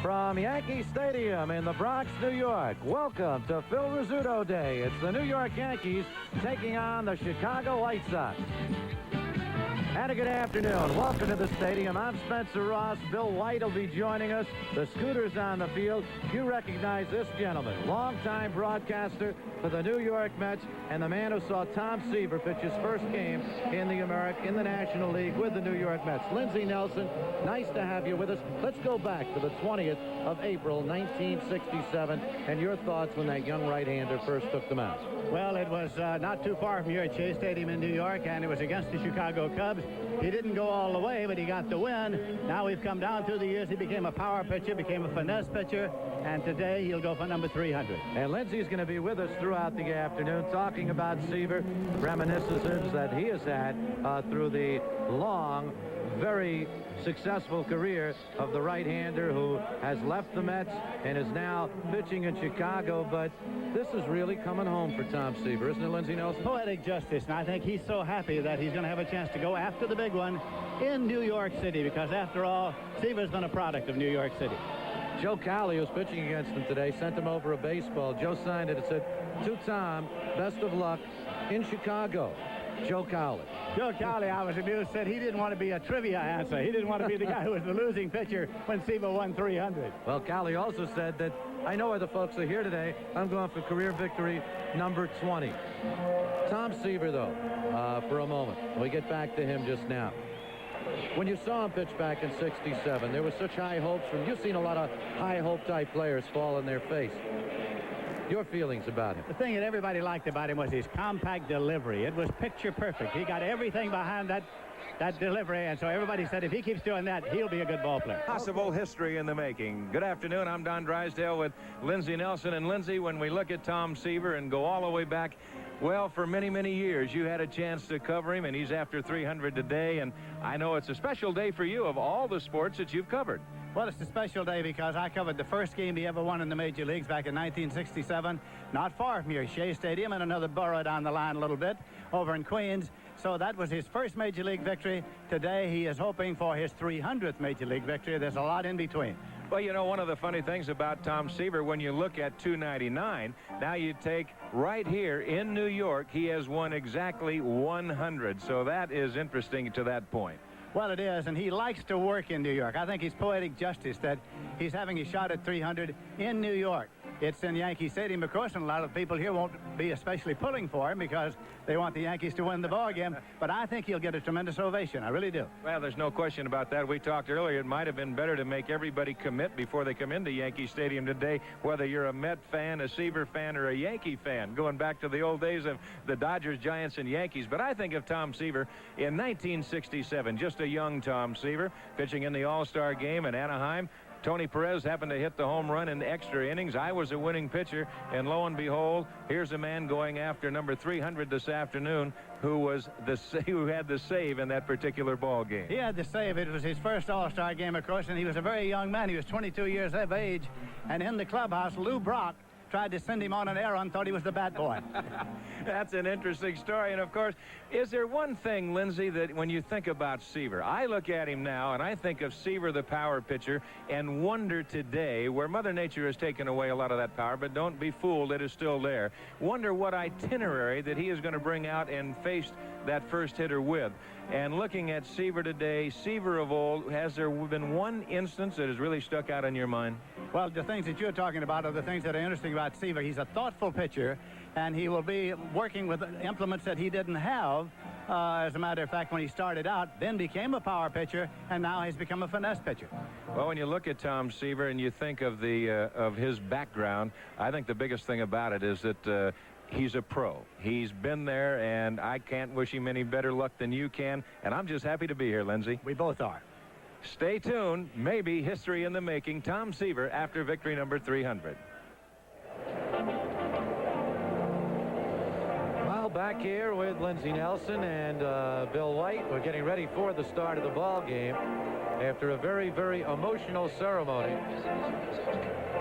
From Yankee Stadium in the Bronx, New York, welcome to Phil Rizzuto Day. It's the New York Yankees taking on the Chicago White Sox. And a good afternoon. Welcome to the stadium. I'm Spencer Ross. Bill White will be joining us. The Scooter's on the field. You recognize this gentleman, longtime broadcaster for the New York Mets and the man who saw Tom Seaver pitch his first game in the National League with the New York Mets. Lindsey Nelson, nice to have you with us. Let's go back to the 20th of April, 1967, and your thoughts when that young right-hander first took the mound. Well, it was not too far from here at Shea Stadium in New York, and it was against the Chicago Cubs. He didn't go all the way, but he got the win. Now we've come down through the years. He became a power pitcher, became a finesse pitcher, and today he'll go for number 300. And Lindsey's going to be with us throughout the afternoon talking about Seaver, reminiscences that he has had through the long, very successful career of the right-hander who has left the Mets and is now pitching in Chicago. But this is really coming home for Tom Seaver, isn't it, Lindsey Nelson? Poetic justice, and I think he's so happy that he's going to have a chance to go after the big one in New York City, because after all, Seaver's been a product of New York City. Joe Cowley, who's pitching against him today, sent him over a baseball. Joe signed it. It said, "To Tom, best of luck in Chicago." Joe Cowley. Joe Cowley, I was amused, said he didn't want to be a trivia answer. He didn't want to be the guy who was the losing pitcher when Seaver won 300. Well, Cowley also said that, "I know why the folks are here today. I'm going for career victory number 20. Tom Seaver, though, for a moment. We get back to him just now. When you saw him pitch back in '67, there was such high hopes from. You've seen a lot of high hope type players fall on their face. Your feelings about him? The thing that everybody liked about him was his compact delivery. It was picture perfect. He got everything behind that delivery, and so everybody said if he keeps doing that, he'll be a good ball player. Possible history in the making. Good afternoon. I'm Don Drysdale with Lindsey Nelson. And Lindsey, when we look at Tom Seaver and go all the way back, well, for many, many years, you had a chance to cover him, and he's after 300 today. And I know it's a special day for you of all the sports that you've covered. Well, it's a special day because I covered the first game he ever won in the Major Leagues back in 1967, not far from here, Shea Stadium, and another borough down the line a little bit over in Queens. So that was his first Major League victory. Today he is hoping for his 300th Major League victory. There's a lot in between. Well, you know, one of the funny things about Tom Seaver, when you look at 299, now you take right here in New York, he has won exactly 100. So that is interesting to that point. Well, it is, and he likes to work in New York. I think it's poetic justice that he's having a shot at 300 in New York. It's in Yankee Stadium, of course, and a lot of people here won't be especially pulling for him because they want the Yankees to win the ball game. But I think he'll get a tremendous ovation. I really do. Well, there's no question about that. We talked earlier. It might have been better to make everybody commit before they come into Yankee Stadium today, whether you're a Met fan, a Seaver fan, or a Yankee fan, going back to the old days of the Dodgers, Giants, and Yankees. But I think of Tom Seaver in 1967, just a young Tom Seaver, pitching in the All-Star game in Anaheim. Tony Perez happened to hit the home run in extra innings. I was a winning pitcher, and lo and behold, here's a man going after number 300 this afternoon who had the save in that particular ball game. He had the save. It was his first All-Star game, of course, and he was a very young man. He was 22 years of age, and in the clubhouse, Lou Brock tried to send him on an errand, thought he was the bat boy. That's an interesting story. And, of course, is there one thing, Lindsey, that when you think about Seaver, I look at him now and I think of Seaver, the power pitcher, and wonder today, where Mother Nature has taken away a lot of that power, but don't be fooled, it is still there. Wonder what itinerary that he is going to bring out and face that first hitter with. And looking at Seaver today, Seaver of old, has there been one instance that has really stuck out in your mind? Well, the things that you're talking about are the things that are interesting about Seaver. He's a thoughtful pitcher, and he will be working with implements that he didn't have. As a matter of fact, when he started out, then became a power pitcher, and now he's become a finesse pitcher. Well, when you look at Tom Seaver and you think of of his background, I think the biggest thing about it is that he's a pro. He's been there, and I can't wish him any better luck than you can. And I'm just happy to be here, Lindsey. We both are. Stay tuned. Maybe history in the making. Tom Seaver after victory number 300. Well, back here with Lindsey Nelson and Bill White. We're getting ready for the start of the ball game after a very, very emotional ceremony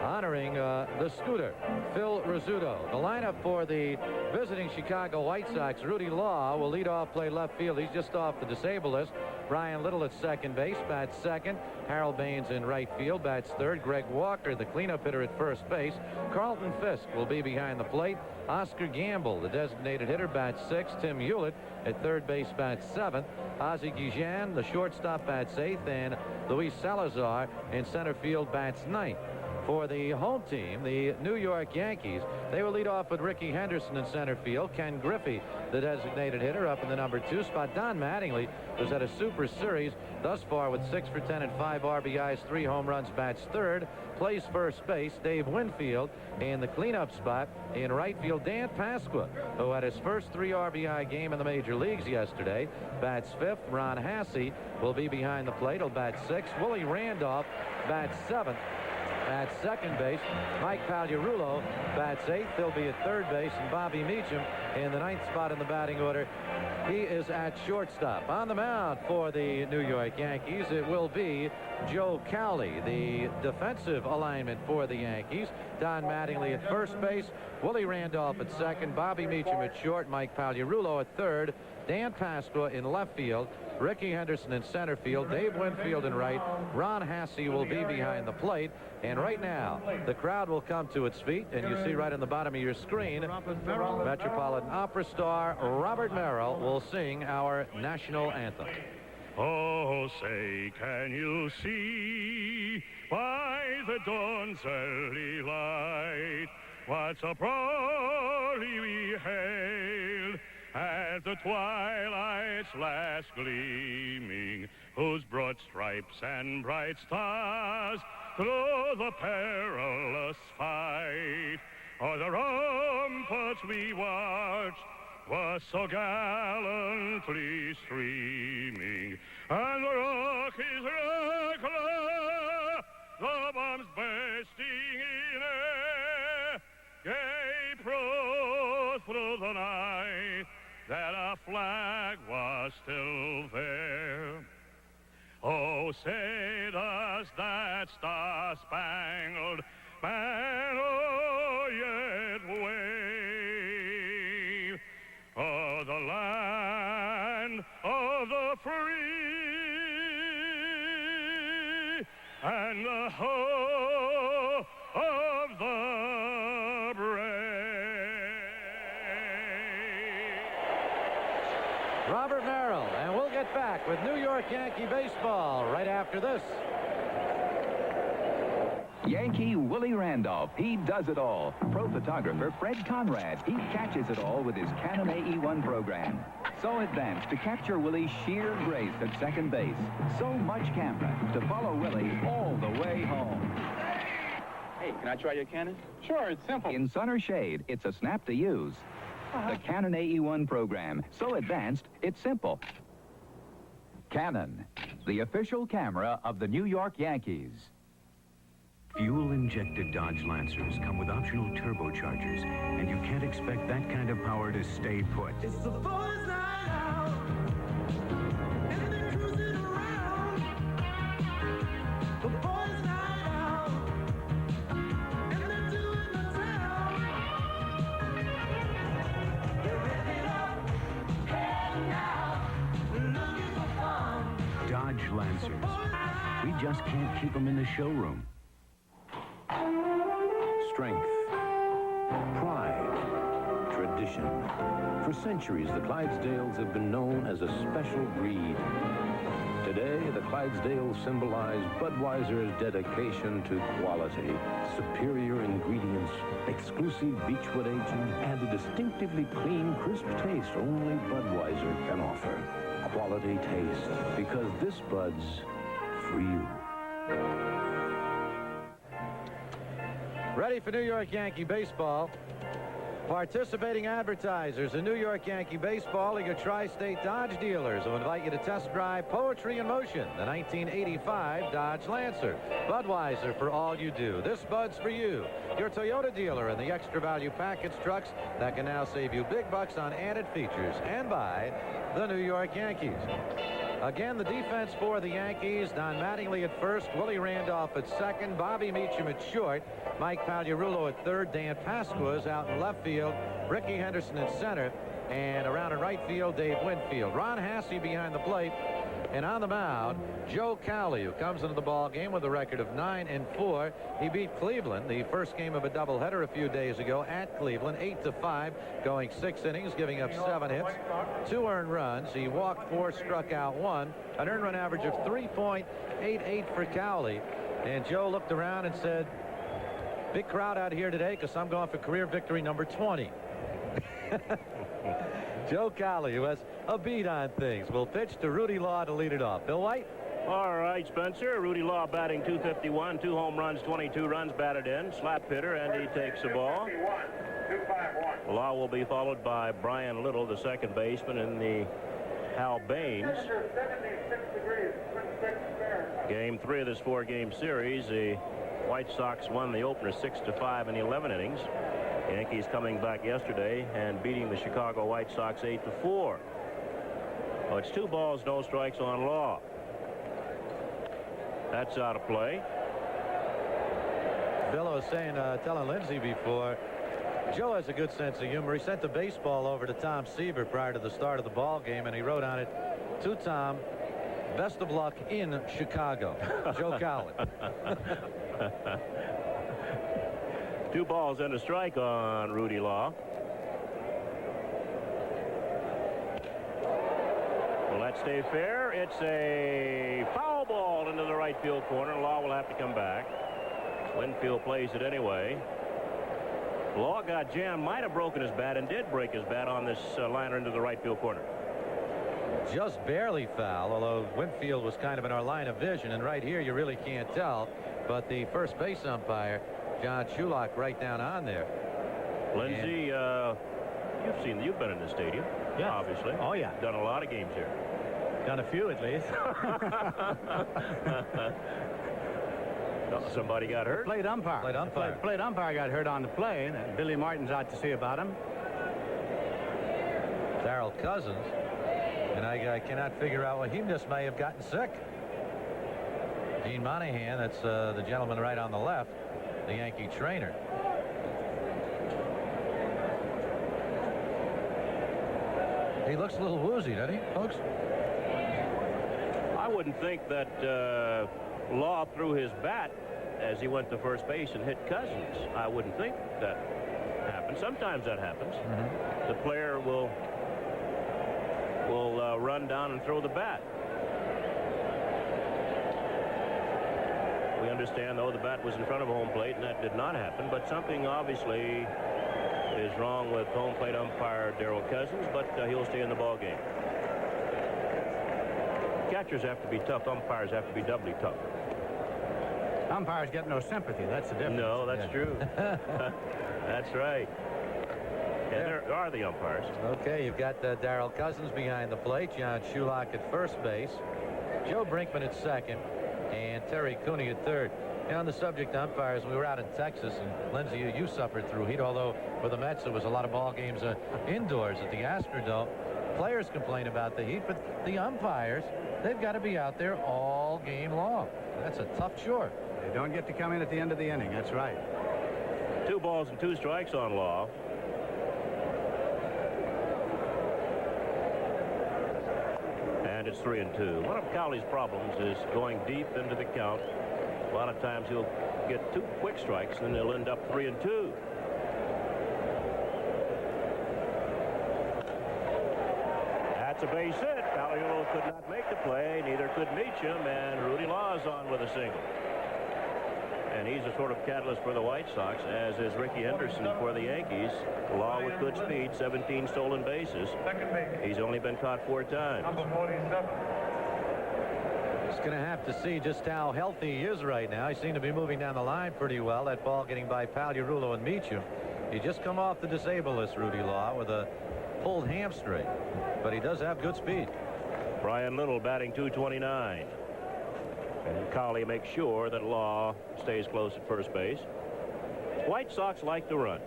honoring the Scooter, Phil Rizzuto. The lineup for the visiting Chicago White Sox: Rudy Law will lead off, play left field. He's just off the disabled list. Brian Little at second base, bats second. Harold Baines in right field, bats third. Greg Walker, the cleanup hitter, at first base. Carlton Fisk will be behind the plate. Oscar Gamble, the designated hitter, bats sixth. Tim Hewlett at third base, bats seventh. Ozzie Guillen, the shortstop, bats eighth. And Luis Salazar in center field, bats ninth. For the home team, the New York Yankees, they will lead off with Ricky Henderson in center field. Ken Griffey, the designated hitter, up in the number 2 spot. Don Mattingly, who's had a super series thus far with 6 for 10 and 5 RBIs, 3 home runs, bats third. Plays first base. Dave Winfield in the cleanup spot. In right field, Dan Pasqua, who had his first 3 RBI game in the major leagues yesterday, bats fifth. Ron Hassey will be behind the plate. He'll bat sixth. Willie Randolph bats seventh. At second base, Mike Pagliarulo bats eighth. He'll be at third base, and Bobby Meacham in the 9th spot in the batting order. He is at shortstop. On the mound for the New York Yankees, it will be Joe Cowley, the defensive alignment for the Yankees. Don Mattingly at first base, Willie Randolph at second, Bobby Meacham at short, Mike Pagliarulo at third, Dan Pasqua in left field, Ricky Henderson in center field, Dave Winfield in right, Ron Hassey will be behind the plate. And right now, the crowd will come to its feet, and you see right on the bottom of your screen, Metropolitan Opera star Robert Merrill will sing our national anthem. Oh, say, can you see by the dawn's early light what so proudly we hailed at the twilight's last gleaming, whose broad stripes and bright stars through the perilous fight o'er the ramparts we watched was so gallantly streaming, and the Rockies reckless, the bombs bursting in air, gave proof through the night that our flag was still there. Oh, say does that star-spangled banner yet wave o'er the land of the free and the hope of the brave? Robert Merrill, and we'll get back with New York Yankee baseball right after this. Yankee Willie Randolph, he does it all. Pro photographer Fred Conrad, he catches it all with his Canon AE1 program. So advanced to capture Willie's sheer grace at second base. So much camera to follow Willie all the way home. Hey, can I try your Canon? Sure, it's simple. In sun or shade, it's a snap to use. The Canon AE1 program, so advanced, it's simple. Canon, the official camera of the New York Yankees. Fuel-injected Dodge Lancers come with optional turbochargers, and you can't expect that kind of power to stay put. It's the boys' night out, and they're cruising around. The boys' night out, and they're doing the town. They're revving up, heading out, looking for fun. Dodge Lancers. We just can't keep them in the showroom. Strength, pride, tradition. For centuries, the Clydesdales have been known as a special breed. Today, the Clydesdales symbolize Budweiser's dedication to quality, superior ingredients, exclusive beechwood aging, and a distinctively clean, crisp taste only Budweiser can offer. Quality taste, because this Bud's for you. Ready for New York Yankee baseball. Participating advertisers in New York Yankee baseball are your tri-state Dodge dealers who invite you to test drive Poetry in Motion, the 1985 Dodge Lancer. Budweiser for all you do. This Bud's for you. Your Toyota dealer in the extra value package trucks that can now save you big bucks on added features. And by the New York Yankees. Again, the defense for the Yankees, Don Mattingly at first, Willie Randolph at second, Bobby Meacham at short, Mike Pagliarulo at third, Dan Pasqua is out in left field, Ricky Henderson in center, and around in right field, Dave Winfield. Ron Hassey behind the plate. And on the mound, Joe Cowley, who comes into the ball game with a record of 9-4. He beat Cleveland the first game of a doubleheader a few days ago at Cleveland, 8-5, going 6 innings, giving up 7 hits, 2 earned runs. He walked 4, struck out 1, an earned run average of 3.88 for Cowley. And Joe looked around and said, big crowd out here today because I'm going for career victory number 20. Joe Cowley, who has a beat on things, will pitch to Rudy Law to lead it off. Bill White? All right, Spencer. Rudy Law batting .251, 2 home runs, 22 runs batted in. Slap hitter, and he takes the ball. Law will be followed by Brian Little, the second baseman, in the Hal Baines. Game 3 of this 4-game series. The White Sox won the opener 6-5 in 11 innings. Yankees coming back yesterday and beating the Chicago White Sox 8-4. Well, it's 2 balls, no strikes on Law. That's out of play. Bill was saying, telling Lindsay before, Joe has a good sense of humor. He sent the baseball over to Tom Seaver prior to the start of the ball game, and he wrote on it, to Tom, best of luck in Chicago. Joe Cowley. 2 balls and a strike on Rudy Law. Will that stay fair? It's a foul ball into the right field corner. Law will have to come back. Winfield plays it anyway. Law got jammed, might have broken his bat, and did break his bat on this liner into the right field corner. Just barely foul, although Winfield was kind of in our line of vision, and right here you really can't tell. But the first base umpire, John Shulock, right down on there. Lindsay, you've been in the stadium. Yeah. Obviously. Oh, yeah. Done a lot of games here. Done a few at least. Somebody got hurt. Plate umpire. Plate umpire got hurt on the play, and Billy Martin's out to see about him. Darrell Cousins, and I cannot figure out what he just may have gotten sick. Dean Monahan, that's the gentleman right on the left, the Yankee trainer. He looks a little woozy, doesn't he, folks? I wouldn't think that Law threw his bat as he went to first base and hit Cousins. I wouldn't think that happens. Sometimes that happens. The player will run down and throw the bat. We understand, though, the bat was in front of home plate, and that did not happen. But something obviously is wrong with home plate umpire Darrell Cousins, but he'll stay in the ball game. Catchers have to be tough. Umpires have to be doubly tough. Umpires get no sympathy. That's the difference. No, that's true. That's right. And there are the umpires. Okay, you've got Darrell Cousins behind the plate, John Shulock at first base, Joe Brinkman at second, and Terry Cooney at third. Now, on the subject of umpires, we were out in Texas, and Lindsay, you suffered through heat, although for the Mets there was a lot of ball games indoors at the Astrodome. Players complain about the heat, but the umpires, they've got to be out there all game long. That's a tough chore. They don't get to come in at the end of the inning. That's right. 2 balls and 2 strikes on Law. And it's 3-2. One of Cowley's problems is going deep into the count. A lot of times he'll get 2 quick strikes, and then he'll end up 3-2. That's a base hit. Cowley could not make the play. Neither could Meacham, and Rudy Law's on with a single. And he's a sort of catalyst for the White Sox, as is Ricky Henderson for the Yankees. Law with good speed, 17 stolen bases. He's only been caught 4 times. Number 47. Just going to have to see just how healthy he is right now. He seemed to be moving down the line pretty well. That ball getting by Pagliarulo and Meacham. He just come off the disabled list, Rudy Law, with a pulled hamstring. But he does have good speed. Brian Little batting .229. And Cowley makes sure that Law stays close at first base. White Sox like to run.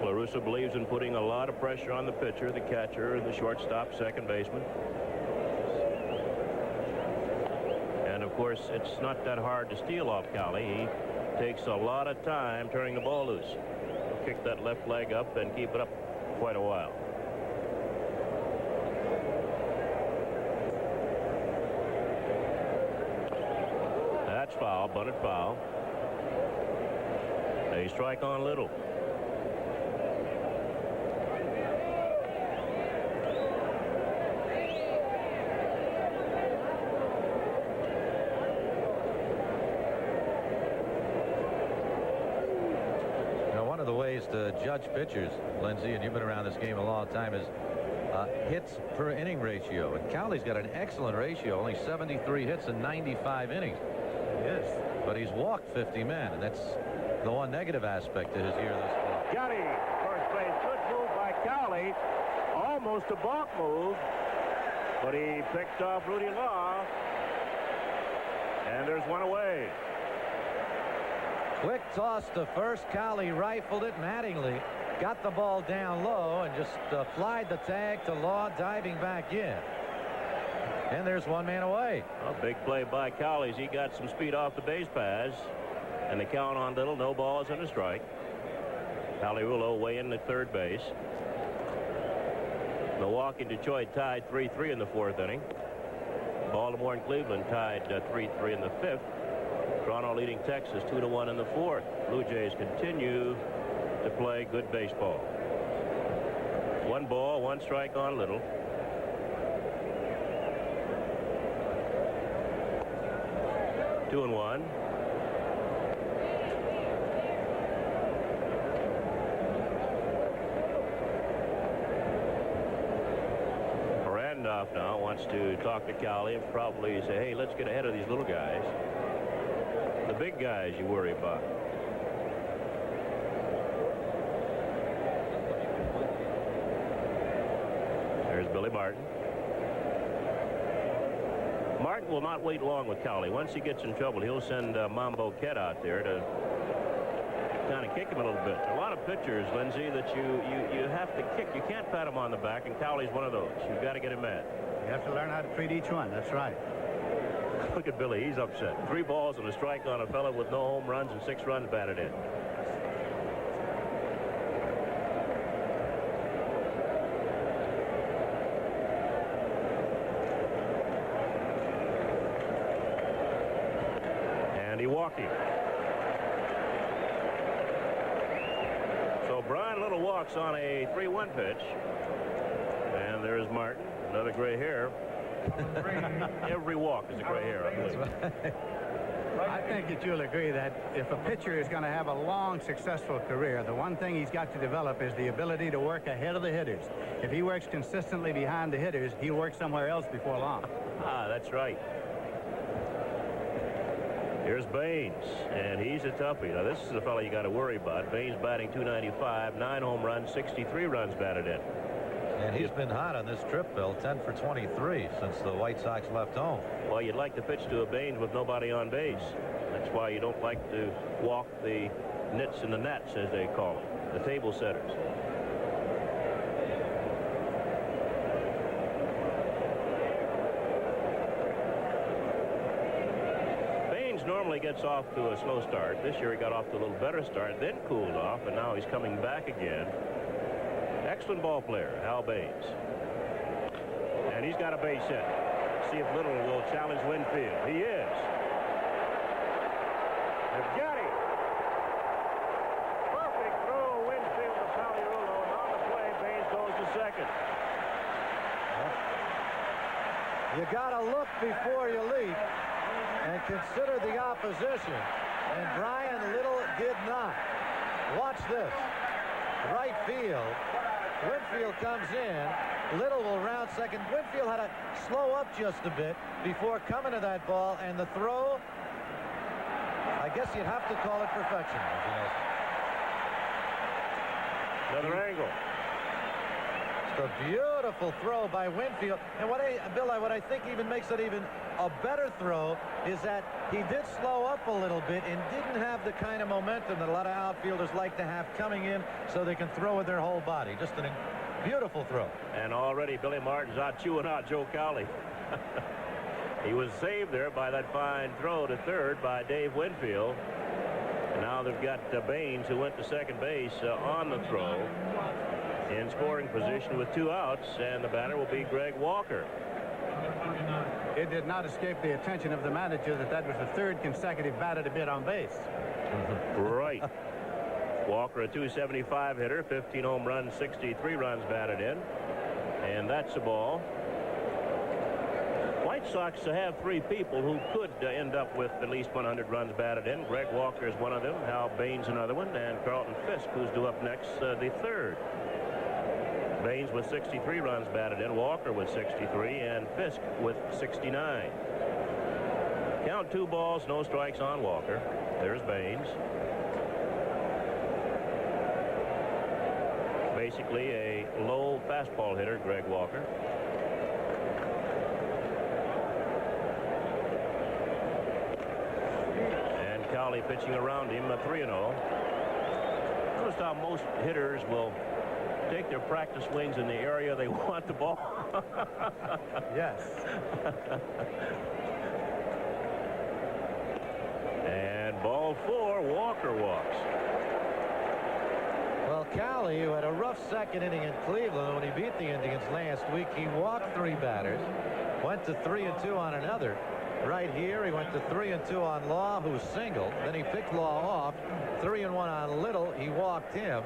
La Russa believes in putting a lot of pressure on the pitcher, the catcher, and the shortstop, second baseman. And of course, it's not that hard to steal off Cowley. He takes a lot of time turning the ball loose. He'll kick that left leg up and keep it up quite a while. foul, bunted foul. A strike on Little. One of the ways to judge pitchers, Lindsay, and you've been around this game a long time, is hits per inning ratio. And Cowley's got an excellent ratio, only 73 hits in 95 innings. Yes. But he's walked 50 men, and that's the one negative aspect to his year thus far. Got him. First base. Good move by Cowley. Almost a balk move. But he picked off Rudy Law. And there's one away. Quick toss to first. Cowley rifled it. Mattingly got the ball down low and just flied the tag to Law, diving back in. And there's one man away. A big play by Cowley. He got some speed off the base paths. And the count on Little, no balls and a strike. Pagliarulo weighing at third base. Milwaukee and Detroit tied 3-3 in the fourth inning. Baltimore and Cleveland tied 3-3 in the fifth. Toronto leading Texas 2-1 in the fourth. Blue Jays continue to play good baseball. 1 ball, 1 strike on Little. Two and one. Randolph now wants to talk to Cowley and probably say, hey, let's get ahead of these little guys. The big guys you worry about. There's Billy Martin. Martin will not wait long with Cowley. Once he gets in trouble, he'll send Mambo Kett out there to kind of kick him a little bit. A lot of pitchers, Lindsay, that you have to kick. You can't pat him on the back, and Cowley's one of those. You've got to get him mad. You have to learn how to treat each one. That's right. Look at Billy. He's upset. 3 balls and a strike on a fella with no home runs and 6 runs batted in. And he walked him. So Brian Little walks on a 3-1 pitch. And there's Martin. Another gray hair. Every walk is a gray hair, I believe. I think that you'll agree that if a pitcher is going to have a long, successful career, the one thing he's got to develop is the ability to work ahead of the hitters. If he works consistently behind the hitters, he'll work somewhere else before long. Ah, that's right. Here's Baines, and he's a toughie. Now, this is the fellow you got to worry about. Baines batting .295, 9 home runs, 63 runs batted in. And he's been hot on this trip, Bill. 10 for 23 since the White Sox left home. Well, you'd like to pitch to a Baines with nobody on base. That's why you don't like to walk the nits and the gnats, as they call them, the table setters. Baines normally gets off to a slow start. This year he got off to a little better start, then cooled off, and now he's coming back again. Excellent ball player, Hal Baines. And he's got a base hit. See if Little will challenge Winfield. He is. They've got him. Perfect throw, Winfield to Pagliarulo. And on the play, Baines goes to second. You got to look before you leap and consider the opposition. And Brian Little did not. Watch this. Right field. Winfield comes in. Little will round second. Winfield had to slow up just a bit before coming to that ball, and the throw, I guess you'd have to call it perfection. Another angle. It's a beautiful throw by Winfield. And what I think even makes it even a better throw is that he did slow up a little bit and didn't have the kind of momentum that a lot of outfielders like to have coming in so they can throw with their whole body. Just a beautiful throw. And already Billy Martin's out chewing out Joe Cowley. He was saved there by that fine throw to third by Dave Winfield. And now they've got Baines, who went to second base, on the throw in scoring position with 2 outs, and the batter will be Greg Walker. It did not escape the attention of the manager that was the third consecutive batter to be on base. Right. Walker, a .275 hitter, 15 home runs, 63 runs batted in. And that's a ball. White Sox have three people who could end up with at least 100 runs batted in. Greg Walker is one of them, Hal Baines another one, and Carlton Fisk, who's due up next, the third. Baines with 63 runs batted in, Walker with 63, and Fisk with 69. Count 2 balls, no strikes on Walker. There's Baines. Basically a low fastball hitter, Greg Walker. And Cowley pitching around him, a 3-0. Notice how most hitters will take their practice swings in the area they want the ball. Yes. And ball 4, Walker walks. Well, Cowley, who had a rough second inning in Cleveland when he beat the Indians last week, he walked 3 batters, went to 3-2 on another. Right here, he went to 3-2 on Law, who singled. Then he picked Law off. 3-1 on Little. He walked him.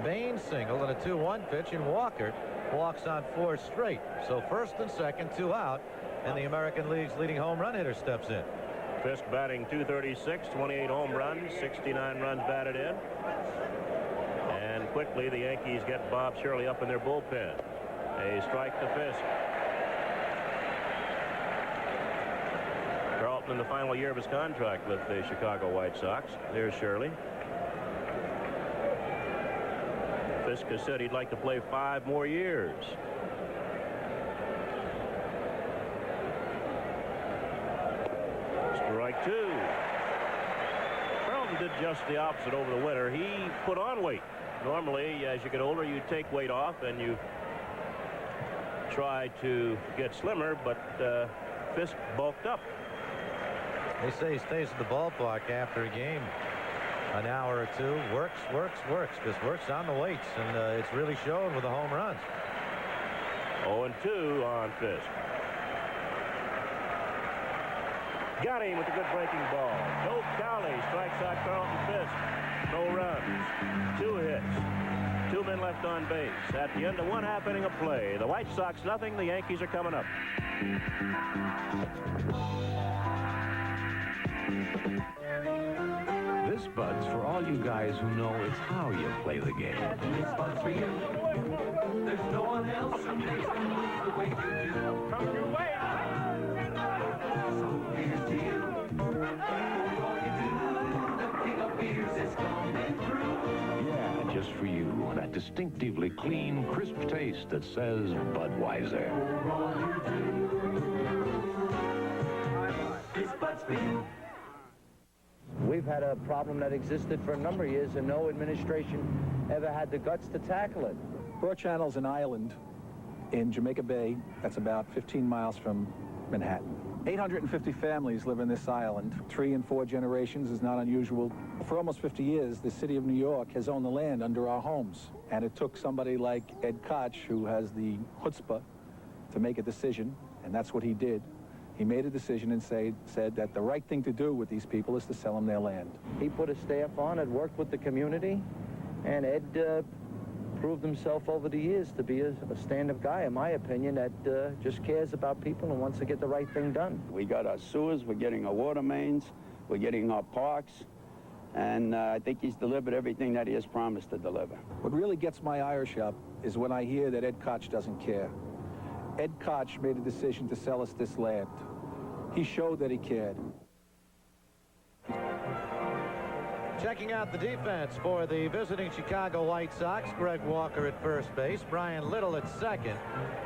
Baines singled and a 2-1 pitch, and Walker walks on 4 straight. So first and second, 2 out, and the American League's leading home run hitter steps in. Fisk batting .236, 28 home runs, 69 runs batted in. And quickly the Yankees get Bob Shirley up in their bullpen. A strike to Fisk. Carlton in the final year of his contract with the Chicago White Sox. There's Shirley. Fisk has said he'd like to play 5 more years. Strike 2. Carlton did just the opposite over the winter. He put on weight. Normally, as you get older, you take weight off and you try to get slimmer, but Fisk bulked up. They say he stays at the ballpark after a game an hour or 2, works, just works on the weights, and it's really showing with the home runs. 0-2 on Fisk. Got him with a good breaking ball. Joe Cowley strikes out Carlton Fisk. No runs. 2 hits. 2 men left on base. At the end of 1/2 inning of play, the White Sox nothing. The Yankees are coming up. This Bud's for all you guys who know it's how you play the game. This Bud's for you. There's no one else who makes the move the way you do. Come your way. So here's to you. For all you do, the king of beers is coming through. Yeah, just for you. That distinctively clean, crisp taste that says Budweiser. For all you do. This Bud's for you. We've had a problem that existed for a number of years, and no administration ever had the guts to tackle it. Broad Channel's an island in Jamaica Bay that's about 15 miles from Manhattan. 850 families live in this island. 3 and 4 generations is not unusual. For almost 50 years, the city of New York has owned the land under our homes. And it took somebody like Ed Koch, who has the chutzpah, to make a decision, and that's what he did. He made a decision and said that the right thing to do with these people is to sell them their land. He put a staff on, had worked with the community, and Ed proved himself over the years to be a stand-up guy, in my opinion, that just cares about people and wants to get the right thing done. We got our sewers, we're getting our water mains, we're getting our parks, and I think he's delivered everything that he has promised to deliver. What really gets my Irish up is when I hear that Ed Koch doesn't care. Ed Koch made a decision to sell us this land. He showed that he cared. Checking out the defense for the visiting Chicago White Sox. Greg Walker at first base. Brian Little at second.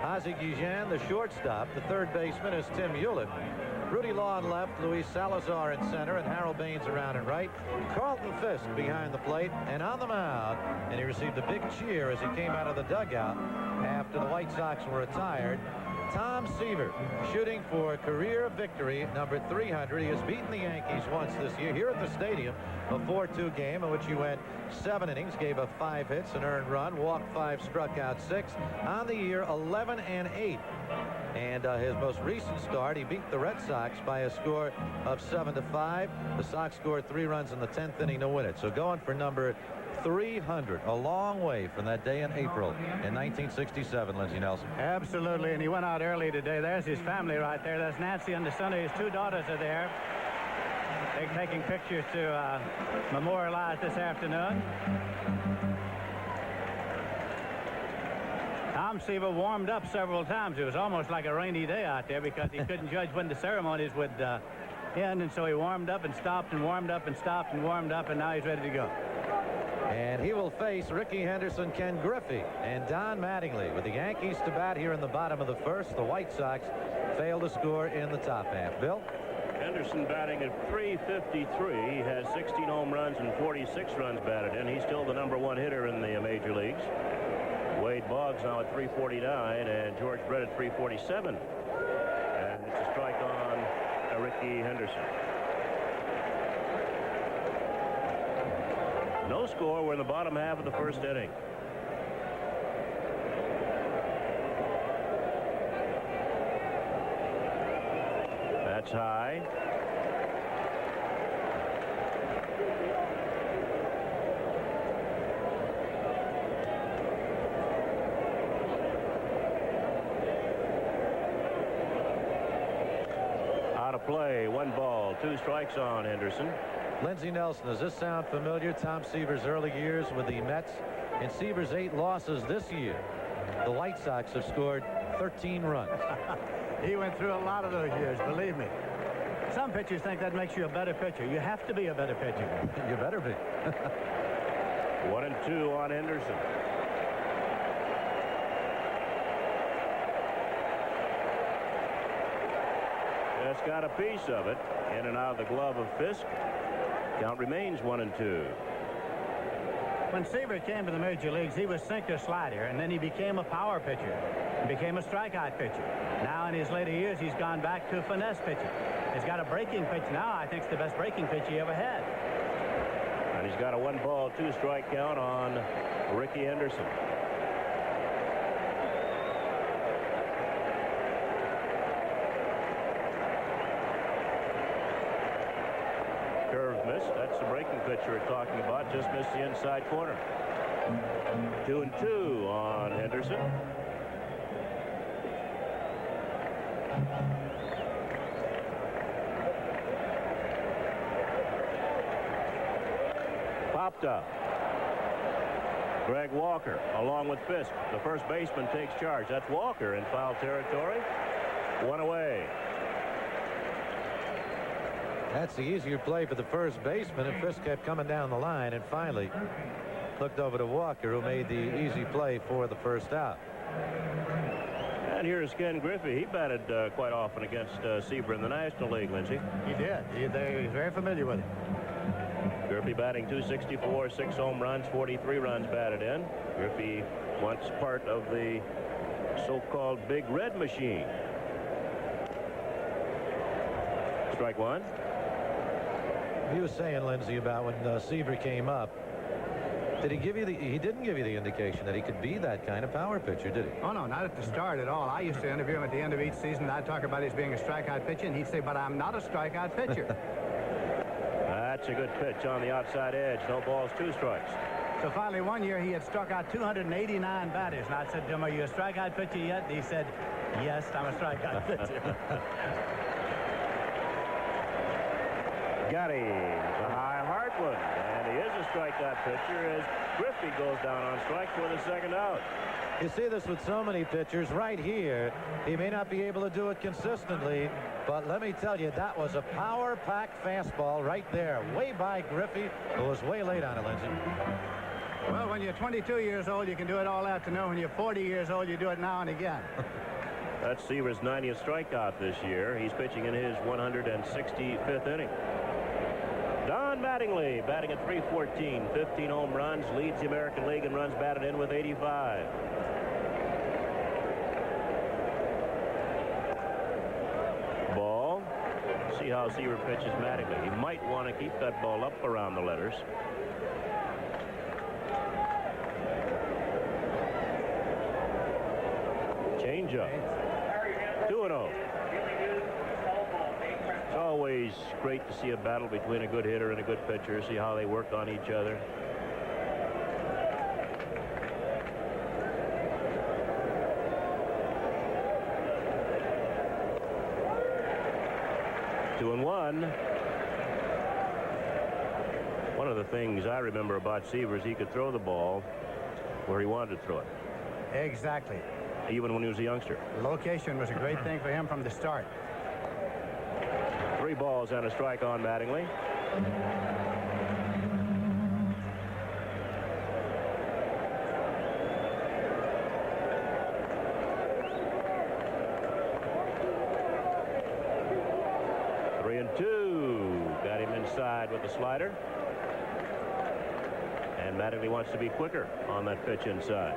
Ozzie Guillen, the shortstop. The third baseman is Tim Hewlett. Rudy Law in left. Luis Salazar in center. And Harold Baines around and right. Carlton Fisk behind the plate and on the mound. And he received a big cheer as he came out of the dugout after the White Sox were retired. Tom Seaver, shooting for career victory number 300. He has beaten the Yankees once this year here at the stadium. A 4-2 game in which he went 7 innings, gave up 5 hits, an earned run, walked 5, struck out 6. On the year, 11-8. And his most recent start, he beat the Red Sox by a score of 7-5. The Sox scored 3 runs in the 10th inning to win it. So going for number 300, a long way from that day in April in 1967, Lindsey Nelson. Absolutely, and he went out early today. There's his family right there. There's Nancy and the son. His 2 daughters are there. They're taking pictures to memorialize this afternoon. Tom Seaver warmed up several times. It was almost like a rainy day out there because he couldn't judge when the ceremonies would end, and so he warmed up and stopped and warmed up and stopped and warmed up, and now he's ready to go. And he will face Ricky Henderson, Ken Griffey, and Don Mattingly. With the Yankees to bat here in the bottom of the first, the White Sox fail to score in the top half. Bill? Henderson batting at .353. He has 16 home runs and 46 runs batted in. He's still the #1 hitter in the major leagues. Wade Boggs now at .349 and George Brett at .347. And it's a strike on Ricky Henderson. No score. We're in the bottom half of the first inning. That's high. Out of play. 1 ball, 2 strikes on Henderson. Lindsey Nelson, does this sound familiar? Tom Seaver's early years with the Mets. In Seaver's 8 losses this year, the White Sox have scored 13 runs. He went through a lot of those years, believe me. Some pitchers think that makes you a better pitcher. You have to be a better pitcher. You better be. 1-2 on Henderson. That's got a piece of it. In and out of the glove of Fisk. Count remains 1-2. When Seaver came to the major leagues, he was sinker slider, and then he became a power pitcher. He became a strikeout pitcher. Now in his later years, he's gone back to finesse pitching. He's got a breaking pitch now. I think it's the best breaking pitch he ever had. And he's got a 1 ball, 2 strike count on Ricky Henderson. Curve missed. That's the breaking pitch we're talking about. Just missed the inside corner. 2-2 on Henderson. Popped up. Greg Walker along with Fisk. The first baseman takes charge. That's Walker in foul territory. 1 away. That's the easier play for the first baseman, and Fisk kept coming down the line and finally looked over to Walker, who made the easy play for the first out. And here's Ken Griffey. He batted quite often against Seaver in the National League, Lindsey. He did. He's very familiar with him. Griffey batting .264, 6 home runs, 43 runs batted in. Griffey once part of the so-called Big Red Machine. Strike 1. He was saying, Lindsey, about when Seaver came up. Did he give you he didn't give you the indication that he could be that kind of power pitcher, did he? Oh, no, not at the start at all. I used to interview him at the end of each season, and I'd talk about his being a strikeout pitcher, and he'd say, but I'm not a strikeout pitcher. That's a good pitch on the outside edge. No balls, 2 strikes. So finally, one year, he had struck out 289 batters, and I said to him, are you a strikeout pitcher yet? And he said, yes, I'm a strikeout pitcher. Got him. It's a high, hard one. And he is a strikeout pitcher as Griffey goes down on strike for the second out. You see this with so many pitchers right here. He may not be able to do it consistently, but let me tell you, that was a power-packed fastball right there, way by Griffey, who was way late on it, Lindsey. Well, when you're 22 years old, you can do it all afternoon. When you're 40 years old, you do it now and again. That's Seaver's 90th strikeout this year. He's pitching in his 165th inning. Don Mattingly batting at .314, 15 home runs, leads the American League in runs batted in with 85. see how Seaver pitches Mattingly. He might want to keep that ball up around the letters. Changeup. 2-0. It's always great to see a battle between a good hitter and a good pitcher, see how they work on each other. Two and one. One of the things I remember about Seaver is he could throw the ball where he wanted to throw it. Exactly. Even when he was a youngster. Location was a great thing for him from the start. 3 balls and a strike on Mattingly. Three and two. Got him inside with the slider. And Mattingly wants to be quicker on that pitch inside.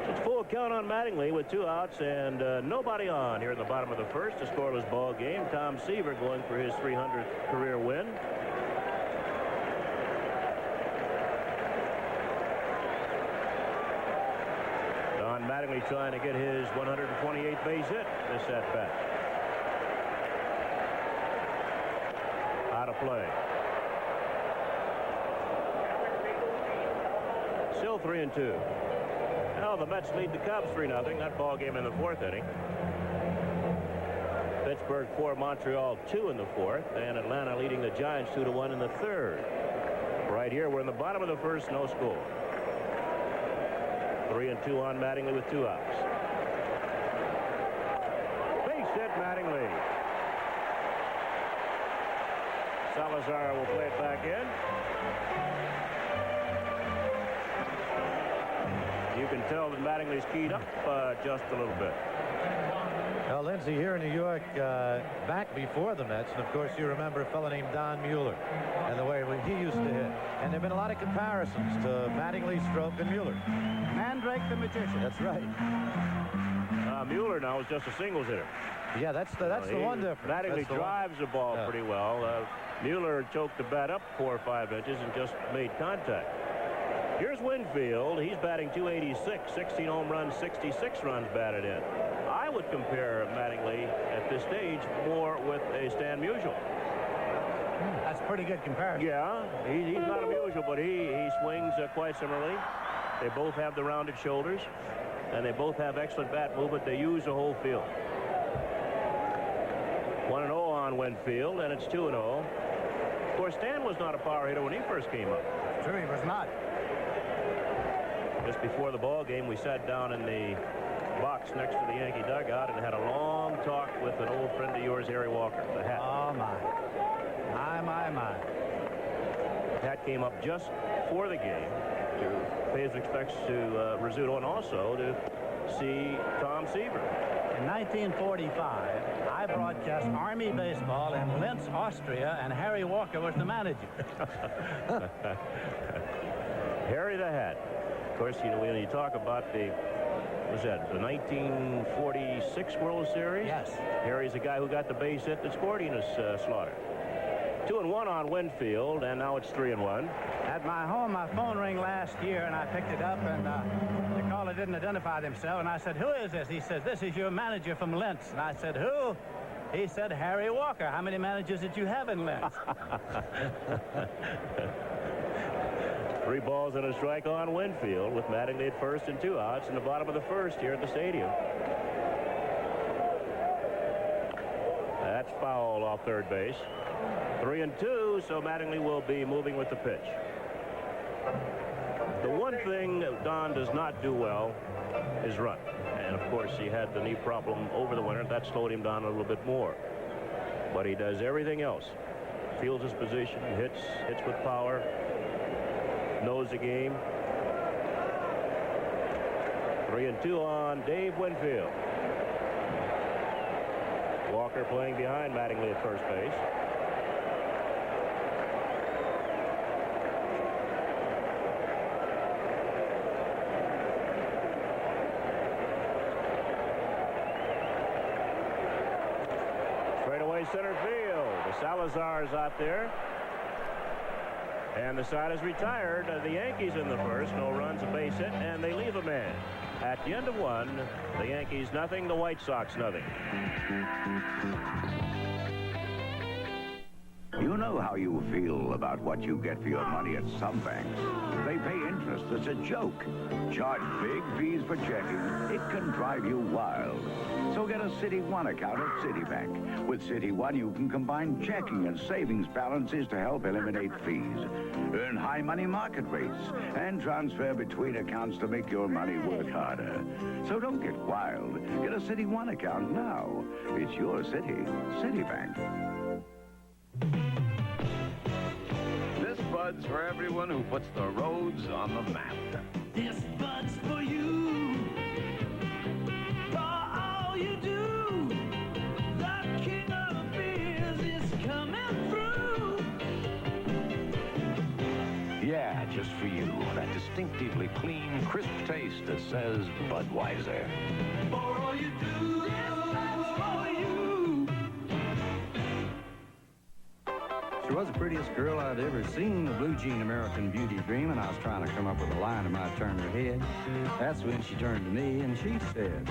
It's full count on Mattingly with 2 outs and nobody on here in the bottom of the first. A scoreless ball game. Tom Seaver going for his 300th career win. Don Mattingly trying to get his 128th base hit this at bat. Out of play. Still 3 and 2. Now the Mets lead the Cubs 3-0. That ball game in the 4th inning. Pittsburgh 4, Montreal 2 in the 4th, and Atlanta leading the Giants 2-1 in the 3rd. Right here, we're in the bottom of the first, no score. 3 and 2 on Mattingly with 2 outs. Base hit, Mattingly. Salazar will play it back in. You can tell that Mattingly's keyed up just a little bit. Well, Lindsay, here in New York, back before the Mets, and of course you remember a fellow named Don Mueller and the way he used to hit. And there have been a lot of comparisons to Mattingly, Stroke, and Mueller. Mandrake the magician. That's right. Mueller now is just a singles hitter. Yeah, that's the one difference. Mattingly drives the ball pretty well. Mueller choked the bat up 4 or 5 inches and just made contact. Here's Winfield. He's batting .286, 16 home runs, 66 runs batted in. I would compare Mattingly at this stage more with a Stan Musial. That's a pretty good comparison. Yeah, he's not a Musial, but he swings quite similarly. They both have the rounded shoulders, and they both have excellent bat movement. They use the whole field. 1-0 on Winfield, and it's 2-0. Of course, Stan was not a power hitter when he first came up. True, he was not. Just before the ball game, we sat down in the box next to the Yankee dugout and had a long talk with an old friend of yours, Harry Walker, the Hat. Oh, my. My. Hat came up just for the game to pay his respects to Rizzuto and also to see Tom Seaver. In 1945, I broadcast Army baseball in Linz, Austria, and Harry Walker was the manager. Harry the Hat. Of course, you know, when you talk about the 1946 World Series? Yes. Harry's the guy who got the base hit that scored Enos Slaughter. 2-1 on Winfield, and now it's 3-1. At my home, my phone rang last year, and I picked it up, and the caller didn't identify themselves, and I said, "Who is this?" He says, "This is your manager from Linz." And I said, "Who?" He said, "Harry Walker." "How many managers did you have in Linz?" 3 balls and a strike on Winfield with Mattingly at first and 2 outs in the bottom of the first here at the stadium. That's foul off third base. 3-2, so Mattingly will be moving with the pitch. The one thing that Don does not do well is run. And of course he had the knee problem over the winter. That slowed him down a little bit more. But he does everything else. Feels his position, hits with power, knows the game. 3-2 on Dave Winfield. Walker playing behind Mattingly at first base. Straightaway center field. Salazar's out there. And the side is retired. The Yankees in the first. No runs, a base hit, and they leave a man. At the end of one, the Yankees nothing, the White Sox nothing. You know how you feel about what you get for your money at some banks. They pay interest that's a joke. Charge big fees for checking. It can drive you wild. So get a City One account at Citibank. With City One, you can combine checking and savings balances to help eliminate fees, earn high money market rates, and transfer between accounts to make your money work harder. So don't get wild. Get a City One account now. It's your city. Citibank. This Bud's for everyone who puts the roads on the map. This Bud's for you. For all you do. The king of beers is coming through. Yeah, just for you. That distinctively clean, crisp taste that says Budweiser. For all you do. This Bud's for you. She was the prettiest girl I'd ever seen, a blue jean American beauty dream, and I was trying to come up with a line that might turn her head. That's when she turned to me and she said,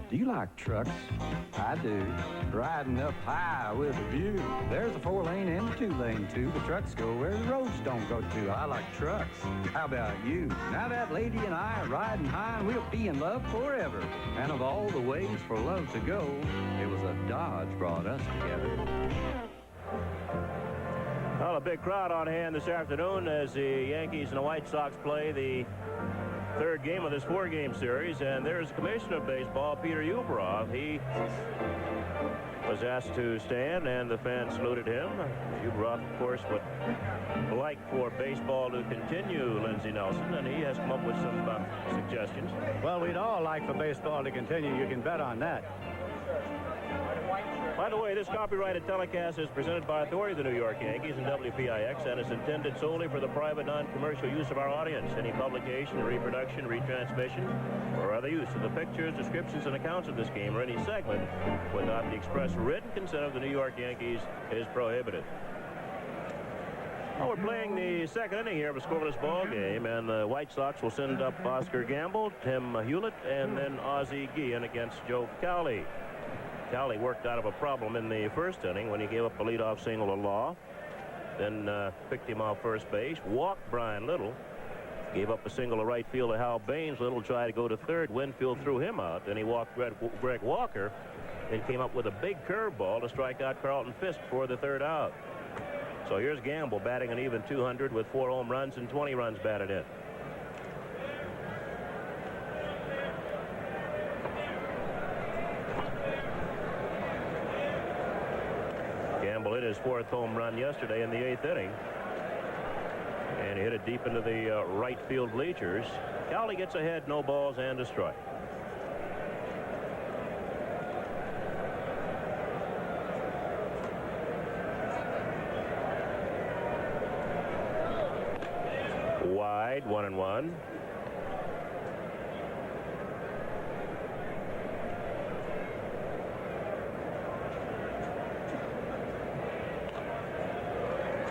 "Do you like trucks?" "I do. Riding up high with a view. There's a 4-lane and a 2-lane too. The trucks go where the roads don't go to. I like trucks. How about you?" Now that lady and I are riding high and we'll be in love forever. And of all the ways for love to go, it was a Dodge brought us together. Well, a big crowd on hand this afternoon as the Yankees and the White Sox play the third game of this 4-game series. And there's the commissioner of baseball, Peter Ueberroth. He was asked to stand, and the fans saluted him. Ueberroth, of course, would like for baseball to continue, Lindsey Nelson, and he has come up with some suggestions. Well, we'd all like for baseball to continue. You can bet on that. By the way, this copyrighted telecast is presented by authority of the New York Yankees and WPIX and is intended solely for the private, non-commercial use of our audience. Any publication, reproduction, retransmission, or other use of the pictures, descriptions, and accounts of this game or any segment without the express written consent of the New York Yankees is prohibited. Well, we're playing the second inning here of a scoreless ball game, and the White Sox will send up Oscar Gamble, Tim Hewlett, and then Ozzie Guillen against Joe Cowley. Cowley worked out of a problem in the first inning when he gave up a leadoff single to Law. Then picked him off first base, walked Brian Little, gave up a single to right field to Hal Baines. Little tried to go to third. Winfield threw him out. Then he walked Greg Walker and came up with a big curveball to strike out Carlton Fisk for the third out. So here's Gamble batting an even 200 with 4 home runs and 20 runs batted in. Gamble hit his 4th home run yesterday in the 8th inning. And he hit it deep into the right field bleachers. Cowley gets ahead, no balls and a strike. Wide, 1-1.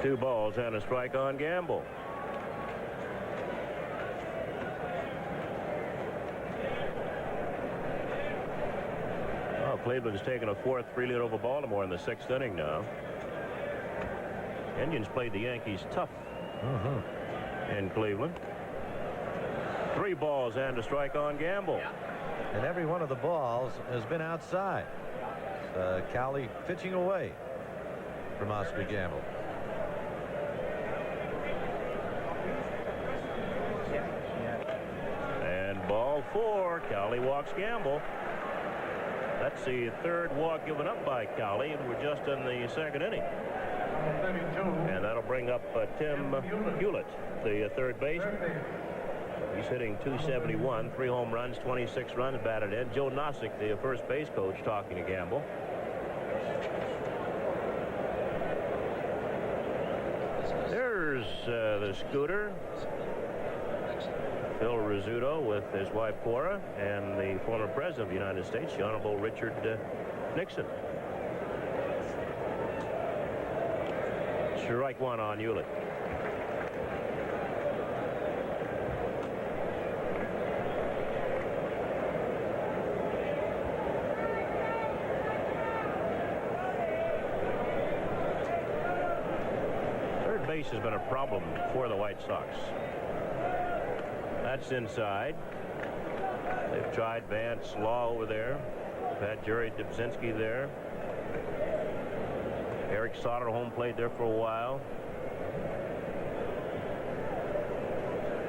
Two balls and a strike on Gamble. Well, Cleveland's taken a 4th lead over Baltimore in the 6th inning now. Indians played the Yankees tough in Cleveland. 3 balls and a strike on Gamble. And every one of the balls has been outside. Cowley pitching away from Oscar Gamble. And ball 4. Cowley walks Gamble. That's the 3rd walk given up by Cowley, and we're just in the 2nd inning. And that'll bring up Tim Hewlett, the 3rd baseman. He's hitting .271, 3 home runs, 26 runs batted in. Joe Nossick, the first base coach, talking to Gamble. There's the scooter. Phil Rizzuto with his wife Cora and the former president of the United States, the Honorable Richard Nixon. Strike one on Hewlett. Third base has been a problem for the White Sox. That's inside. They've tried Vance Law over there. They've had Jerry Dubzinski there. Eric Soderholm played there for a while.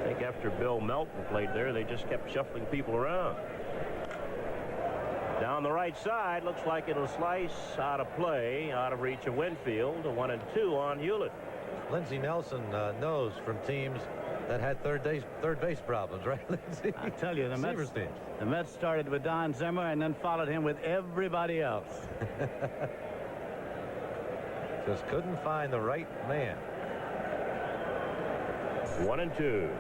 I think after Bill Melton played there, they just kept shuffling people around. Down the right side, looks like it'll slice out of play, out of reach of Winfield. A 1-2 on Hewlett. Lindsey Nelson knows from teams that had third base problems, right, Lindsey? I tell you, Seaver's team. the Mets started with Don Zimmer and then followed him with everybody else. Just couldn't find the right man. 1-2.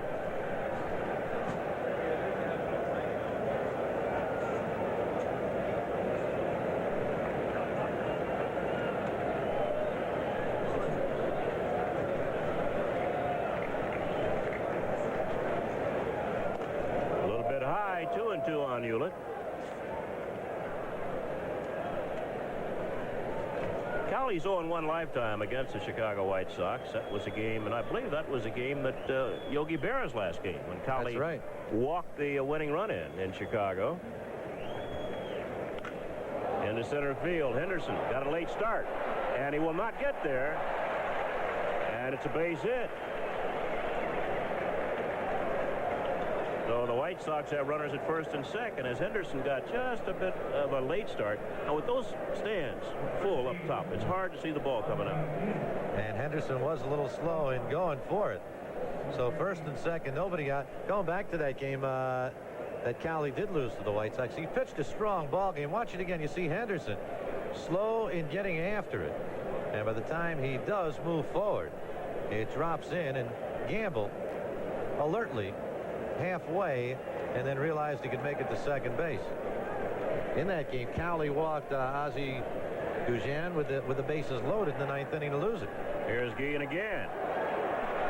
A little bit high, 2-2 on Hewlett. Cowley's 0-1 lifetime against the Chicago White Sox. That was a game, and I believe that was a game that Yogi Berra's last game, when Cowley walked the winning run in Chicago. Into center field, Henderson got a late start, and he will not get there, and it's a base hit. So the White Sox have runners at first and second as Henderson got just a bit of a late start. Now with those stands full up top, it's hard to see the ball coming out. And Henderson was a little slow in going for it. So first and second, nobody got. Going back to that game that Cowley did lose to the White Sox, he pitched a strong ball game. Watch it again. You see Henderson slow in getting after it. And by the time he does move forward, it drops in, and Gamble alertly halfway, and then realized he could make it to second base. In that game, Cowley walked Ozzie Guillen with the bases loaded in the ninth inning to lose it. Here's Guillen again.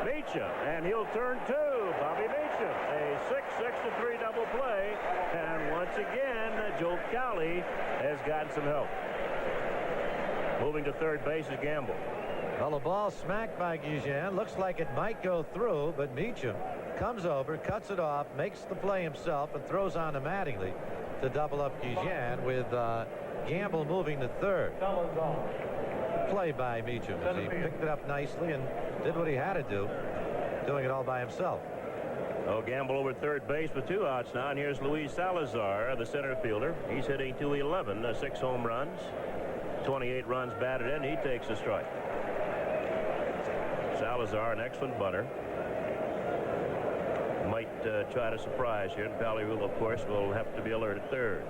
Meacham, and he'll turn two. Bobby Meacham, a 6-3 double play, and once again, Joe Cowley has gotten some help. Moving to third base is Gamble. Well, the ball smacked by Guillen. Looks like it might go through, but Meacham comes over, cuts it off, makes the play himself, and throws on to Mattingly to double up Guillen, with Gamble moving to third. Play by Meacham as he picked it up nicely and did what he had to do, doing it all by himself. Oh, Gamble over third base with 2 outs now, and here's Luis Salazar, the center fielder. He's hitting .211, 6 home runs, 28 runs batted in. He takes a strike. Salazar, an excellent bunter. Might try to surprise here, and Palliarula, of course, will have to be alert at third.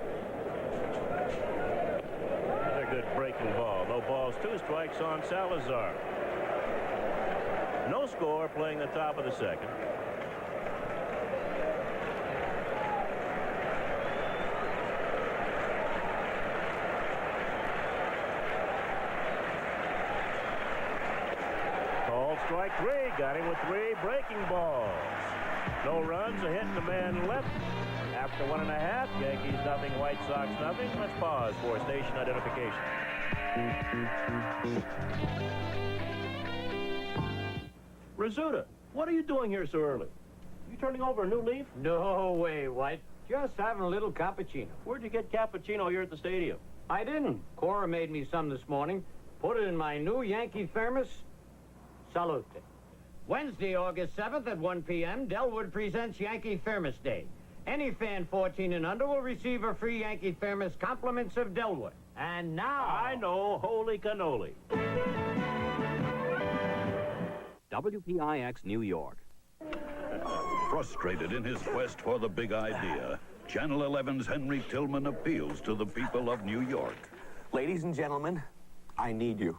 Another good breaking ball. No balls, 2 strikes on Salazar. No score, playing the top of the second. Called strike 3. Got him with 3 breaking balls. No runs, a hit, and a man left. After 1.5, Yankees nothing, White Sox nothing. Let's pause for station identification. Rizzuto, what are you doing here so early? You turning over a new leaf? No way, White. Just having a little cappuccino. Where'd you get cappuccino here at the stadium? I didn't. Cora made me some this morning. Put it in my new Yankee thermos. Salute. Wednesday, August 7th at 1 p.m., Delwood presents Yankee Thermos Day. Any fan 14 and under will receive a free Yankee Thermos, compliments of Delwood. And now... I know, holy cannoli. WPIX, New York. Frustrated in his quest for the big idea, Channel 11's Henry Tillman appeals to the people of New York. Ladies and gentlemen, I need you.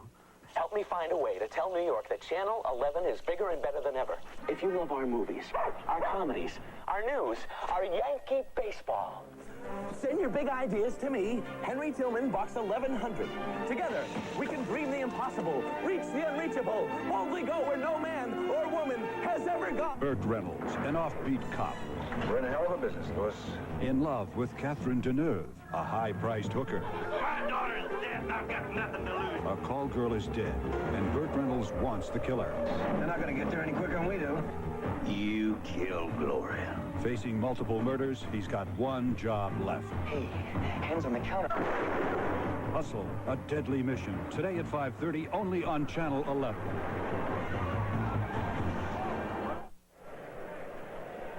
Help me find a way to tell New York that Channel 11 is bigger and better than ever. If you love our movies, our comedies, our news, our Yankee baseball, send your big ideas to me, Henry Tillman, Box 1100. Together, we can dream the impossible, reach the unreachable. Bible. Boldly go where no man or woman has ever gone. Burt Reynolds, an offbeat cop. We're in a hell of a business, Louis. In love with Catherine Deneuve, a high-priced hooker. My daughter's dead, and I've got nothing to lose. A call girl is dead, and Burt Reynolds wants the killer. They're not going to get there any quicker than we do. You killed Gloria. Facing multiple murders, he's got one job left. Hey, hands on the counter. Hustle, a deadly mission. Today at 5:30, only on Channel 11.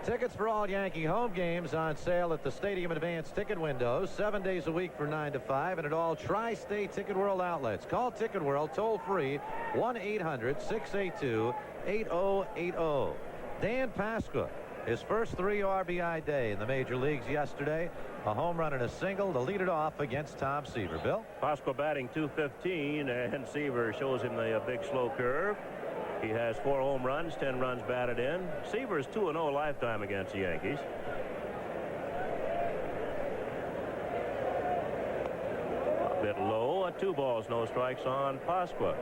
Tickets for all Yankee home games on sale at the Stadium Advance ticket windows 7 days a week for 9 to 5 and at all tri-state Ticket World outlets. Call Ticket World toll free 1-800-682-8080. Dan Pasqua, his first 3 RBI day in the major leagues yesterday. A home run and a single to lead it off against Tom Seaver. Bill? Pasqua batting .215, and Seaver shows him the big slow curve. He has 4 home runs, 10 runs batted in. Seaver's 2-0 lifetime against the Yankees. A bit low. 2 balls, no strikes on Pasqua.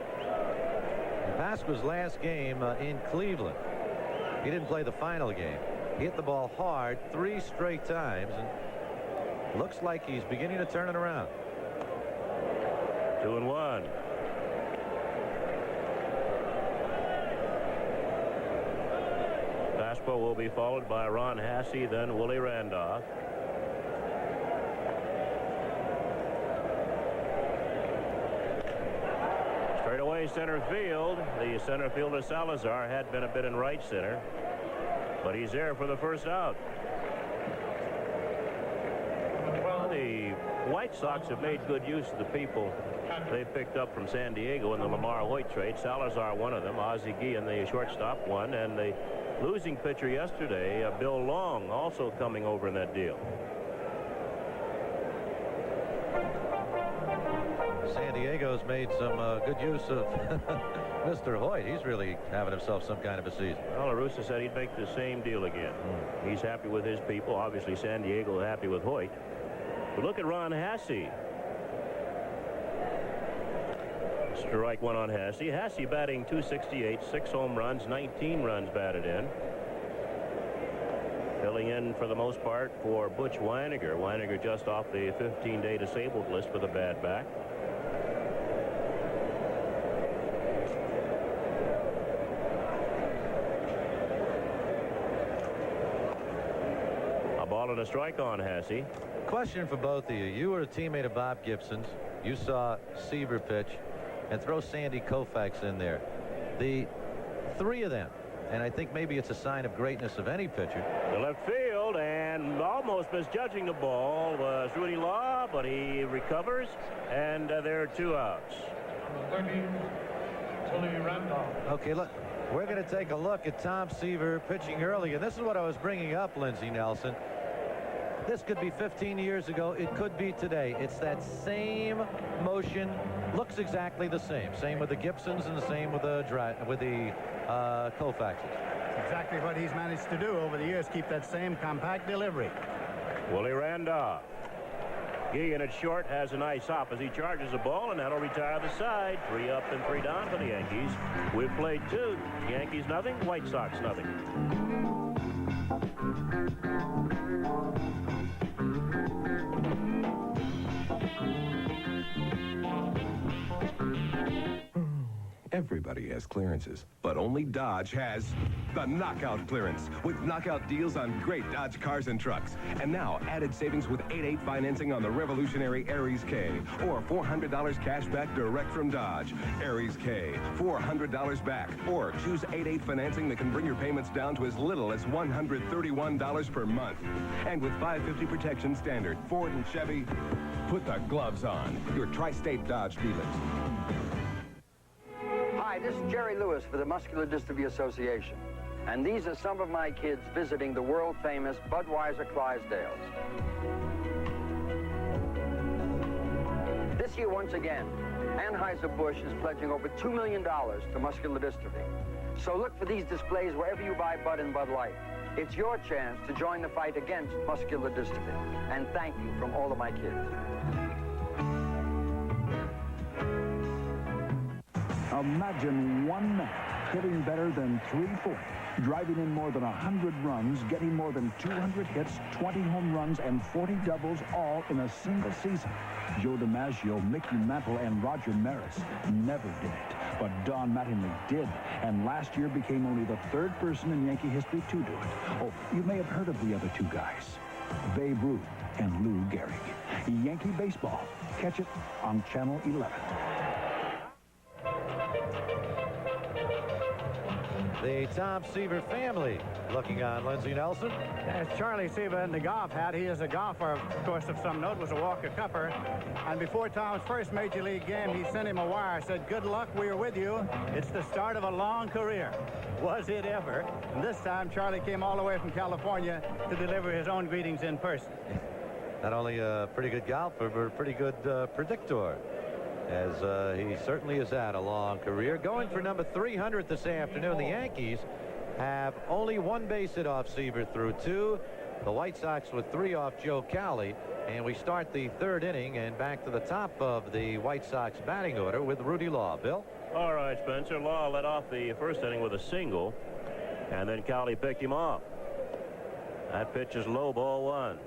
Pasqua's last game in Cleveland. He didn't play the final game. He hit the ball hard 3 straight times, and looks like he's beginning to turn it around. 2-1. Pasqua will be followed by Ron Hassey, then Willie Randolph. Straight away center field. The center fielder Salazar had been a bit in right center, but he's there for the first out. Well, the White Sox have made good use of the people they picked up from San Diego in the Lamar Hoyt trade. Salazar, one of them. Ozzie Guillen, the shortstop, one. And the losing pitcher yesterday, Bill Long, also coming over in that deal. San Diego's made some good use of Mr. Hoyt. He's really having himself some kind of a season. Well, La Russa said he'd make the same deal again. He's happy with his people. Obviously, San Diego happy with Hoyt. But look at Ron Hassey. Strike one on Hassey. Hassey batting .268, 6 home runs, 19 runs batted in. Filling in for the most part for Butch Weiniger. Weiniger just off the 15-day disabled list with a bad back. A ball and a strike on Hassey. Question for both of you. You were a teammate of Bob Gibson's. You saw Seaver pitch. And throw Sandy Koufax in there. The 3 of them, and I think maybe it's a sign of greatness of any pitcher. The left field, and almost misjudging the ball was Rudy Law, but he recovers, and there are 2 outs. Okay, look, we're going to take a look at Tom Seaver pitching early, and this is what I was bringing up, Lindsey Nelson. This could be 15 years ago. It could be today. It's that same motion. Looks exactly the same. Same with the Gibsons and the same with the Koufaxes. Exactly what he's managed to do over the years. Keep that same compact delivery. Willie Randolph. Guillen at short has a nice hop as he charges the ball, and that'll retire the side. 3 up and 3 down for the Yankees. We've played 2. Yankees nothing. White Sox nothing. Everybody has clearances, but only Dodge has the knockout clearance with knockout deals on great Dodge cars and trucks. And now added savings with 8-8 financing on the revolutionary Aries K, or $400 cash back direct from Dodge. Aries K, $400 back, or choose 8-8 financing that can bring your payments down to as little as $131 per month. And with $550 protection standard, Ford and Chevy, put the gloves on. Your tri-state Dodge dealers. Hi, this is Jerry Lewis for the Muscular Dystrophy Association. And these are some of my kids visiting the world-famous Budweiser Clydesdales. This year, once again, Anheuser-Busch is pledging over $2 million to muscular dystrophy. So look for these displays wherever you buy Bud and Bud Light. It's your chance to join the fight against muscular dystrophy. And thank you from all of my kids. Imagine one man hitting better than .340, driving in more than 100 runs, getting more than 200 hits, 20 home runs, and 40 doubles, all in a single season. Joe DiMaggio, Mickey Mantle, and Roger Maris never did it. But Don Mattingly did, and last year became only the third person in Yankee history to do it. Oh, you may have heard of the other two guys, Babe Ruth and Lou Gehrig. Yankee Baseball. Catch it on Channel 11. The Tom Seaver family looking on Lindsey Nelson. There's Charlie Seaver in the golf hat. He is a golfer, of course, of some note, was a Walker Cupper. And before Tom's first Major League game, he sent him a wire, said, "Good luck, we're with you. It's the start of a long career." Was it ever? And this time, Charlie came all the way from California to deliver his own greetings in person. Not only a pretty good golfer, but a pretty good predictor, as he certainly has had a long career. Going for number 300 this afternoon, the Yankees have only one base hit off Seaver through 2. The White Sox with 3 off Joe Cowley. And we start the third inning and back to the top of the White Sox batting order with Rudy Law. Bill? All right, Spencer. Law led off the first inning with a single, and then Cowley picked him off. That pitch is low, ball 1.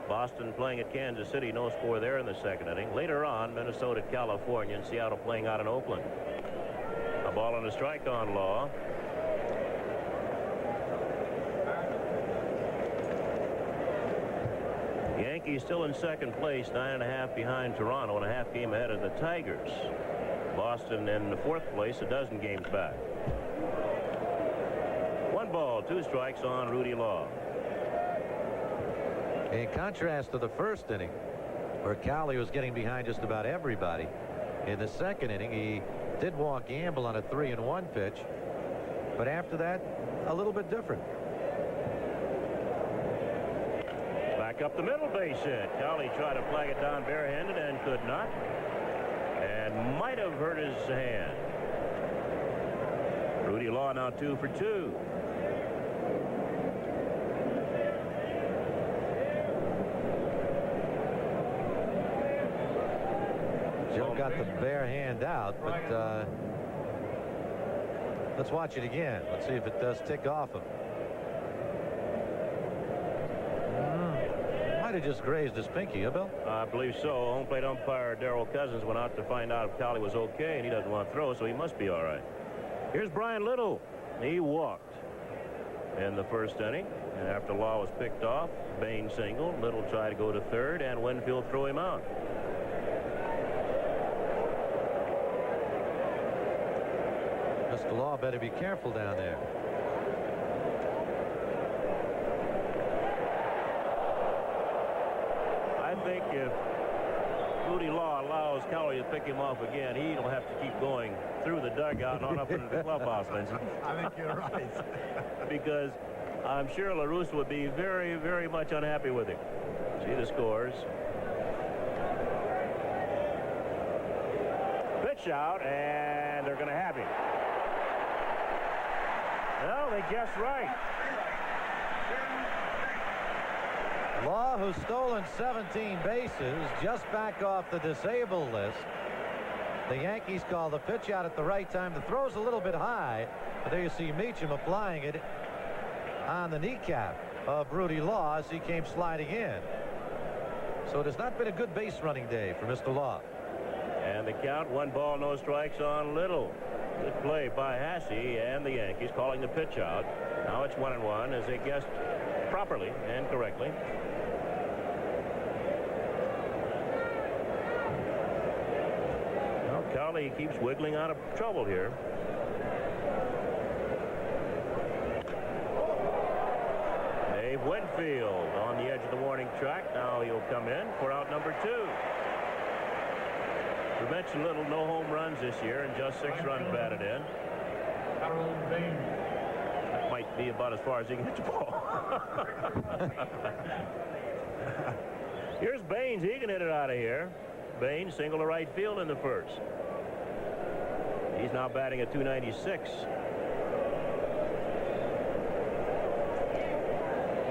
Boston playing at Kansas City, no score there in the second inning. Later on, Minnesota, California, and Seattle playing out in Oakland. A ball and a strike on Law. Yankees still in second place, 9.5 behind Toronto and a half game ahead of the Tigers. Boston in the fourth place, a dozen games back. 1 ball, 2 strikes on Rudy Law. In contrast to the first inning, where Cowley was getting behind just about everybody, in the second inning, he did walk Gamble on a 3-1 pitch, but after that, a little bit different. Back up the middle, base hit. Cowley tried to flag it down barehanded and could not, and might have hurt his hand. Rudy Law now 2 for 2. Joe got the bare hand out, but let's watch it again. Let's see if it does tick off him. Might have just grazed his pinky, huh, Bill? I believe so. Home plate umpire Darrell Cousins went out to find out if Cowley was okay, and he doesn't want to throw, so he must be all right. Here's Brian Little. He walked in the first inning, and after Law was picked off, Bain singled. Little tried to go to third, and Winfield threw him out. Mr. Law better be careful down there. I think if Rudy Law allows Cowley to pick him off again, he'll have to keep going through the dugout and on up into the clubhouse, Lindsey. I think you're right. Because I'm sure LaRusse would be very, very much unhappy with him. See the scores. Pitch out, and they're going to have him. Well, they guessed right. Law, who's stolen 17 bases, just back off the disabled list. The Yankees call the pitch out at the right time. The throw's a little bit high, but there you see Meacham applying it on the kneecap of Rudy Law as he came sliding in. So it has not been a good base running day for Mr. Law. And the count, 1 ball, no strikes on Little. Good play by Hasse and the Yankees calling the pitch out. Now it's 1-1 as they guessed properly and correctly. Well, Cowley keeps wiggling out of trouble here. Dave Winfield on the edge of the warning track. Now he'll come in for out number 2. We mentioned Little, no home runs this year and just 6 runs batted in. That might be about as far as he can hit the ball. Here's Baines. He can hit it out of here. Baines single to right field in the first. He's now batting at .296.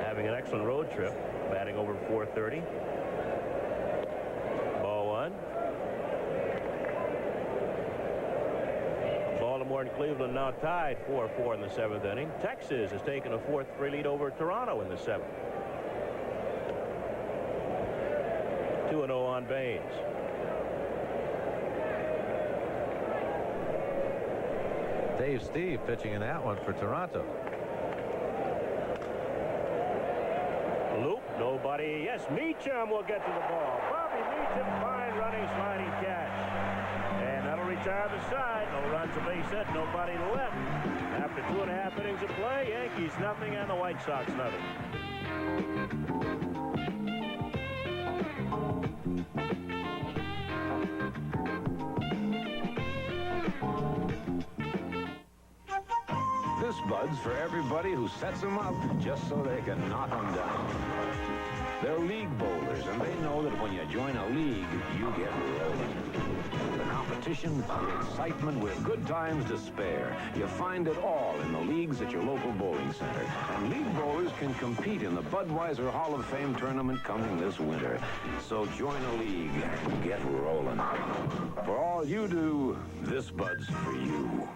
Having an excellent road trip, batting over .430. Ball 1. Baltimore and Cleveland now tied 4-4 in the 7th inning. Texas has taken a 4-3 lead over Toronto in the 7th. 2-0 on Baines. Dave Steve pitching in that one for Toronto. Loop, nobody. Yes, Meacham will get to the ball. Bobby Meacham, fine running, sliding catch. And that'll retire the side. No runs, a base hit, nobody left. After 2.5 innings of play, Yankees nothing and the White Sox nothing. This Bud's for everybody who sets them up just so they can knock them down. They're league bowlers, and they know that when you join a league, you get rolling. The competition, the excitement with good times to spare. You find it all in the leagues at your local bowling center. And league bowlers can compete in the Budweiser Hall of Fame tournament coming this winter. So join a league and get rolling. For all you do, this Bud's for you.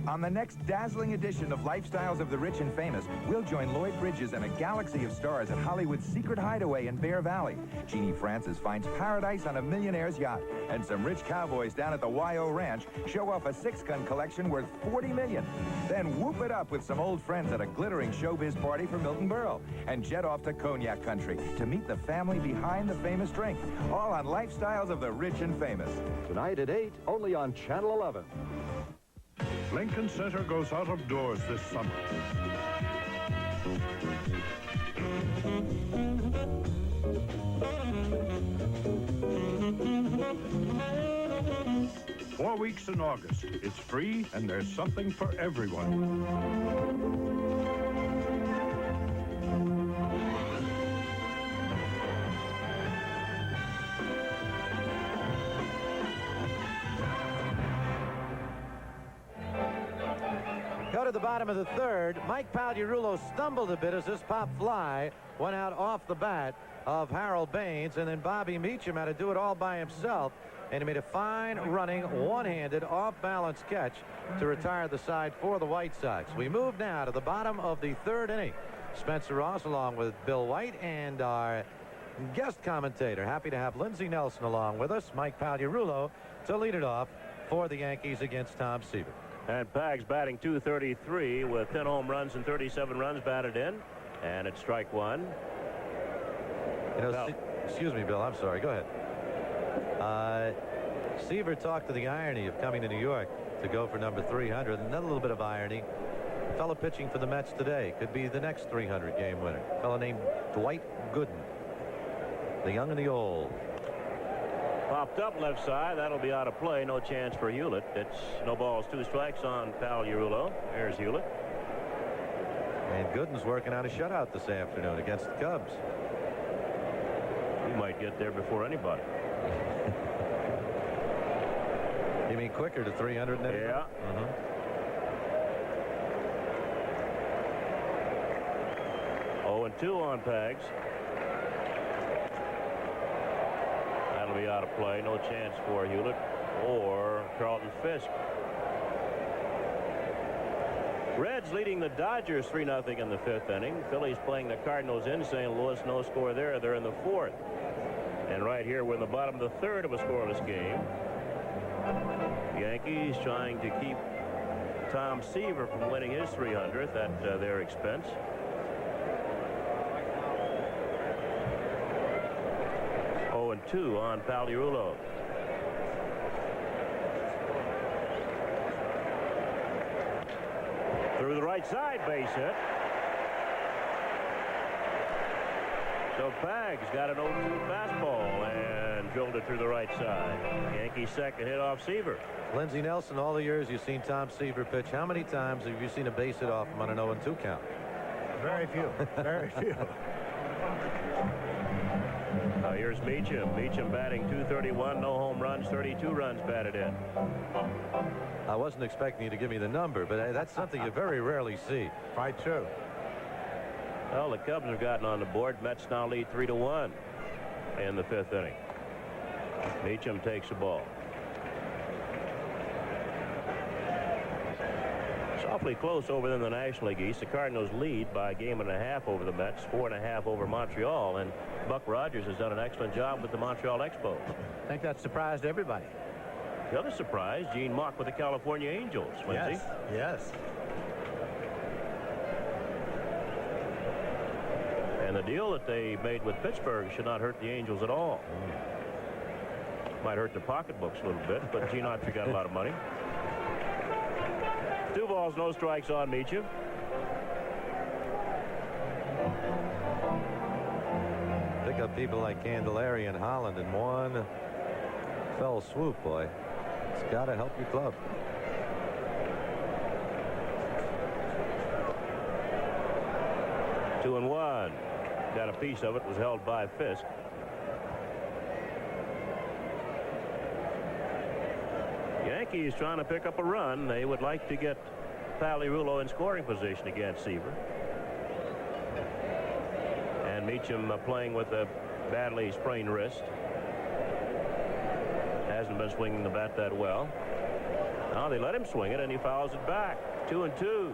On the next dazzling edition of Lifestyles of the Rich and Famous, we'll join Lloyd Bridges and a galaxy of stars at Hollywood's secret hideaway in Bear Valley. Jeannie Francis finds paradise on a millionaire's yacht, and some rich cowboys down at the YO Ranch show off a 6-gun collection worth $40 million. Then whoop it up with some old friends at a glittering showbiz party for Milton Berle, and jet off to Cognac Country to meet the family behind the famous drink. All on Lifestyles of the Rich and Famous. Tonight at 8, only on Channel 11. Lincoln Center goes out of doors this summer. Four weeks in August. It's free and there's something for everyone. Go to the bottom of the 3rd. Mike Pagliarulo stumbled a bit as this pop fly went out off the bat of Harold Baines, and then Bobby Meacham had to do it all by himself, and he made a fine running one-handed off-balance catch to retire the side for the White Sox. We move now to the bottom of the 3rd inning. Spencer Ross along with Bill White and our guest commentator. Happy to have Lindsey Nelson along with us. Mike Pagliarulo to lead it off for the Yankees against Tom Seaver. And Pags batting .233 with 10 home runs and 37 runs batted in. And it's strike one. You know, excuse me, Bill. I'm sorry. Go ahead. Seaver talked to the irony of coming to New York to go for number 300. Another little bit of irony. Fellow pitching for the Mets today could be the next 300 game winner. A fellow named Dwight Gooden. The young and the old. Popped up left side. That'll be out of play. No chance for Hewlett. It's no balls, 2 strikes on Pagliarulo. There's Hewlett. And Gooden's working on a shutout this afternoon against the Cubs. He might get there before anybody. You mean quicker to 300 than anybody? Yeah. 0-2 on Pags. That'll be out of play. No chance for Hewlett or Carlton Fisk. Reds leading the Dodgers 3-0 in the 5th inning. Phillies playing the Cardinals in St. Louis. No score there. They're in the 4th. And right here we're in the bottom of the 3rd of a scoreless game. Yankees trying to keep Tom Seaver from winning his 300th at their expense. And 2 on Pagliarulo. Through the right side, base hit. So Pags got an 0-2 fastball and drilled it through the right side. Yankees second hit off Seaver. Lindsey Nelson, all the years you've seen Tom Seaver pitch, how many times have you seen a base hit off him on an 0-2 count? Very few. Very few. Here's Meacham. Meacham batting .231, no home runs, 32 runs batted in. I wasn't expecting you to give me the number, but that's something you very rarely see. Quite true. Well, the Cubs have gotten on the board. Mets now lead 3-1 in the 5th inning. Meacham takes the ball. It's awfully close over in the National League East. The Cardinals lead by a game and a half over the Mets, 4.5 over Montreal, and Buck Rogers has done an excellent job with the Montreal Expos. I think that surprised everybody. The other surprise, Gene Mauch with the California Angels. Yes, yes. And the deal that they made with Pittsburgh should not hurt the Angels at all. Might hurt their pocketbooks a little bit, but Gene Autry got a lot of money. 2 balls, no strikes on Meacham. Pick up people like Candelaria and Holland in one fell swoop, boy. It's got to help your club. Two and one. Got a piece of it. Was held by Fisk. Yankees trying to pick up a run. They would like to get Palirulo in scoring position against Seaver. And Meacham playing with a badly sprained wrist. Hasn't been swinging the bat that well. Now they let him swing it, and he fouls it back. 2-2.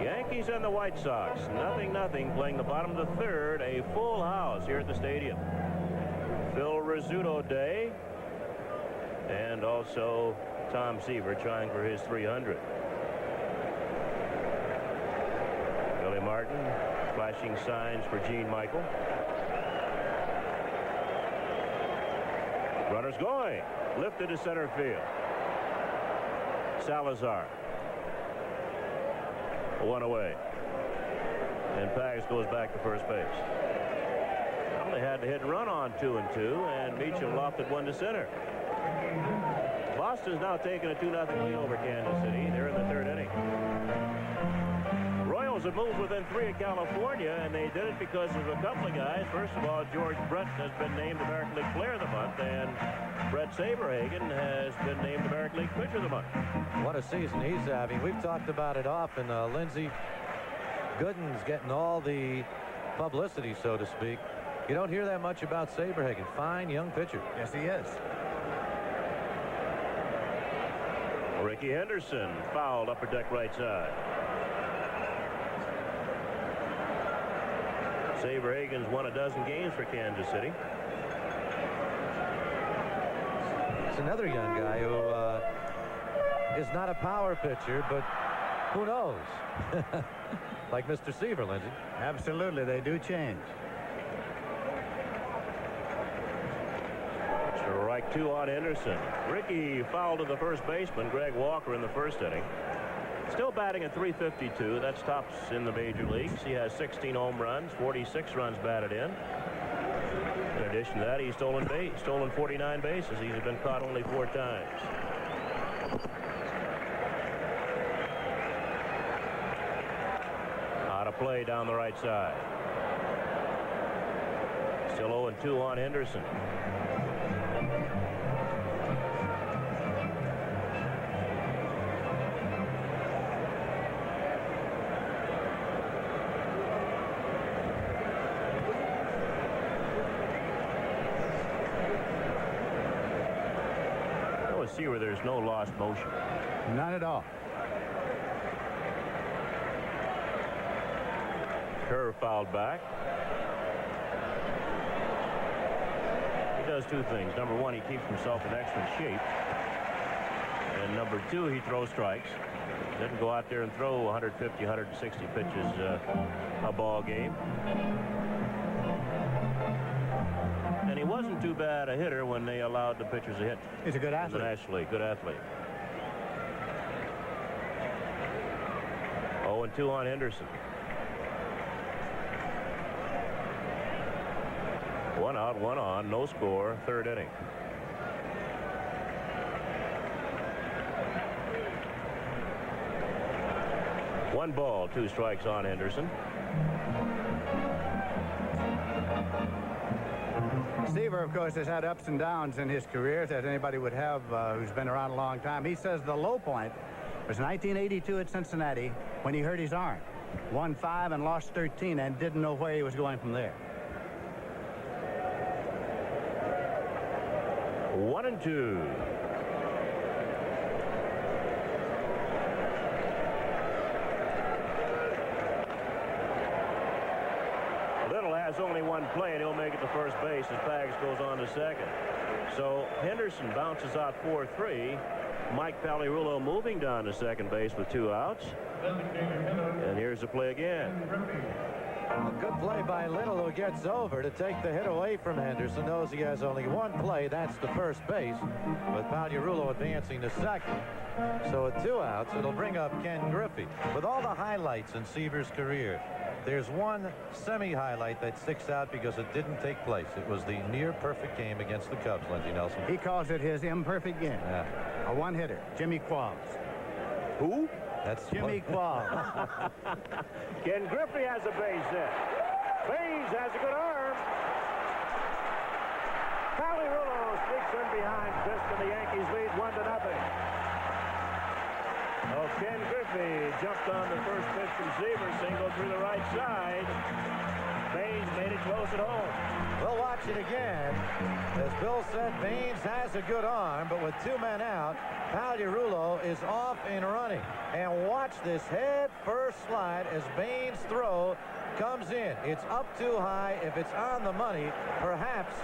Yankees and the White Sox. 0-0, playing the bottom of the third. A full house here at the stadium. Phil Rizzuto Day. And also Tom Seaver trying for his 300. Billy Martin flashing signs for Gene Michael. Runners going. Lifted to center field. Salazar. One away. And Pags goes back to first base. Well, they had to hit and run on 2-2, and Meacham lofted one to center. Boston's now taking a 2-0 lead over Kansas City. They're in the third inning. Royals have moved within 3 of California, and they did it because of a couple of guys. First of all, George Brett has been named American League Player of the Month, and Brett Saberhagen has been named American League Pitcher of the Month. What a season he's having. We've talked about it often. Lindsey Gooden's getting all the publicity, so to speak. You don't hear that much about Saberhagen. Fine young pitcher. Yes, he is. Ricky Henderson fouled upper deck right side. Saberhagen's won a dozen games for Kansas City. It's another young guy who is not a power pitcher, but who knows? Like Mr. Seaver, Lindsey. Absolutely, they do change. Strike 2 on Henderson. Ricky fouled to the first baseman, Greg Walker, in the first inning. Still batting at .352. That's tops in the major leagues. He has 16 home runs, 46 runs batted in. In addition to that, he's stolen 49 bases. He's been caught only 4 times. Out of play down the right side. Still 0-2 on Henderson. Where there's no lost motion. None at all. Curve fouled back. He does 2 things. Number 1, he keeps himself in excellent shape. And number 2, he throws strikes. Doesn't go out there and throw 150, 160 pitches a ball game. And he wasn't too bad a hitter when they allowed the pitchers to hit. He's a good athlete. In the National League. Good athlete. 0-2 on Henderson. 1 out, 1 on, no score, third inning. One ball, 2 strikes on Henderson. Seaver, of course, has had ups and downs in his career, as anybody would have who's been around a long time. He says the low point was 1982 at Cincinnati when he hurt his arm. Won 5 and lost 13 and didn't know where he was going from there. 1-2. Little has only one play, and he'll make it to first base as Baggs goes on to second. So Henderson bounces out 4-3. Mike Pagliarulo moving down to second base with 2 outs. And here's the play again. A good play by Little, who gets over to take the hit away from Henderson. Knows he has only one play. That's the first base, with Pagliarulo advancing to second. So with 2 outs, it'll bring up Ken Griffey. With all the highlights in Seaver's career, there's one semi-highlight that sticks out because it didn't take place. It was the near-perfect game against the Cubs, Lindsey Nelson. He calls it his imperfect game. Yeah. A one-hitter, Jimmy Qualls. Who? That's Jimmy Qualls. Ken Griffey has a base hit. Baines has a good arm. Pagliarulo sneaks in behind Fisk, and the Yankees lead 1-0. Oh, Ken Griffey jumped on the first pitch from Seaver, single through the right side. Baines made it close at home. We'll watch it again. As Bill said, Baines has a good arm, but with 2 men out, Pagliarulo is off and running. And watch this head first slide as Baines' throw comes in. It's up too high. If it's on the money, perhaps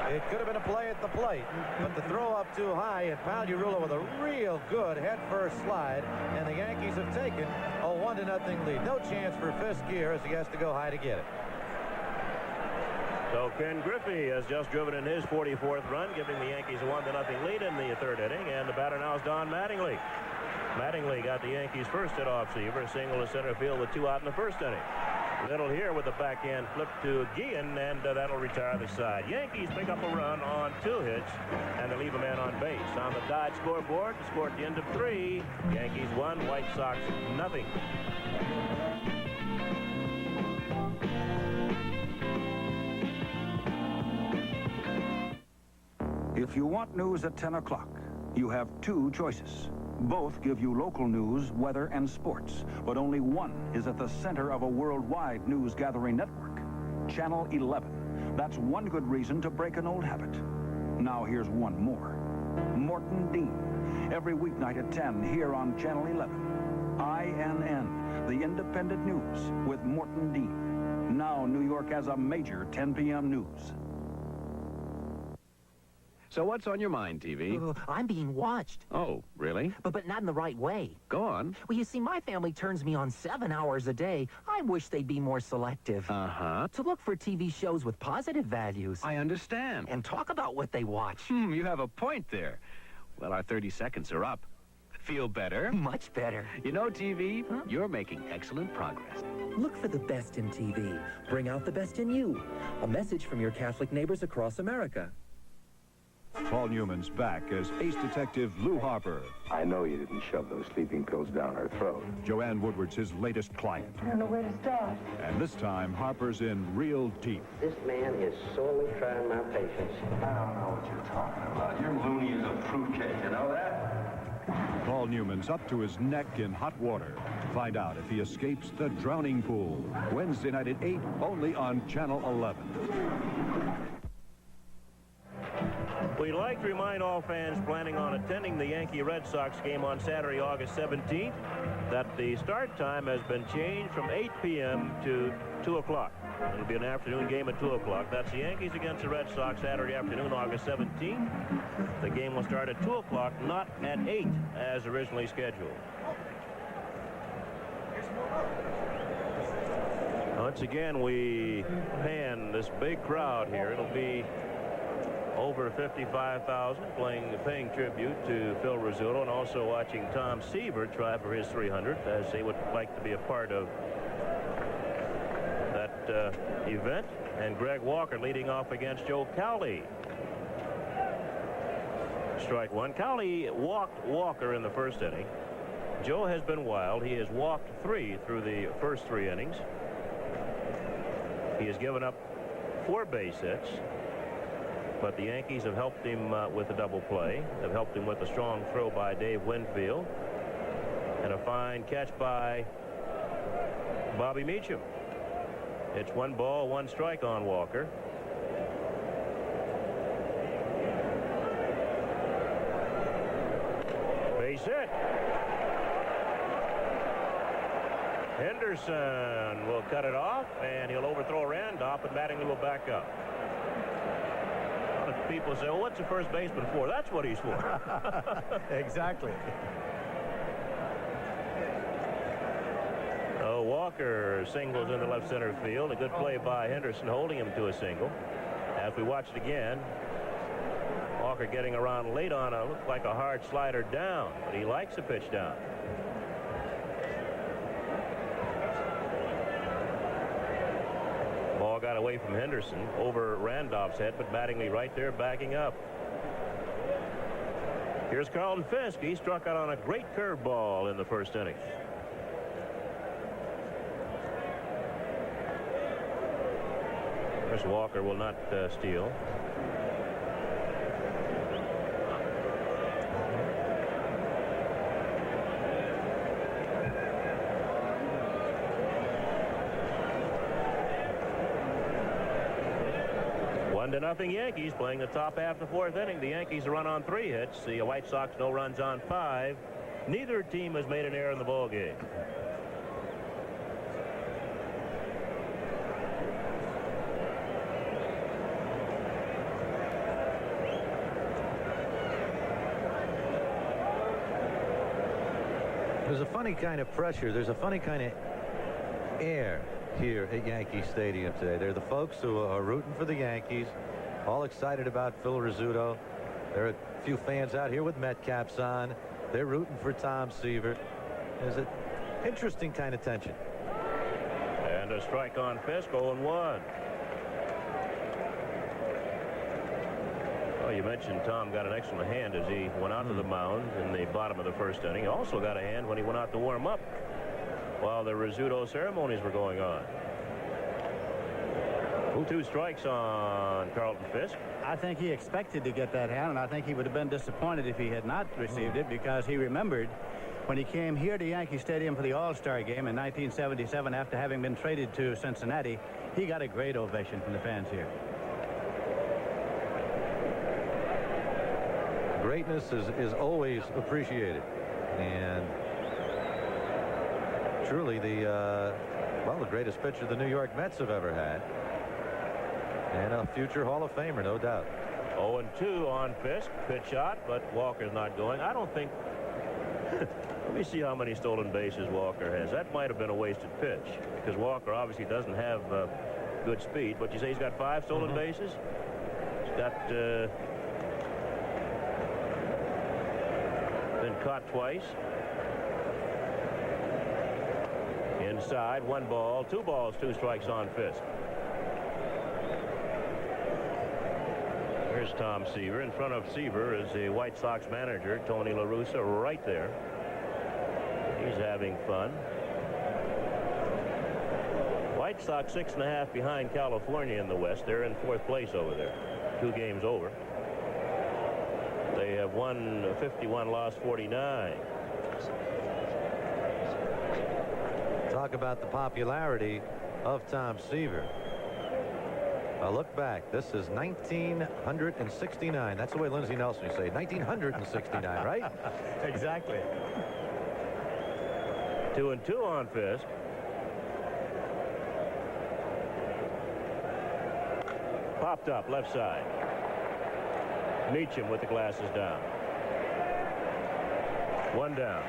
it could have been a play at the plate, but the throw up too high, and Pagliarulo with a real good head-first slide, and the Yankees have taken a 1-0 lead. No chance for Fisk here as he has to go high to get it. So Ken Griffey has just driven in his 44th run, giving the Yankees a 1-0 lead in the 3rd inning, and the batter now is Don Mattingly. Mattingly got the Yankees' first hit off Seaver, a single to center field with 2 out in the 1st inning. Little here with the backhand flip to Guillen, and that'll retire the side. Yankees pick up a run on 2 hits, and they leave a man on base. On the Dodge scoreboard, the score at the end of 3. Yankees 1, White Sox 0. If you want news at 10 o'clock, you have 2 choices. Both give you local news, weather, and sports, but only one is at the center of a worldwide news-gathering network. Channel 11. That's one good reason to break an old habit. Now here's one more. Morton Dean. Every weeknight at 10 here on Channel 11. INN, the independent news with Morton Dean. Now New York has a major 10 p.m. news. So what's on your mind, TV? I'm being watched. Oh, really? But not in the right way. Go on. Well, you see, my family turns me on 7 hours a day. I wish they'd be more selective. Uh-huh. To look for TV shows with positive values. I understand. And talk about what they watch. You have a point there. Well, our 30 seconds are up. Feel better? Much better. You know, TV, you're making excellent progress. Look for the best in TV. Bring out the best in you. A message from your Catholic neighbors across America. Paul Newman's back as ace detective Lou Harper. I know you didn't shove those sleeping pills down her throat. Joanne Woodward's his latest client. I don't know where to start. And this time, Harper's in real deep. This man is sorely trying my patience. I don't know what you're talking about. You're loony as a fruitcake, you know that? Paul Newman's up to his neck in hot water. Find out if he escapes the drowning pool. Wednesday night at 8, only on Channel 11. We'd like to remind all fans planning on attending the Yankee-Red Sox game on Saturday, August 17th, that the start time has been changed from 8 p.m. to 2 o'clock. It'll be an afternoon game at 2 o'clock. That's the Yankees against the Red Sox Saturday afternoon, August 17th. The game will start at 2 o'clock, not at 8 as originally scheduled. Once again, we pan this big crowd here. It'll be over 55,000 paying tribute to Phil Rizzuto, and also watching Tom Seaver try for his 300th, as they would like to be a part of that event. And Greg Walker leading off against Joe Cowley. Strike one. Cowley walked Walker in the 1st inning. Joe has been wild. He has walked 3 through the first 3 innings. He has given up 4 base hits. But the Yankees have helped him with a double play. Have helped him with a strong throw by Dave Winfield. And a fine catch by Bobby Meacham. It's 1 ball, 1 strike on Walker. base hit. Henderson will cut it off, and he'll overthrow Randolph, and Mattingly will back up. A lot of people say, well, what's a first baseman for? That's what he's for. Exactly. Walker singles into left center field. A good play by Henderson, holding him to a single. As we watch it again, Walker getting around late on a looked like a hard slider down, but he likes a pitch down. Ball got away from Henderson over Randolph's head, but Mattingly right there backing up. Here's Carlton Fisk. He struck out on a great curveball in the first inning. Walker will not steal. One to nothing Yankees playing the top half of the fourth inning. The Yankees run on 3 hits. The White Sox no runs on 5. Neither team has made an error in the ball game. There's a funny kind of pressure. There's a funny kind of air here at Yankee Stadium today. They're the folks who are rooting for the Yankees, all excited about Phil Rizzuto. There are a few fans out here with Met caps on. They're rooting for Tom Seaver. There's an interesting kind of tension. And a strike on Fisk, 0-1. Well, you mentioned Tom got an excellent hand as he went out to the mound in the bottom of the first inning. He also got a hand when he went out to warm up while the Rizzuto ceremonies were going on. 2 strikes on Carlton Fisk. I think he expected to get that hand, and I think he would have been disappointed if he had not received it, because he remembered when he came here to Yankee Stadium for the All-Star game in 1977 after having been traded to Cincinnati. He got a great ovation from the fans here. Greatness is always appreciated, and truly the greatest pitcher the New York Mets have ever had, and a future Hall of Famer, no doubt. 0-2 on Fisk. Pitch shot, but Walker's not going. I don't think. Let me see how many stolen bases Walker has. That might have been a wasted pitch, because Walker obviously doesn't have good speed. But you say he's got 5 stolen bases. He's got been caught twice. Inside, 1 ball, 2 balls, 2 strikes on Fisk. Here's Tom Seaver. In front of Seaver is the White Sox manager, Tony La Russa, right there. He's having fun. White Sox 6.5 behind California in the West. They're in 4th place over there. 2 games over. They have won 51, lost 49. Talk about the popularity of Tom Seaver. Now look back. This is 1969. That's the way Lindsey Nelson would say it. 1969, right? Exactly. 2-2 on Fisk. Popped up left side. Meacham with the glasses down. 1 down.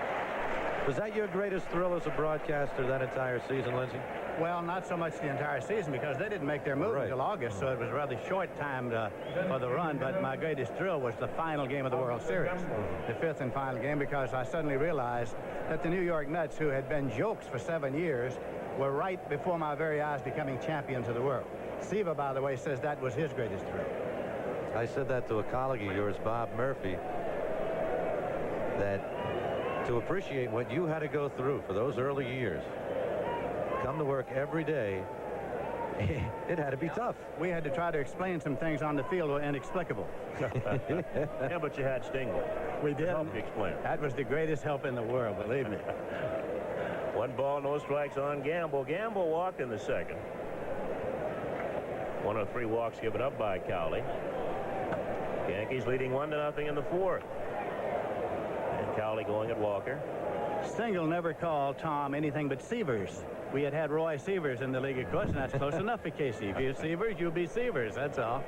Was that your greatest thrill as a broadcaster that entire season, Lindsey? Well, not so much the entire season, because they didn't make their move until August, so it was a rather short time for the run. But my greatest thrill was the final game of the World Series, the 5th and final game, because I suddenly realized that the New York Mets, who had been jokes for 7 years, were right before my very eyes becoming champions of the world. Seaver, by the way, says that was his greatest thrill. I said that to a colleague of yours, Bob Murphy, that to appreciate what you had to go through for those early years, come to work every day, it had to be tough. We had to try to explain some things on the field were inexplicable. Yeah, but you had Stingel. We did. Help you explain. That was the greatest help in the world, believe me. 1 ball, no strikes on Gamble. Gamble walked in the second. 1 of 3 walks given up by Cowley. Yankees leading 1-0 in the 4th. And Cowley going at Walker. Stengel never called Tom anything but Seavers. We had Roy Seavers in the league, of course, and that's close enough for Casey. If you're Seavers, you'll be Seavers. That's all.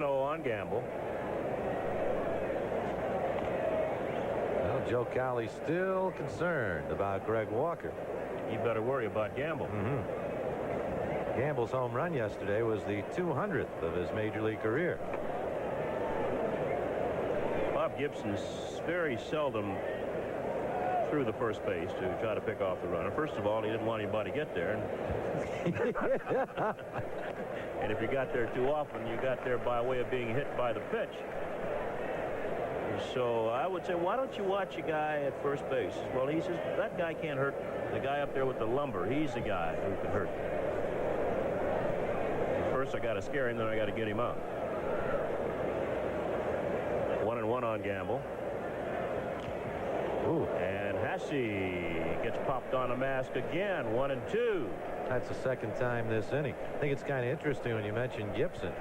On Gamble. Well, Joe Cowley still concerned about Greg Walker. You better worry about Gamble. Gamble's home run yesterday was the 200th of his major league career. Bob Gibson's very seldom through the first base to try to pick off the runner. First of all, he didn't want anybody to get there. And if you got there too often, you got there by way of being hit by the pitch. So I would say, why don't you watch a guy at first base? Well, he says, that guy can't hurt the guy up there with the lumber. He's the guy who can hurt. First, I got to scare him, then I got to get him out. 1-1 on Gamble. Ooh. And Hasse gets popped on a mask again. 1-2. That's the second time this inning. I think it's kind of interesting when you mention Gibson.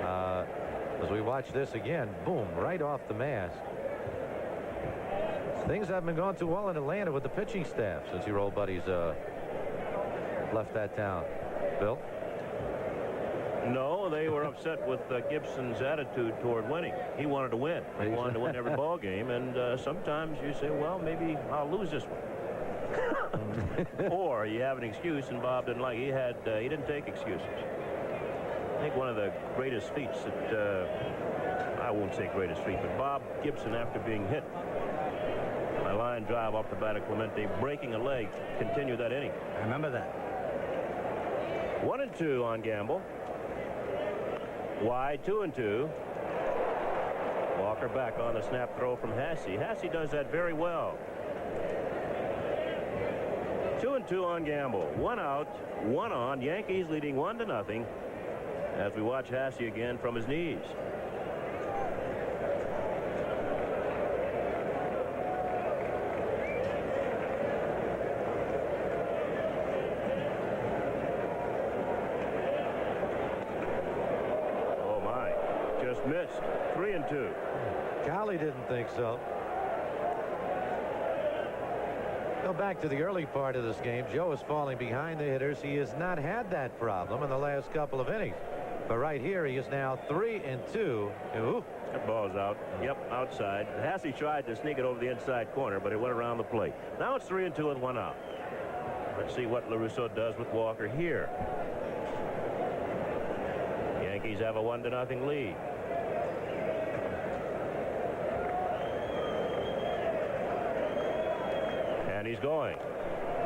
As we watch this again, boom, right off the mask. Things haven't been going too well in Atlanta with the pitching staff since your old buddies left that town. Bill? No, they were upset with Gibson's attitude toward winning. He wanted to win. He wanted to win every ball game, and sometimes you say, well, maybe I'll lose this one. Or you have an excuse, and Bob didn't like it. He didn't take excuses. I think one of the greatest feats that I won't say greatest feat, but Bob Gibson, after being hit by a line drive off the bat of Clemente, breaking a leg, continued that inning. I remember that. 1-2 on Gamble. Wide, 2-2. Walker back on the snap throw from Hasse. Hasse does that very well. 2-2 on Gamble. 1 out, 1 on. Yankees leading 1-0 as we watch Hasse again from his knees. Oh my, just missed. 3-2. Cowley didn't think so. Go back to the early part of this game. Joe is falling behind the hitters. He has not had that problem in the last couple of innings. But right here, he is now 3-2. Ooh. That ball's out. Yep, outside. Hasse tried to sneak it over the inside corner, but it went around the plate. Now it's 3-2 with 1 out. Let's see what LaRusso does with Walker here. Yankees have a 1-0 lead. And he's going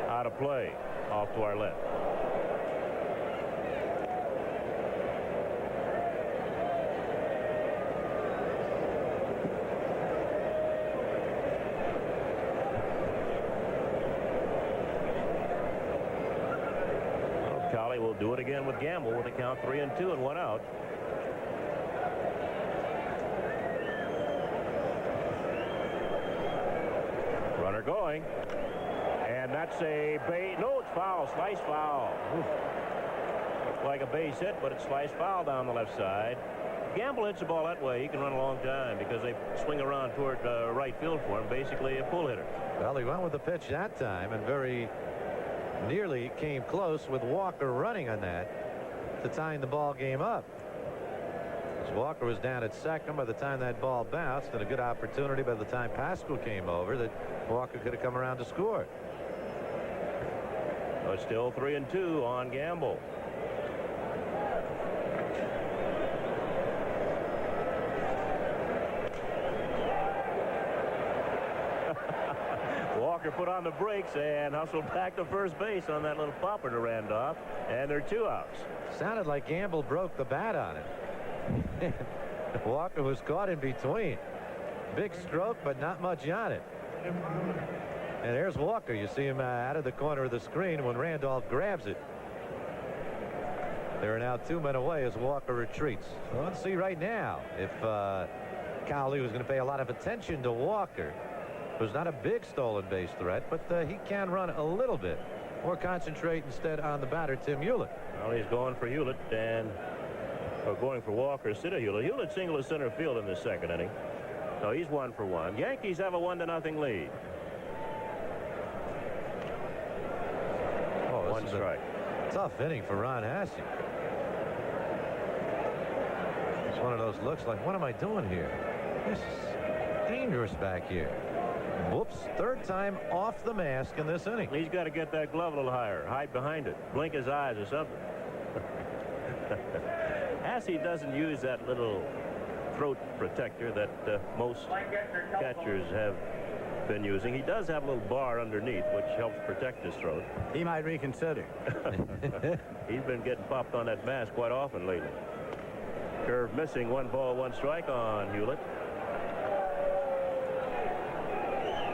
out of play off to our left. Well, Cowley will do it again with Gamble with a count 3-2 and 1 out. Runner going. And that's a base. No, it's foul. Slice foul. Oof. Looks like a base hit, but it's slice foul down the left side. Gamble hits the ball that way. He can run a long time because they swing around toward right field for him. Basically a pull hitter. Well, he went with the pitch that time and very nearly came close with Walker running on that to tying the ball game up. As Walker was down at second by the time that ball bounced, and a good opportunity by the time Pascal came over that Walker could have come around to score. But still 3-2 on Gamble. Walker put on the brakes and hustled back to first base on that little popper to Randolph, and there are 2 outs. Sounded like Gamble broke the bat on it. Walker was caught in between. Big stroke, but not much on it. And there's Walker. You see him out of the corner of the screen when Randolph grabs it. There are now 2 men away as Walker retreats. So let's see right now if Cowley was going to pay a lot of attention to Walker. It was not a big stolen base threat, but he can run a little bit. or concentrate instead on the batter, Tim Hewlett. Well, he's going for Hewlett or going for Walker instead of Hewlett. Hewlett singled to center field in the second inning. So he's 1 for 1. Yankees have a 1-0 lead. Oh, one strike. Tough inning for Ron Hasse. It's one of those looks like, what am I doing here? This is dangerous back here. Whoops, third time off the mask in this inning. He's got to get that glove a little higher, hide behind it, blink his eyes or something. Hasse doesn't use that little throat protector that most catchers have been using. He does have a little bar underneath which helps protect his throat. He might reconsider. He's been getting popped on that mask quite often lately. Curve missing, 1 ball, 1 strike on Hewlett.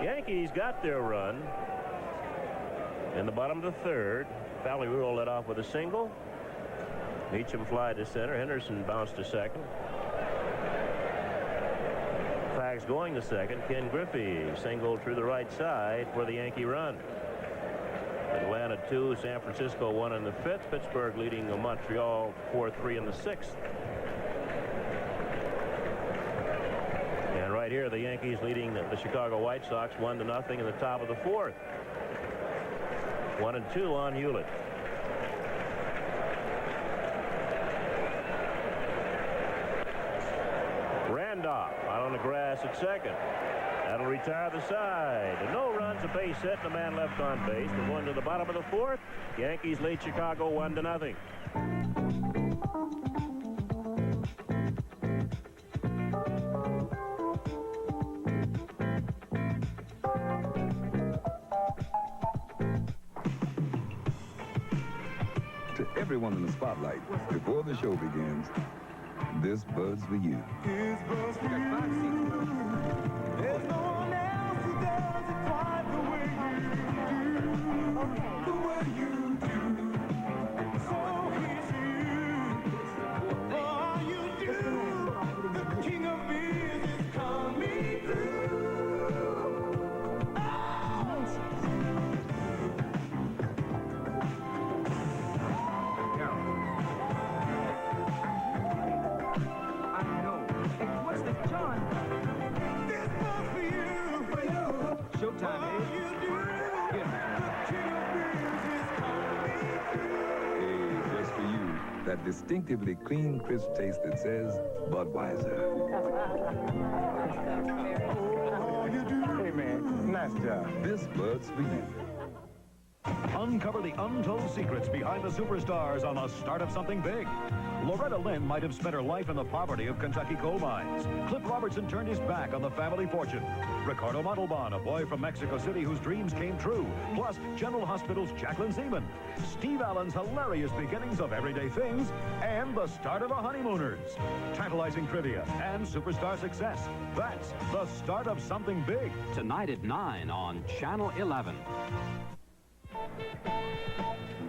Yankees got their run in the bottom of the third. Fowler led off with a single. Meacham fly to center. Henderson bounced to second. Fags going to second. Ken Griffey singled through the right side for the Yankee run. Atlanta 2, San Francisco 1 in the 5th. Pittsburgh leading Montreal 4-3 in the 6th. And right here, the Yankees leading the Chicago White Sox 1-0 in the top of the 4th. 1-2 on Hewlett. Randolph out on the grass at second. That'll retire the side. And no runs, a base hit, and a man left on base. We're going to the bottom of the 4th. Yankees lead Chicago 1-0. To everyone in the spotlight, before the show begins, this Bud's for you. This Bud's for you. There's no one else who does it quite the way you do. The way you do. So here's you. For all you do, the king of beers is coming through. Showtime, Hey, just for you, that distinctively clean, crisp taste that says Budweiser. Hey, man, nice job. This Bud's for you. Uncover the untold secrets behind the superstars on the start of something big. Loretta Lynn might have spent her life in the poverty of Kentucky coal mines. Cliff Robertson turned his back on the family fortune. Ricardo Montalban, a boy from Mexico City whose dreams came true. Plus, General Hospital's Jacqueline Seaman. Steve Allen's hilarious beginnings of everyday things. And the start of the Honeymooners. Tantalizing trivia and superstar success. That's the start of something big. Tonight at 9 on Channel 11.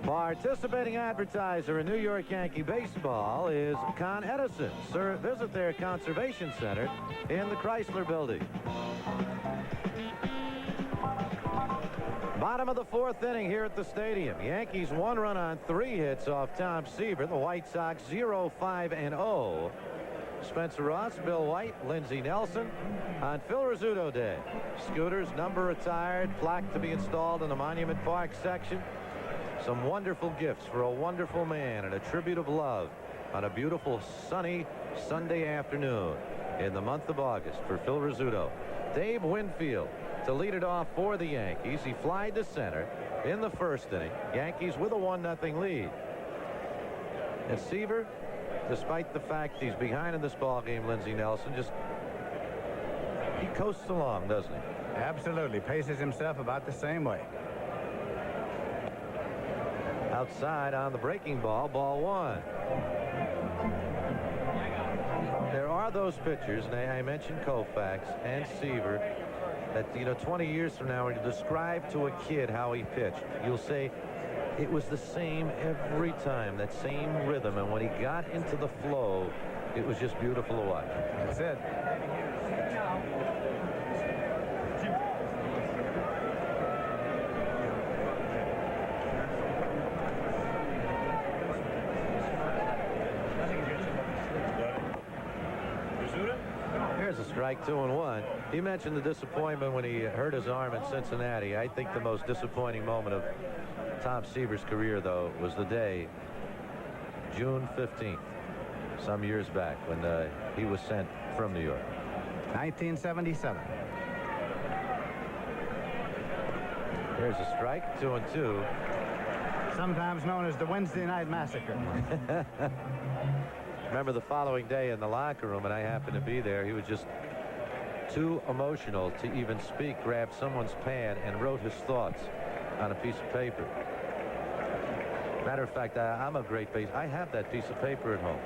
Participating advertiser in New York Yankee baseball is Con Edison. Sir, visit their conservation center in the Chrysler Building. Bottom of the 4th inning here at the stadium. Yankees 1 run on 3 hits off Tom Seaver. The White Sox 0-5-0. Spencer Ross, Bill White, Lindsey Nelson on Phil Rizzuto Day. Scooters, number retired, plaque to be installed in the Monument Park section. Some wonderful gifts for a wonderful man and a tribute of love on a beautiful sunny Sunday afternoon in the month of August for Phil Rizzuto. Dave Winfield to lead it off for the Yankees. He flied to center in the 1st inning. Yankees with a 1-0 lead. And Seaver, despite the fact he's behind in this ball game, Lindsey Nelson, he coasts along, doesn't he? Absolutely. Paces himself about the same way. Outside on the breaking ball, ball 1. There are those pitchers, and I mentioned Koufax and Seaver, that, 20 years from now, when you describe to a kid how he pitched, you'll say it was the same every time, that same rhythm, and when he got into the flow, it was just beautiful to watch. That's it. strike, 2-1. He mentioned the disappointment when he hurt his arm in Cincinnati. I think the most disappointing moment of Tom Seaver's career, though, was the day, June 15th, some years back, when he was sent from New York. 1977. Here's a strike, 2-2. Sometimes known as the Wednesday Night Massacre. Remember the following day in the locker room, and I happened to be there, he was just too emotional to even speak, grabbed someone's pen and wrote his thoughts on a piece of paper. Matter of fact, I'm a great base. I have that piece of paper at home.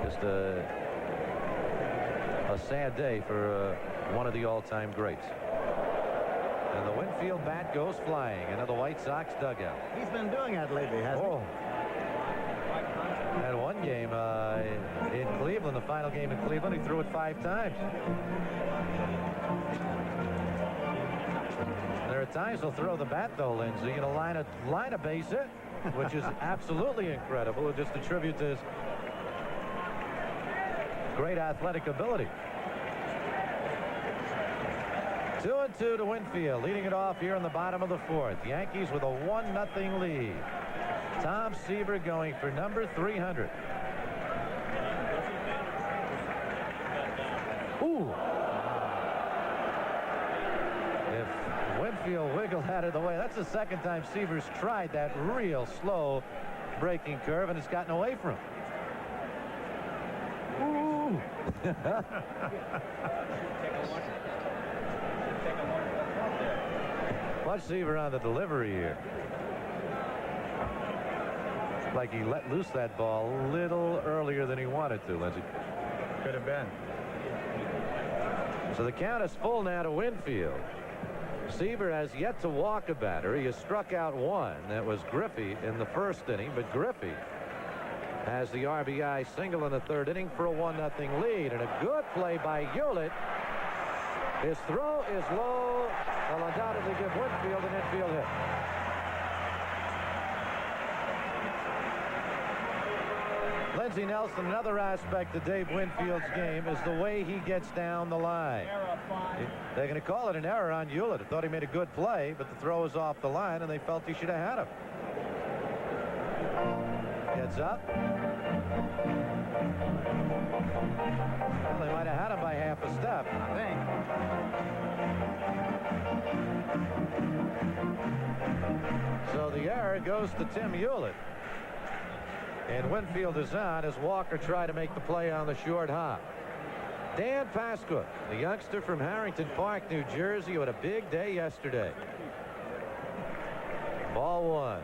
Just a sad day for one of the all-time greats. And the Winfield bat goes flying into the White Sox dugout. He's been doing that lately, hasn't he? Had one game in Cleveland, the final game in Cleveland, he threw it 5 times. There are times he'll throw the bat, though, Lindsay, and line a base hit, which is absolutely incredible. Just a tribute to his great athletic ability. 2-2 to Winfield, leading it off here in the bottom of the 4th. Yankees with a 1-0 lead. Tom Seaver going for number 300. Ooh. If Winfield wiggled out of the way, that's the second time Seaver's tried that real slow breaking curve, and it's gotten away from him. Ooh. Watch Seaver on the delivery here. Like he let loose that ball a little earlier than he wanted to, Lindsay. Could have been. So the count is full now to Winfield. Seaver has yet to walk a batter. He has struck out one. That was Griffey in the first inning, but Griffey has the RBI single in the 3rd inning for a 1-0 lead, and a good play by Hewlett. His throw is low. Will undoubtedly give Winfield an infield hit. Lindsey Nelson, another aspect of Dave Winfield's game is the way he gets down the line. They're going to call it an error on Hewlett. I thought he made a good play, but the throw is off the line, and they felt he should have had him. Gets up. Well, they might have had him by half a step, I think. So the error goes to Tim Hewlett. And Winfield is on as Walker tried to make the play on the short hop. Dan Pasqua, the youngster from Harrington Park, New Jersey, who had a big day yesterday. Ball 1.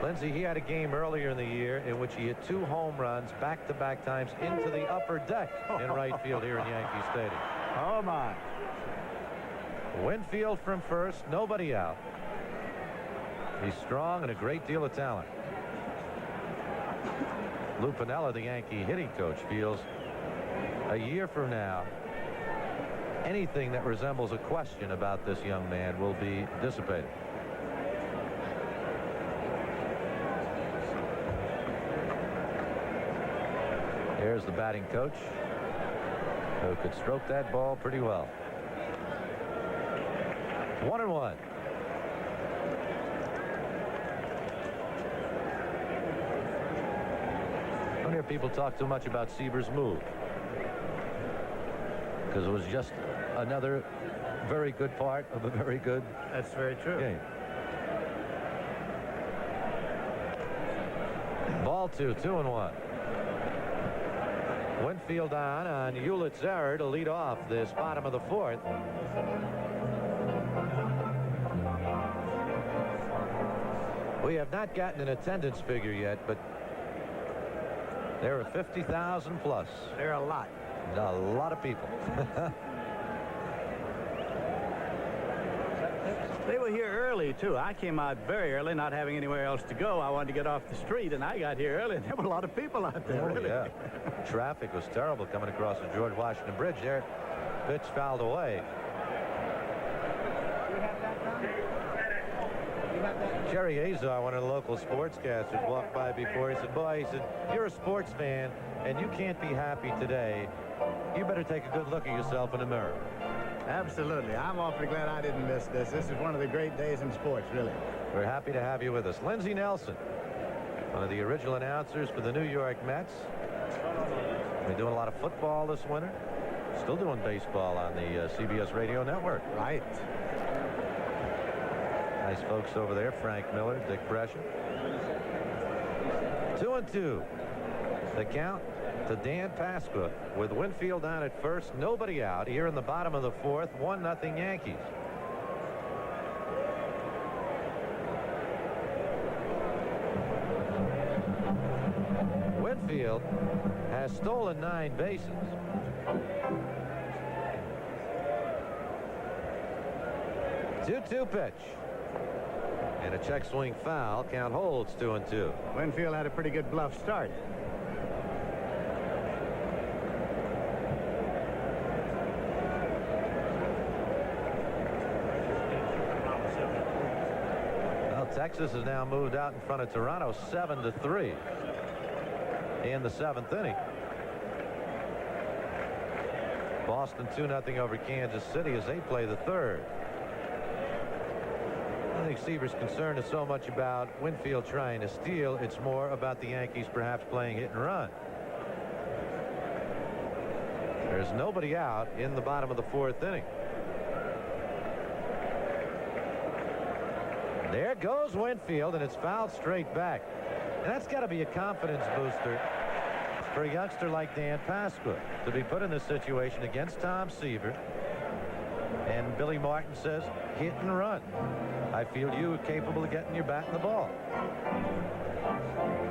Lindsay, he had a game earlier in the year in which he hit 2 home runs back-to-back times into the upper deck in right field here in Yankee Stadium. Oh, my. Winfield from first, nobody out. He's strong and a great deal of talent. Lou Piniella, the Yankee hitting coach, feels a year from now, anything that resembles a question about this young man will be dissipated. Here's the batting coach, who could stroke that ball pretty well. 1-1. I don't hear people talk too much about Seaver's move, because it was just another very good part of a very good That's very true. game. Ball 2, 2-1. Winfield on Hewlett's error to lead off this bottom of the 4th. We have not gotten an attendance figure yet, but there are 50,000 plus. There are a lot. A lot of people. They were here early, too. I came out very early, not having anywhere else to go. I wanted to get off the street, and I got here early, and there were a lot of people out there, really. Yeah. Traffic was terrible coming across the George Washington Bridge there. Pitch fouled away. Jerry Azar, one of the local sportscasters, walked by before. He said, boy, he said, you're a sports fan, and you can't be happy today you better take a good look at yourself in the mirror. Absolutely. I'm awfully glad I didn't miss this. This is one of the great days in sports, really. We're happy to have you with us. Lindsey Nelson, one of the original announcers for the New York Mets. Been doing a lot of football this winter. Still doing baseball on the CBS radio network. Right. Nice folks over there. Frank Miller, Dick Brescia. 2-2. The count to Dan Pasqua with Winfield on at first. Nobody out here in the bottom of the fourth. 1-0 Yankees. Winfield has stolen 9 bases. Two-two pitch. And a check swing foul. Count holds 2-2. Winfield had a pretty good bluff start. Well, Texas has now moved out in front of Toronto 7-3 in the 7th inning. Boston 2-0 over Kansas City as they play the 3rd. I think Seaver's concern is so much about Winfield trying to steal. It's more about the Yankees perhaps playing hit and run. There's nobody out in the bottom of the 4th inning. There goes Winfield, and it's fouled straight back. And that's got to be a confidence booster for a youngster like Dan Pasqua to be put in this situation against Tom Seaver. And Billy Martin says, hit and run. I feel you are capable of getting your bat in the ball.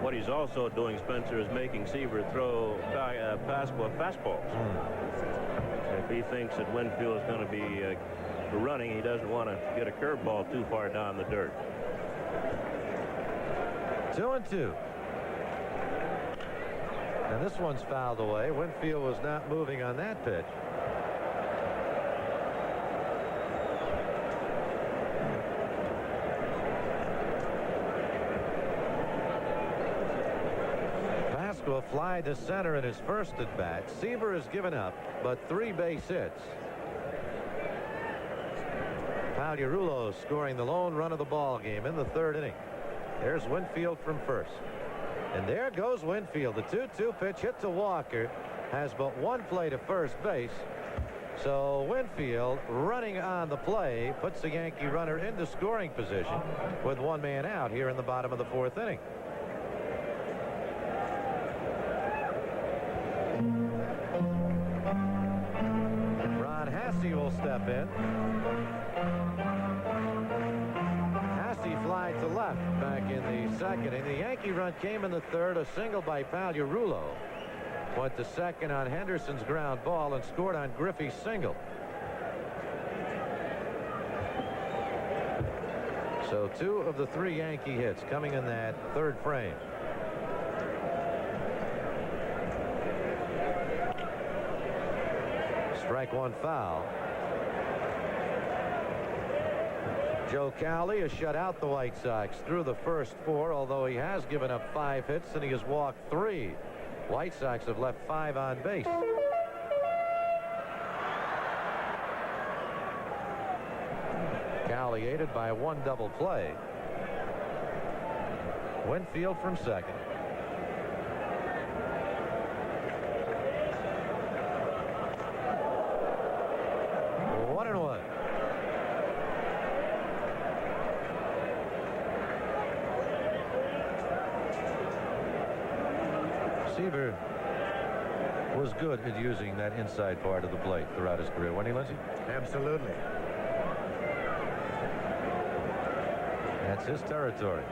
What he's also doing, Spencer, is making Seaver throw Pasqua fastballs. If he thinks that Winfield is going to be running, he doesn't want to get a curveball too far down the dirt. 2-2. And this one's fouled away. Winfield was not moving on that pitch. Pasqua fly to center in his first at bat. Seaver has given up but 3 base hits. Pagliarulo scoring the lone run of the ball game in the 3rd inning. There's Winfield from first. And there goes Winfield. The 2-2 pitch hit to Walker. Has but 1 play to first base. So Winfield running on the play puts the Yankee runner into scoring position with 1 man out here in the bottom of the 4th inning. Ron Hasse will step in. Fly to left back in the 2nd, and the Yankee run came in the 3rd. A single by Pagliarulo went to 2nd on Henderson's ground ball and scored on Griffey's single. So 2 of the 3 Yankee hits coming in that 3rd frame. Strike 1 foul. Joe Cowley has shut out the White Sox through the first 4, although he has given up 5 hits and he has walked 3. White Sox have left 5 on base. Cowley aided by 1 double play. Winfield from 2nd. Seaver was good at using that inside part of the plate throughout his career, wasn't he, Lindsey? Absolutely. That's his territory.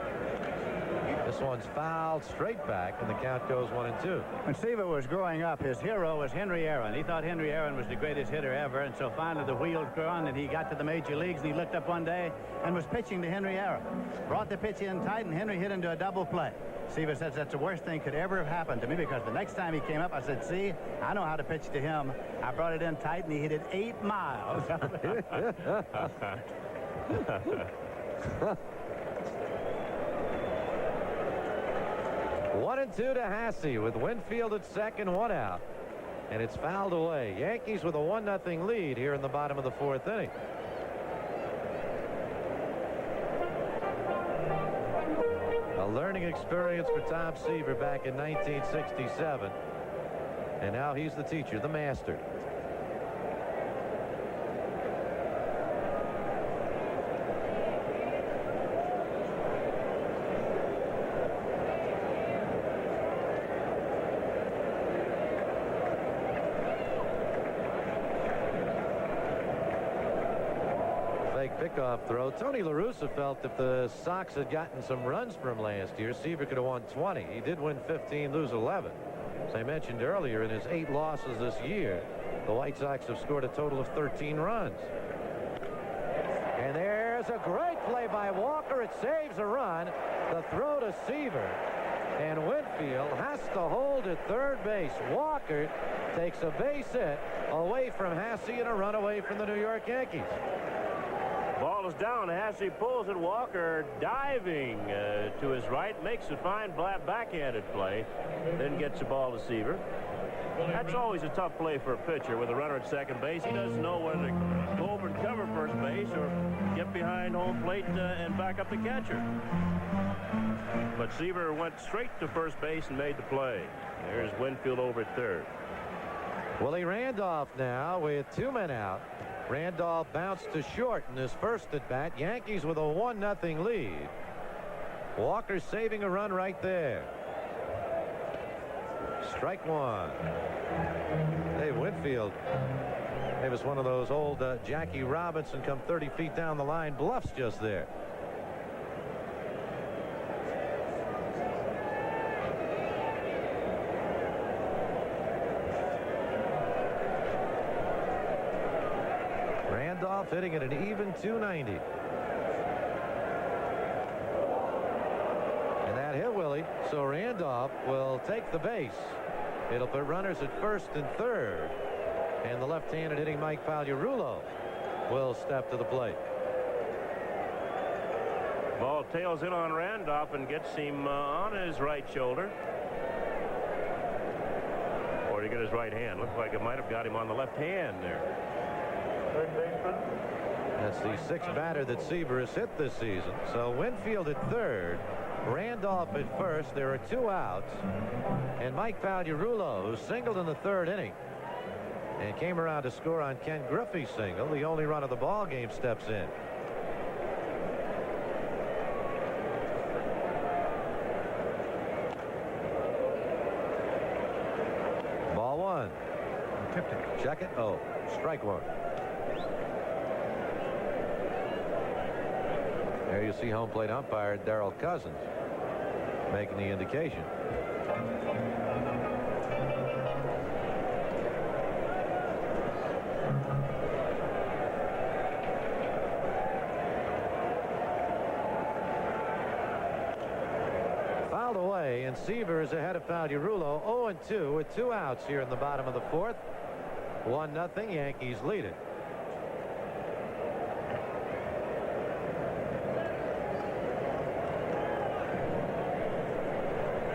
This one's fouled straight back, and the count goes 1-2. When Seaver was growing up, his hero was Henry Aaron. He thought Henry Aaron was the greatest hitter ever, and so finally the wheels grew on, and he got to the major leagues, and he looked up one day and was pitching to Henry Aaron. Brought the pitch in tight, and Henry hit into a double play. Seaver says that's the worst thing could ever have happened to me, because the next time he came up, I said, see, I know how to pitch to him. I brought it in tight, and he hit it 8 miles. 1-2 to Hasse with Winfield at 2nd, 1 out. and it's fouled away. Yankees with a 1-0 lead here in the bottom of the 4th inning. A learning experience for Tom Seaver back in 1967. And now he's the teacher, the master. Pickoff throw. Tony La Russa felt if the Sox had gotten some runs from last year, Seaver could have won 20. He did win 15, lose 11. As I mentioned earlier, in his 8 losses this year, the White Sox have scored a total of 13 runs. And there's a great play by Walker. It saves a run. The throw to Seaver. And Winfield has to hold at third base. Walker takes a base hit away from Hasse and a run away from the New York Yankees. Ball is down. Hasse pulls it. Walker diving to his right, makes a fine backhanded play, then gets the ball to Seaver. That's always a tough play for a pitcher with a runner at second base. He doesn't know whether to go over and cover first base or get behind home plate and back up the catcher. But Seaver went straight to first base and made the play. There's Winfield over at third. Willie Randolph now with 2 men out. Randolph bounced to short in his first at bat. Yankees with a 1-0 lead. Walker saving a run right there. Strike one. Hey, Winfield. It was one of those old Jackie Robinson come 30 feet down the line bluffs just there. Randolph hitting at an even 290. And that hit Willie, so Randolph will take the base. It'll put runners at first and third. And the left-handed hitting Mike Pagliarulo will step to the plate. Ball tails in on Randolph and gets him on his right shoulder. Or to get his right hand. Looks like it might have got him on the left hand there. Third baseman. That's the 6th batter that Seaver has hit this season. So Winfield at third, Randolph at first. There are 2 outs. And Mike Pagliarulo, who singled in the 3rd inning and came around to score on Ken Griffey's single, the only run of the ball game, steps in. Ball 1. Tipped it. Check it. Oh, strike 1. There you see home plate umpire Darrell Cousins making the indication. Fouled away, and Seaver is ahead of Pagliarulo 0-2 with 2 outs here in the bottom of the 4th. 1-0. Yankees lead it.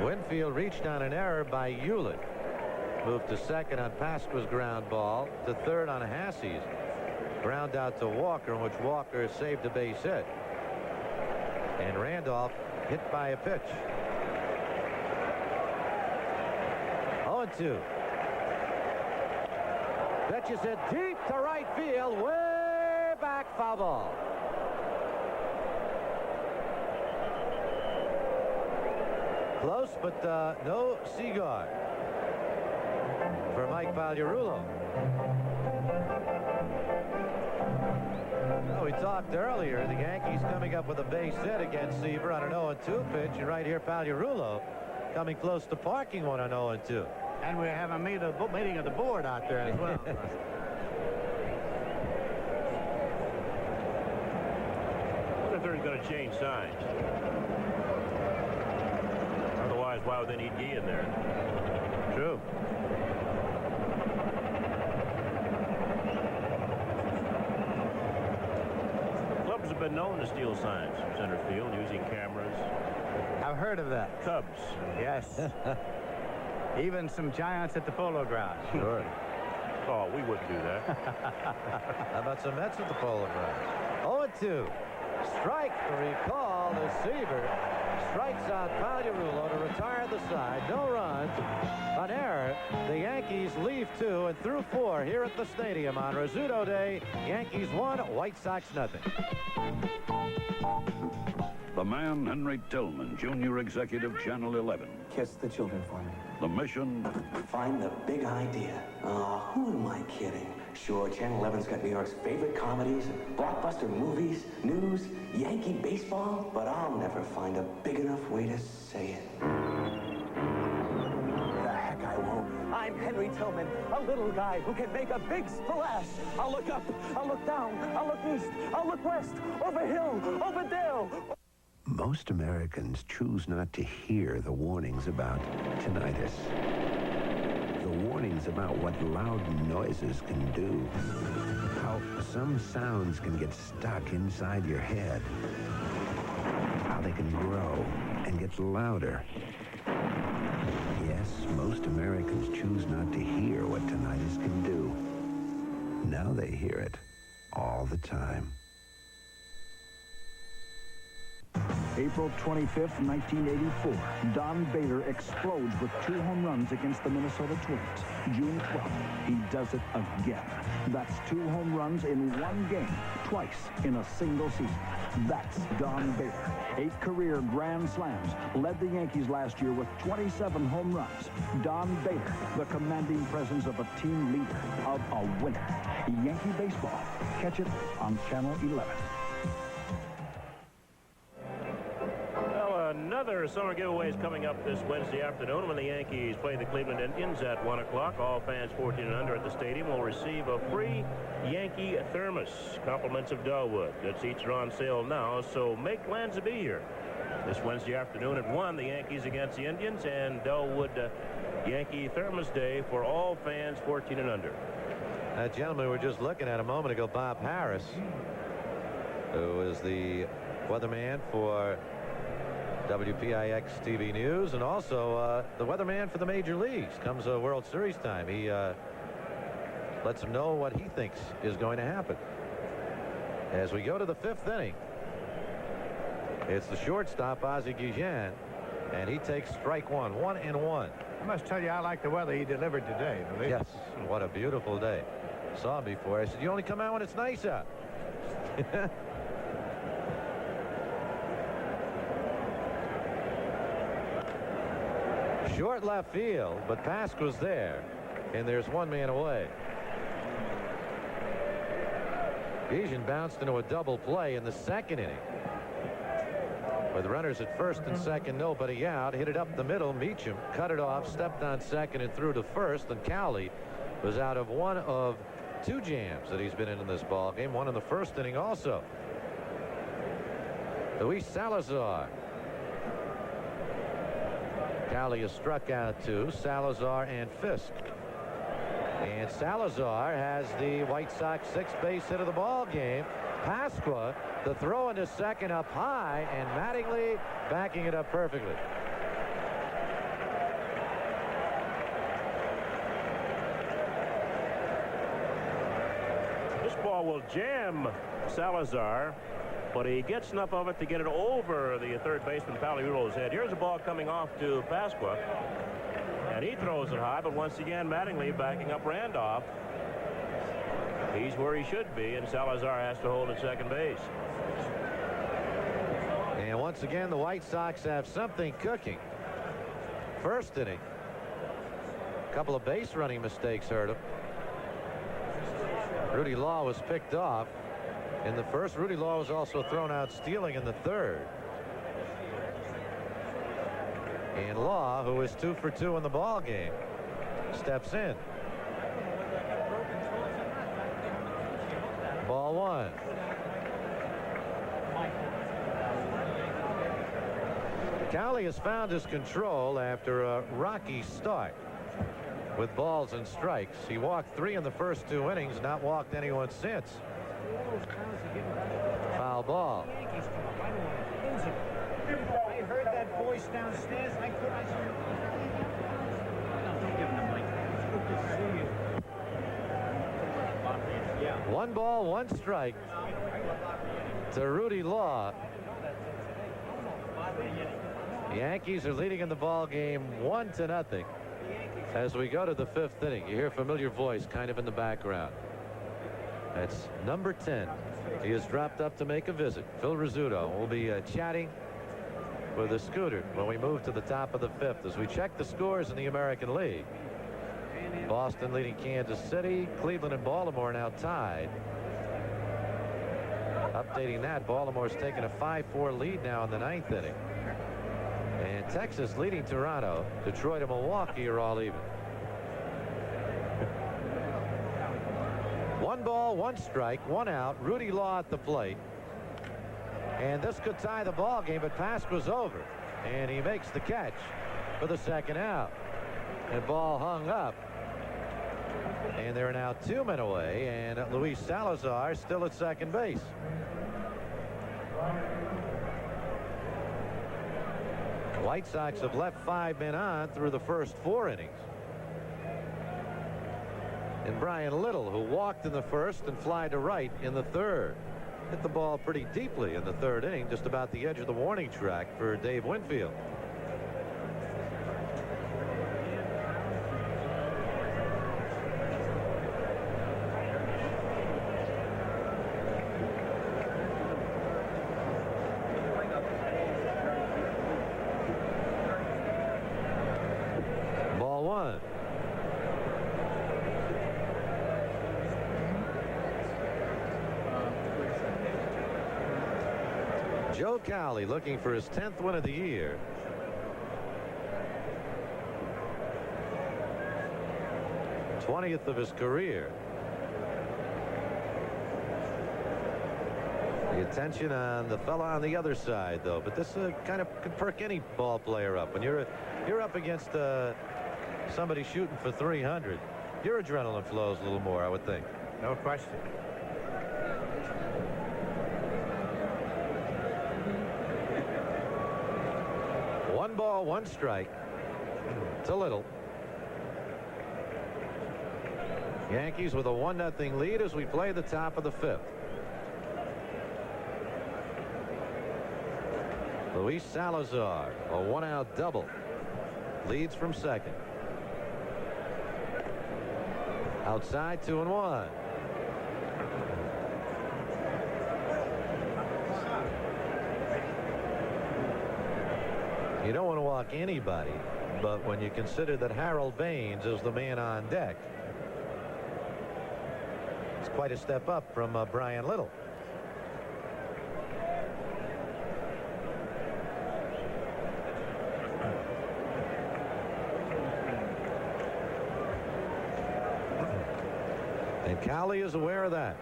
Winfield reached on an error by Hewlett. Moved to second on Pasqua's ground ball, to third on Hasse's. Ground out to Walker, in which Walker saved a base hit. And Randolph hit by a pitch. 0-2. Pitches it deep to right field, way back, foul ball. Close, but no Seaguard for Mike Pagliarulo. Well, we talked earlier, the Yankees coming up with a base hit against Seaver on an 0-2 pitch, and right here Pagliarulo coming close to parking one on 0-2. And we have a meeting of the board out there as well. I wonder if they're going to change signs. Otherwise, why would they need Gee in there? True. Clubs have been known to steal signs from center field using cameras. I've heard of that. Cubs. Yes. Even some giants at the Polo Grounds. Sure. Oh, we wouldn't do that. How about some Mets at the Polo Grounds? 0-2. Strike to recall the Seaver. Strikes out Pagliarulo to retire the side. No runs. An error. The Yankees leave 2 and through 4 here at the stadium on Rizzuto Day. Yankees 1, White Sox nothing. The man, Henry Tillman, Junior Executive, Channel 11. Kiss the children for me. The mission? Find the big idea. Oh, who am I kidding? Sure, Channel 11's got New York's favorite comedies, blockbuster movies, news, Yankee baseball, but I'll never find a big enough way to say it. The heck I won't. I'm Henry Tillman, a little guy who can make a big splash. I'll look up, I'll look down, I'll look east, I'll look west, over hill, over dale. Most Americans choose not to hear the warnings about tinnitus. The warnings about what loud noises can do. How some sounds can get stuck inside your head. How they can grow and get louder. Yes, most Americans choose not to hear what tinnitus can do. Now they hear it all the time. April 25th, 1984, Don Bader explodes with 2 home runs against the Minnesota Twins. June 12th, he does it again. That's 2 home runs in 1 game, twice in a single season. That's Don Bader. 8 career grand slams, led the Yankees last year with 27 home runs. Don Bader, the commanding presence of a team leader, of a winner. Yankee baseball. Catch it on Channel 11. Another summer giveaway is coming up this Wednesday afternoon when the Yankees play the Cleveland Indians at 1 o'clock. All fans 14 and under at the stadium will receive a free Yankee thermos. Compliments of Dellwood. Good seats are on sale now, so make plans to be here. This Wednesday afternoon at 1, the Yankees against the Indians, and Dellwood Yankee Thermos Day for all fans 14 and under. That gentleman we were just looking at a moment ago, Bob Harris, who is the weatherman for WPIX TV News, and also the weatherman for the major leagues. Comes World Series time. He lets them know what he thinks is going to happen. As we go to the 5th inning, it's the shortstop, Ozzie Guillen, and he takes strike 1, 1-1. I must tell you, I like the weather he delivered today. Yes, what a beautiful day. Saw him before. I said, you only come out when it's nice out. Short left field, but Pasqua's there, and there's 1 man away. Guillen bounced into a double play in the 2nd inning. With runners at 1st and 2nd, nobody out, hit it up the middle. Meacham cut it off, stepped on 2nd and threw to 1st, and Cowley was out of 1 of 2 jams that he's been in this ball game. 1 in the 1st inning also. Luis Salazar. Cowley has struck out 2, Salazar and Fisk. And Salazar has the White Sox 6th base hit of the ball game. Pasqua, the throw into 2nd up high, and Mattingly backing it up perfectly. This ball will jam Salazar, but he gets enough of it to get it over the 3rd baseman Pagliarulo's head. Here's a ball coming off to Pasqua, and he throws it high, but once again Mattingly backing up Randolph. He's where he should be, and Salazar has to hold at 2nd base. And once again the White Sox have something cooking. 1st inning, a couple of base running mistakes hurt him. Rudy Law was picked off in the 1st. Rudy Law was also thrown out stealing in the 3rd. And Law, who is 2 for 2 in the ball game, steps in. Ball 1. Cowley has found his control after a rocky start with balls and strikes. He walked 3 in the first 2 innings, not walked anyone since. Foul ball. I heard that voice downstairs. I One ball, one strike to Rudy Law. The Yankees are leading in the ball game 1-0 as we go to the 5th inning. You hear a familiar voice kind of in the background. That's number 10. He has dropped up to make a visit. Phil Rizzuto will be chatting with the scooter when we move to the top of the 5th as we check the scores in the American League. Boston leading Kansas City. Cleveland and Baltimore now tied. Updating that, Baltimore's taken a 5-4 lead now in the 9th inning. And Texas leading Toronto. Detroit and Milwaukee are all even. 1 ball, 1 strike, 1 out. Rudy Law at the plate. And this could tie the ball game, but pass was over. And he makes the catch for the 2nd out. And ball hung up. And there are now 2 men away, and Luis Salazar still at second base. White Sox have left 5 men on through the first 4 innings. And Brian Little, who walked in the first and fly to right in the 3rd. Hit the ball pretty deeply in the 3rd inning, just about the edge of the warning track for Dave Winfield. Ball 1. Joe Cowley looking for his 10th win of the year. '20th of his career. The attention on the fella on the other side, though. But this kind of could perk any ball player up. When you're up against somebody shooting for 300, your adrenaline flows a little more, I would think. No question. One ball, one strike to Little. Yankees with a 1-0 lead as we play the top of the 5th. Luis Salazar, a 1-out double, leads from second. Outside, 2-1. You don't want to walk anybody, but when you consider that Harold Baines is the man on deck, it's quite a step up from Brian Little. And Cowley is aware of that.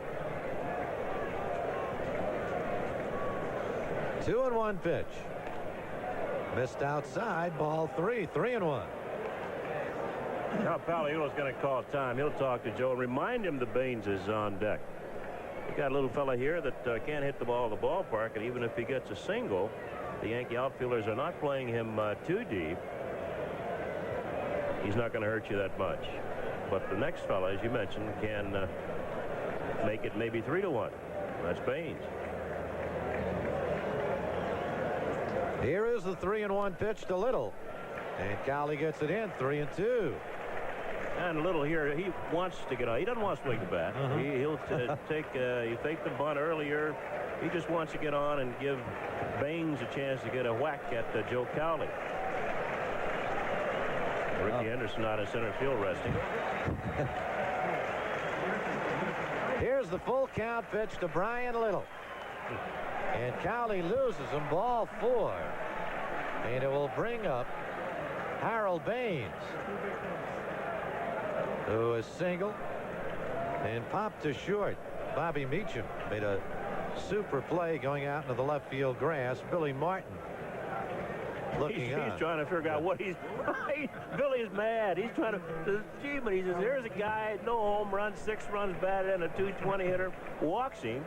2-1 pitch. Missed outside, ball 3, 3-1. Now Palaiolo's going to call time. He'll talk to Joe and remind him the Baines is on deck. You got a little fella here that can't hit the ball in the ballpark, and even if he gets a single, the Yankee outfielders are not playing him too deep. He's not going to hurt you that much. But the next fella, as you mentioned, can make it maybe 3-1. That's Baines. Here is the 3-1 pitch to Little, and Cowley gets it in, 3-2. And Little here, he wants to get on. He doesn't want to swing the bat. He'll take. He faked the bunt earlier. He just wants to get on and give Baines a chance to get a whack at Joe Cowley. Ricky Henderson out of center field resting. Here's the full count pitch to Brian Little. And Cowley loses him, ball 4. And it will bring up Harold Baines, who is single and popped to short. Bobby Meacham made a super play going out into the left field grass. Billy Martin looking on. He's trying to figure out what he's. Billy's mad. He's trying to. Achievement. He says, "Here's a guy, no home runs, 6 runs batted, and a .220 hitter walks him.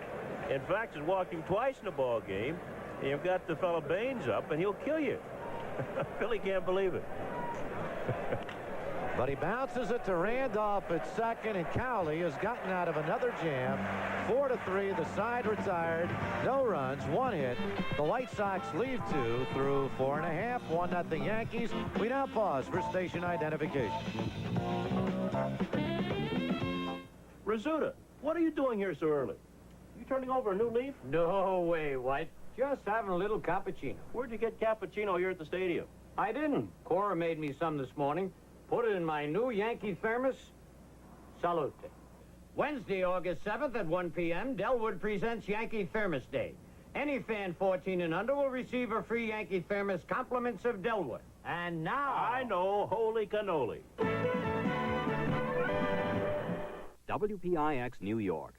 In fact, has walked him twice in a ball game. And you've got the fellow Baines up, and he'll kill you." Billy can't believe it. But he bounces it to Randolph at second, and Cowley has gotten out of another jam. 4-3, the side retired. No runs, 1 hit. The White Sox lead 2 through 4.5. 1-0 Yankees. We now pause for station identification. Rizzuto, what are you doing here so early? You turning over a new leaf? No way, White. Just having a little cappuccino. Where'd you get cappuccino here at the stadium? I didn't. Cora made me some this morning. Put it in my new Yankee thermos. Salute. Wednesday, August 7th at 1 p.m., Delwood presents Yankee Thermos Day. Any fan 14 and under will receive a free Yankee thermos, compliments of Delwood. And now... I know, holy cannoli. WPIX New York.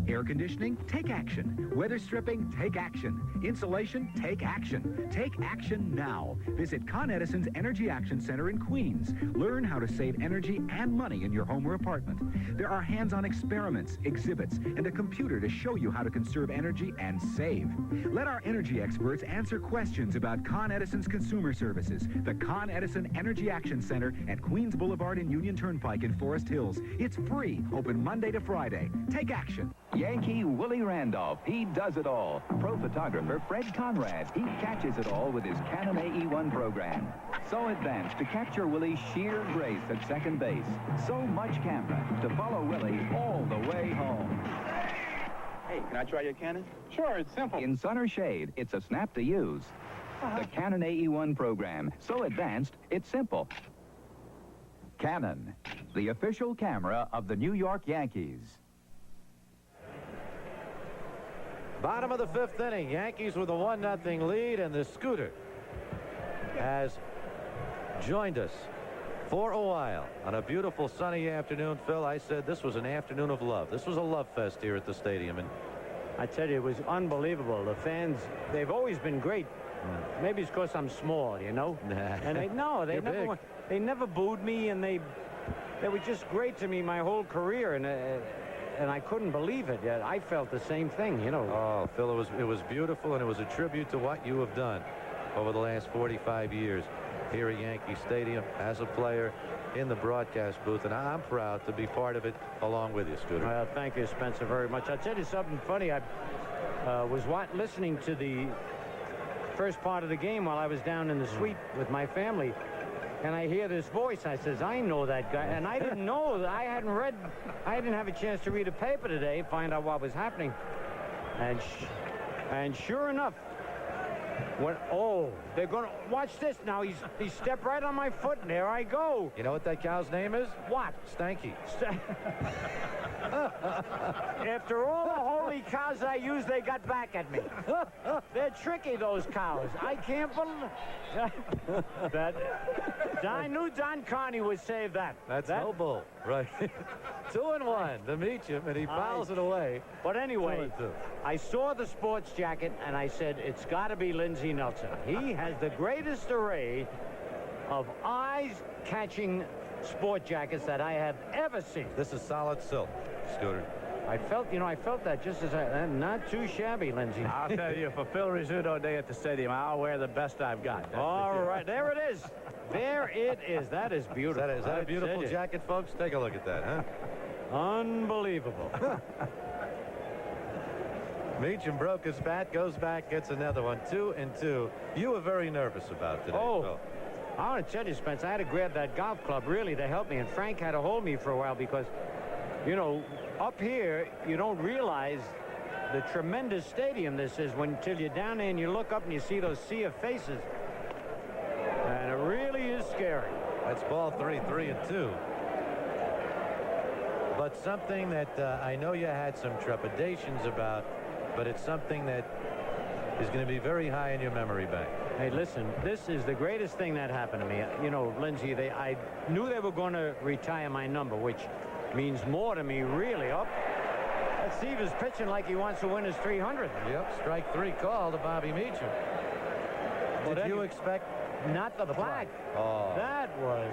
Air conditioning? Take action. Weather stripping? Take action. Insulation? Take action. Take action now. Visit Con Edison's Energy Action Center in Queens. Learn how to save energy and money in your home or apartment. There are hands-on experiments, exhibits, and a computer to show you how to conserve energy and save. Let our energy experts answer questions about Con Edison's consumer services. The Con Edison Energy Action Center at Queens Boulevard and Union Turnpike in Forest Hills. It's free, open Monday to Friday. Take action. Yankee Willie Randolph, he does it all. Pro photographer Fred Conrad, he catches it all with his Canon AE1 program. So advanced to capture Willie's sheer grace at second base. So much camera to follow Willie all the way home. Hey, can I try your Canon? Sure, it's simple. In sun or shade, it's a snap to use. The Canon AE1 program, so advanced, it's simple. Canon, the official camera of the New York Yankees. Bottom of the 5th inning. Yankees with a 1-0 lead, and the Scooter has joined us for a while on a beautiful sunny afternoon. Phil, I said this was an afternoon of love. This was a love fest here at the stadium, and I tell you, it was unbelievable. The fans, they've always been great. Maybe it's because I'm small, you know. And they never booed me, and they were just great to me my whole career, and I couldn't believe it. Yet I felt the same thing, you know. Oh, Phil, it was beautiful, and it was a tribute to what you have done over the last 45 years here at Yankee Stadium as a player in the broadcast booth, and I'm proud to be part of it along with you, Scooter. Well, thank you, Spencer, very much. I'll tell you something funny. I was listening to the first part of the game while I was down in the suite with my family, and I hear this voice. I says, I know that guy. And I didn't know that. I didn't have a chance to read a paper today, find out what was happening. And sure enough, they're going to watch this now. He stepped right on my foot, and there I go. You know what that cow's name is? What? Stanky. After all the holy cows I used, they got back at me. They're tricky, those cows. I can't believe that. I knew Don Carney would save that. That's no bull. Right. 2-1 to meet him, and he fouls it away. But anyway, I saw the sports jacket, and I said, it's got to be Lindsey Nelson. He has the greatest array of eyes-catching sport jackets that I have ever seen. This is solid silk, Scooter. I felt that just as not too shabby, Lindsey. I'll tell you, for Phil Rizzuto Day at the stadium, I'll wear the best I've got. All right, there it is. There it is. That is beautiful. Is that a beautiful jacket, folks? Take a look at that, huh? Unbelievable. Meacham broke his bat, goes back, gets another one. 2-2. You were very nervous about today. Oh, I want to tell you, Spence, I had to grab that golf club really to help me, and Frank had to hold me for a while because, you know, up here you don't realize the tremendous stadium this is until you're down there and you look up and you see those sea of faces, and it really is scary. That's ball 3, 3-2. But something that I know you had some trepidations about, but it's something that is going to be very high in your memory bank. Hey, listen, this is the greatest thing that happened to me. You know, Lindsey, I knew they were going to retire my number, which means more to me, really. That Seaver's pitching like he wants to win his 300th. Yep, strike 3 call to Bobby Meacham. Did you expect not the plaque? Oh. That was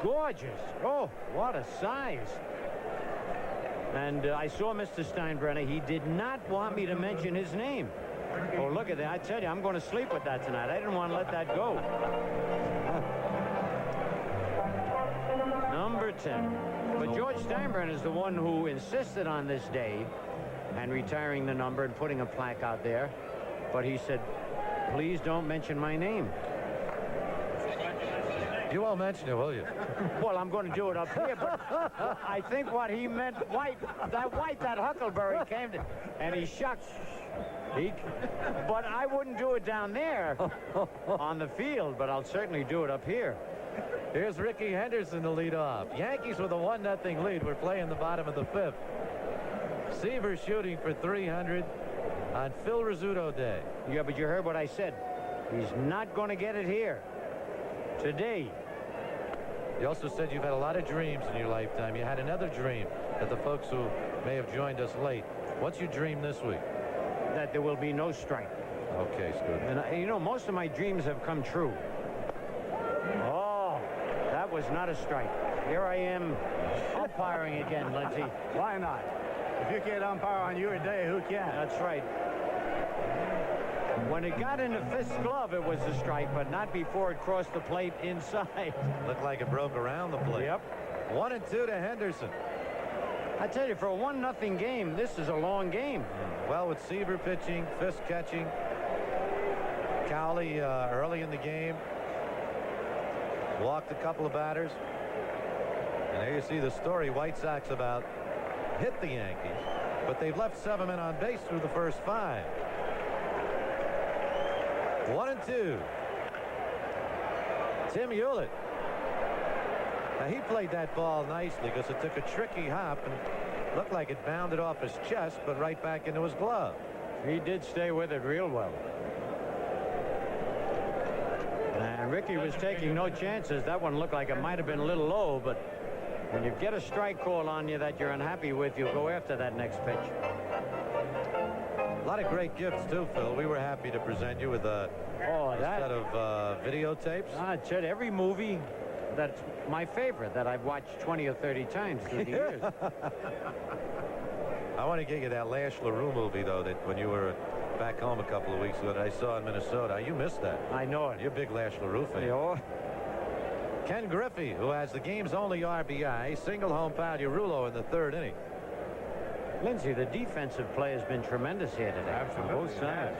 gorgeous. Oh, what a size. And I saw Mr. Steinbrenner. He did not want me to mention his name. Oh, look at that. I tell you, I'm going to sleep with that tonight. I didn't want to let that go. Center. But George Steinbrenner is the one who insisted on this day and retiring the number and putting a plaque out there. But he said, please don't mention my name. You won't mention it, will you? Well, I'm going to do it up here, but I think what he meant, that Huckleberry came to, and he shucked. But I wouldn't do it down there on the field, but I'll certainly do it up here. Here's Ricky Henderson to lead off. Yankees with a 1-0 lead. We're playing the bottom of the 5th. Seaver shooting for 300 on Phil Rizzuto Day. Yeah, but you heard what I said. He's not going to get it here today. You also said you've had a lot of dreams in your lifetime. You had another dream that the folks who may have joined us late. What's your dream this week? That there will be no strike. Okay, Scoot. And you know, most of my dreams have come true. Oh, that was not a strike. Here I am umpiring again, Lindsay. Why not? If you can't umpire on your day, who can? That's right. When it got in the fifth glove, it was a strike, but not before it crossed the plate inside. Looked like it broke around the plate. Yep. 1-2 to Henderson. I tell you, for a 1-0 game, this is a long game. Well, with Seaver pitching, Fisk catching, Cowley early in the game walked a couple of batters. And there you see the story. White Sox about hit the Yankees, but they've left 7 men on base through the first 5. 1-2. Tim Hewlett. Now, he played that ball nicely because it took a tricky hop and looked like it bounded off his chest, but right back into his glove. He did stay with it real well. And Ricky was taking no chances. That one looked like it might have been a little low, but when you get a strike call on you that you're unhappy with, you'll go after that next pitch. A lot of great gifts, too, Phil. We were happy to present you with a set of videotapes. I said every movie that's my favorite that I've watched 20 or 30 times through the years. I want to get you that Lash LaRue movie, though, that when you were back home a couple of weeks ago that I saw in Minnesota. You missed that. I know it. You're a big Lash LaRue fan. Yeah. Ken Griffey, who has the game's only RBI, single home Pagliarulo in the 3rd inning. Lindsay, the defensive play has been tremendous here today. Absolutely. On both sides.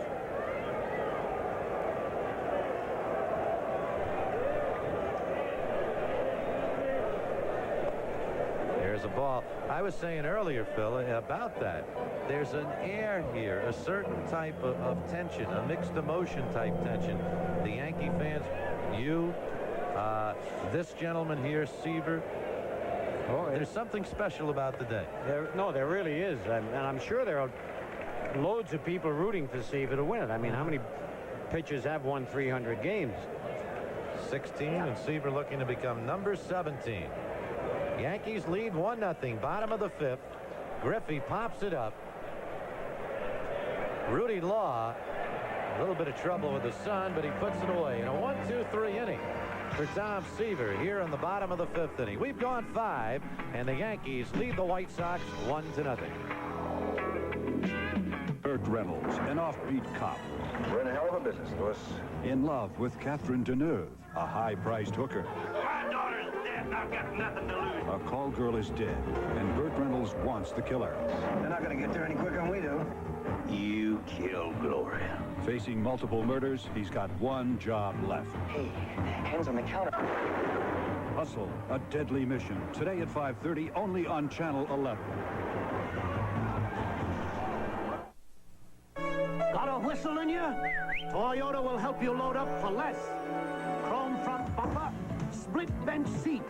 There's a ball. I was saying earlier, Phil, about that. There's an air here, a certain type of tension, a mixed emotion type tension. The Yankee fans, you, this gentleman here, Seaver. Oh, there's something special about the day. There really is. And I'm sure there are loads of people rooting for Seaver to win it. I mean, how many pitchers have won 300 games? 16, and Seaver looking to become number 17. Yankees lead 1-0, bottom of the 5th. Griffey pops it up. Rudy Law, a little bit of trouble with the sun, but he puts it away in a 1-2-3 inning for Tom Seaver here in the bottom of the 5th inning. We've gone 5, and the Yankees lead the White Sox 1-0. Burt Reynolds, an offbeat cop. We're in a hell of a business, Louis. In love with Catherine Deneuve, a high-priced hooker. My daughter's dead, and I've got nothing to lose. A call girl is dead, and Burt Reynolds wants the killer. They're not going to get there any quicker than we do. You kill Gloria. Facing multiple murders, he's got one job left. Hey, hands on the counter. Hustle, a deadly mission. Today at 5:30, only on Channel 11. Got a whistle in you? Toyota will help you load up for less. Chrome front bumper, split bench seat,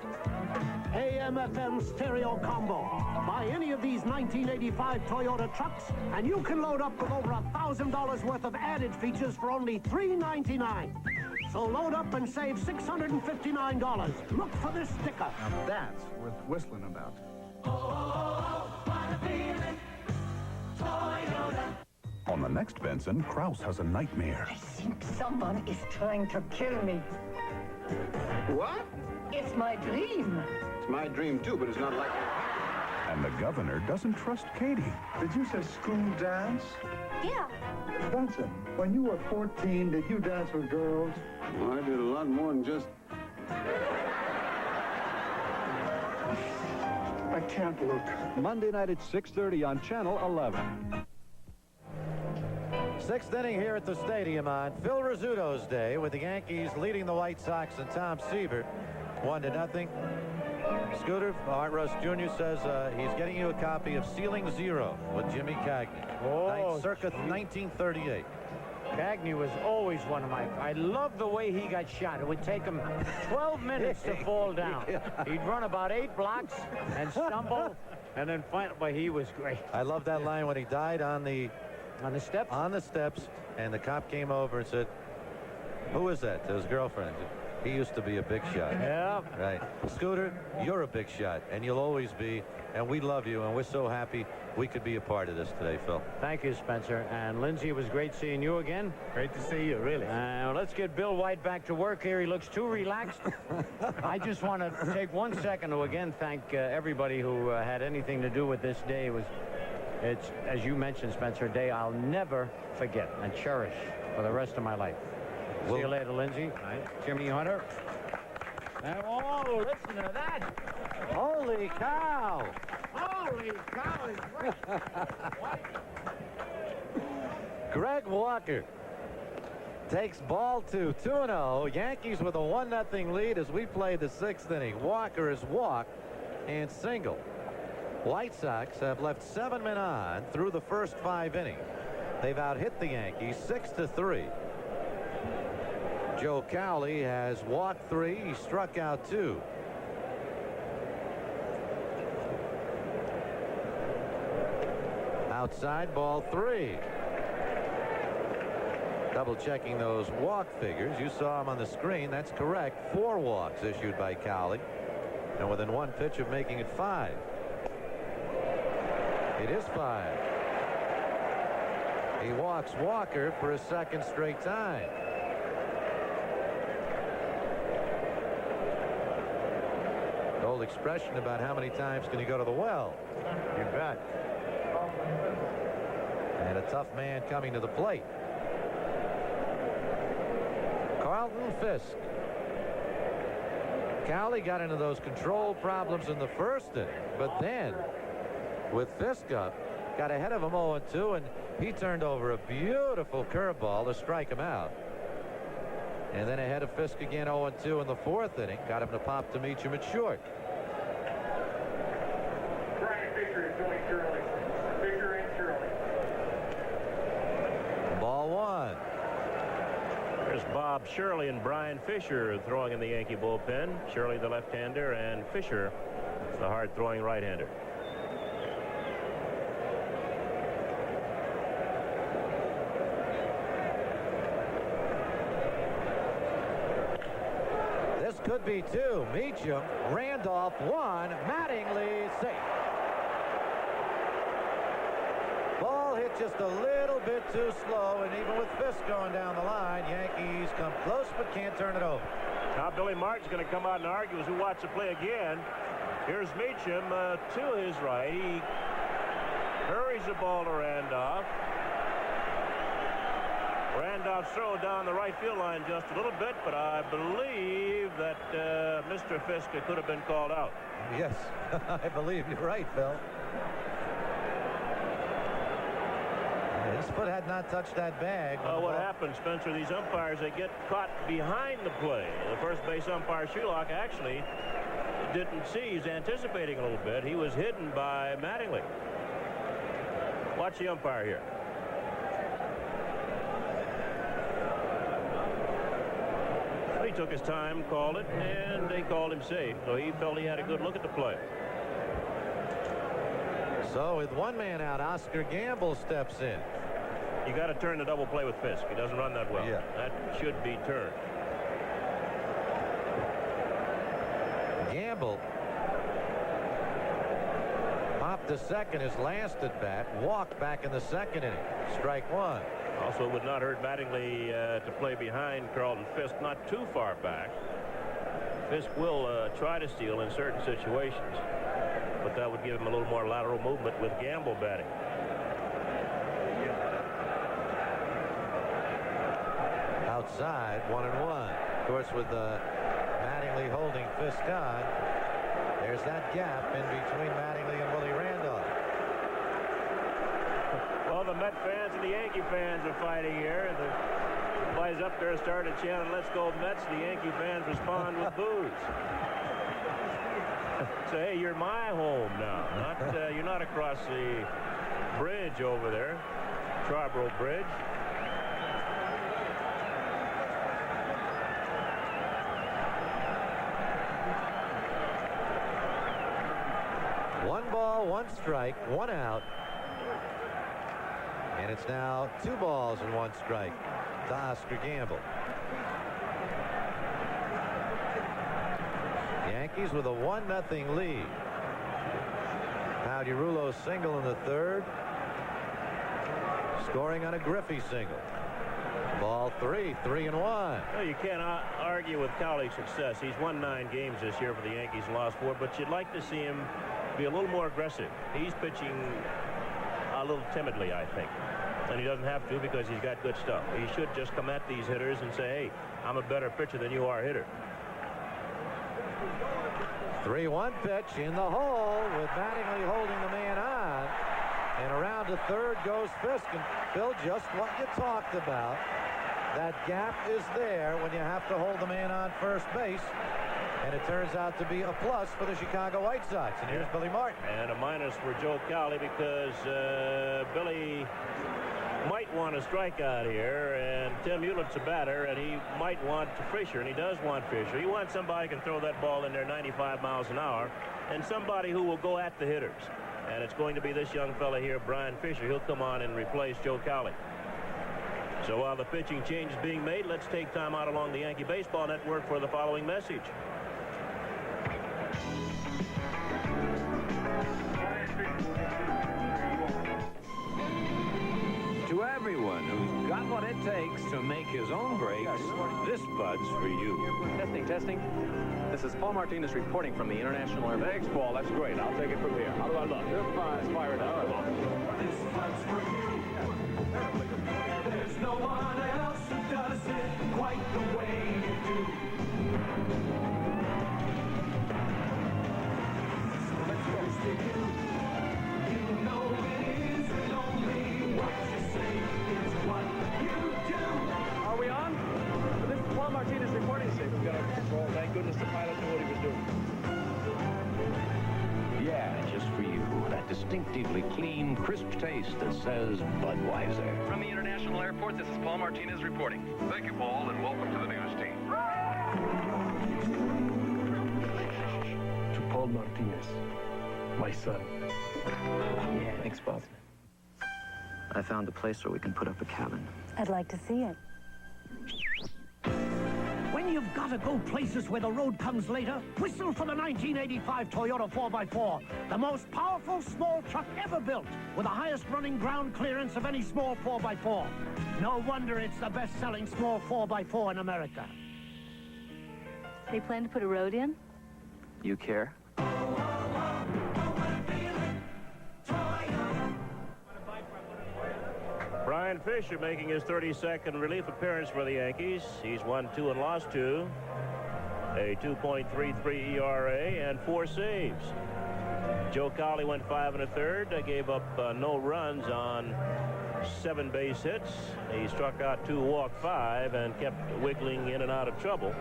AM/FM stereo combo. Buy any of these 1985 Toyota trucks, and you can load up with over $1,000 worth of added features for only $399. So load up and save $659. Look for this sticker. Now that's worth whistling about. On the next Benson, Krause has a nightmare. I think someone is trying to kill me. What? It's my dream. It's my dream, too, but it's not like that. And the governor doesn't trust Katie. Did you say school dance? Yeah. Benson, when you were 14, did you dance with girls? Well, I did a lot more than just... I can't look. Monday night at 6:30 on Channel 11. Sixth inning here at the stadium on Phil Rizzuto's day, with the Yankees leading the White Sox and Tom Seaver 1-0. Scooter, Art Russ Jr. says he's getting you a copy of Ceiling Zero with Jimmy Cagney. Circa 1938. Cagney was always one of my... I love the way he got shot. It would take him 12 minutes to fall down. He'd run about 8 blocks and stumble, and then finally, but he was great. I love that line when he died on the steps? On the steps, and the cop came over and said, "Who is that?" To his girlfriend. He used to be a big shot. Yeah. Right. Scooter, you're a big shot, and you'll always be, and we love you, and we're so happy we could be a part of this today, Phil. Thank you, Spencer. And Lindsay, it was great seeing you again. Great to see you, really. Let's get Bill White back to work here. He looks too relaxed. I just want to take 1 second to again thank everybody who had anything to do with this day. It's, as you mentioned, Spencer, a day I'll never forget and cherish for the rest of my life. See you later, Lindsay. Jimmy Hunter. Oh, listen to that. Holy cow. Holy cow. Is great. Greg Walker takes ball 2, 2-0. Yankees with a 1-0 lead as we play the 6th inning. Walker is walked and single. White Sox have left 7 men on through the first 5 innings. They've out-hit the Yankees 6-3. Joe Cowley has walked 3. He struck out 2. Outside, ball 3. Double checking those walk figures. You saw them on the screen. That's correct. 4 walks issued by Cowley, and within 1 pitch of making it 5. It is 5. He walks Walker for a 2nd straight time. The old expression about how many times can you go to the well. You bet. And a tough man coming to the plate. Carlton Fisk. Cowley got into those control problems in the 1st inning, but then with Fisk up, got ahead of him 0-2, and he turned over a beautiful curveball to strike him out. And then ahead of Fisk again 0-2 in the 4th inning, got him to pop to meet him at short. Brian Fisher is going Shirley. Fisher and Shirley. Ball 1. There's Bob Shirley and Brian Fisher throwing in the Yankee bullpen. Shirley the left-hander, and Fisher the hard-throwing right-hander. Could be 2. Meacham, Randolph 1, Mattingly safe. Ball hit just a little bit too slow, and even with Fisk going down the line, Yankees come close but can't turn it over. Now Billy Martin's going to come out and argue as we watch the play again. Here's Meacham to his right. He hurries the ball to Randolph. Randolph's throw down the right field line just a little bit, but I believe that Mr. Fisk could have been called out. Yes, I believe you're right, Phil. His foot had not touched that bag. What happens, Spencer, these umpires, they get caught behind the play. The first base umpire, Sherlock, actually didn't see. He's anticipating a little bit. He was hidden by Mattingly. Watch the umpire here. He took his time, called it, and they called him safe. So he felt he had a good look at the play. So with 1 man out, Oscar Gamble steps in. You got to turn the double play with Fisk. He doesn't run that well. Yeah. That should be turned. Gamble popped to second his last at bat, walked back in the 2nd inning. Strike 1. Also, it would not hurt Mattingly to play behind Carlton Fisk, not too far back. Fisk will try to steal in certain situations, but that would give him a little more lateral movement with Gamble batting. Outside, 1-1. Of course, with Mattingly holding Fisk on, There's that gap in between Mattingly and Willie Randolph. Well, the Met fans and the Yankee fans are fighting here. The boys up there started chanting, "Let's go Mets." The Yankee fans respond with boos. So, hey, you're my home now. You're not across the bridge over there, Triborough Bridge. One ball, one strike, one out. And it's now 2 balls and 1 strike to Oscar Gamble. Yankees with a 1-0 lead. Now DeRullo's single in the 3rd. Scoring on a Griffey single. Ball 3, 3-1. Well, you can't argue with Cowley's success. He's won 9 games this year for the Yankees and lost 4, but you'd like to see him be a little more aggressive. He's pitching a little timidly, I think. And he doesn't have to because he's got good stuff. He should just come at these hitters and say, "Hey, I'm a better pitcher than you are hitter." 3-1 pitch in the hole with Mattingly holding the man on. And around to 3rd goes Fisk. And Phil, just what you talked about. That gap is there when you have to hold the man on first base. And it turns out to be a plus for the Chicago White Sox. And here's Billy Martin. And a minus for Joe Cowley because Billy might want a strikeout here, and Tim Hewlett's a batter, and he might want Fisher, and he does want Fisher. He wants somebody who can throw that ball in there 95 miles an hour, and somebody who will go at the hitters. And it's going to be this young fella here, Brian Fisher. He'll come on and replace Joe Cowley. So while the pitching change is being made, let's take time out along the Yankee Baseball Network for the following message. To everyone who's got what it takes to make his own breaks, this Bud's for you. Testing, testing. This is Paul Martinez reporting from the International Air. Thanks, Paul. That's great. I'll take it from here. How do I look? You're fine. Fire it up. This Bud's for you. There's no one else who does it quite the way you do. So let's go to you. You know it isn't only what you say, it's what you do. Are we on? This is Paul Martinez reporting. We've got under control. Thank goodness the pilot knew what he was doing. Yeah, just for you. That distinctively clean, crisp taste that says Budweiser. From the International Airport, this is Paul Martinez reporting. Thank you, Paul, and welcome to the news team. To Paul Martinez, my son. Yeah, thanks, boss. I found a place where we can put up a cabin. I'd like to see it. When you've got to go places where the road comes later, whistle for the 1985 Toyota 4x4, the most powerful small truck ever built, with the highest running ground clearance of any small 4x4. No wonder it's the best-selling small 4x4 in America. They plan to put a road in? You care? Brian Fisher making his 32nd relief appearance for the Yankees. He's won 2 and lost 2. A 2.33 ERA and 4 saves. Joe Cowley went 5 1/3. They gave up no runs on 7 base hits. He struck out 2, walked 5, and kept wiggling in and out of trouble.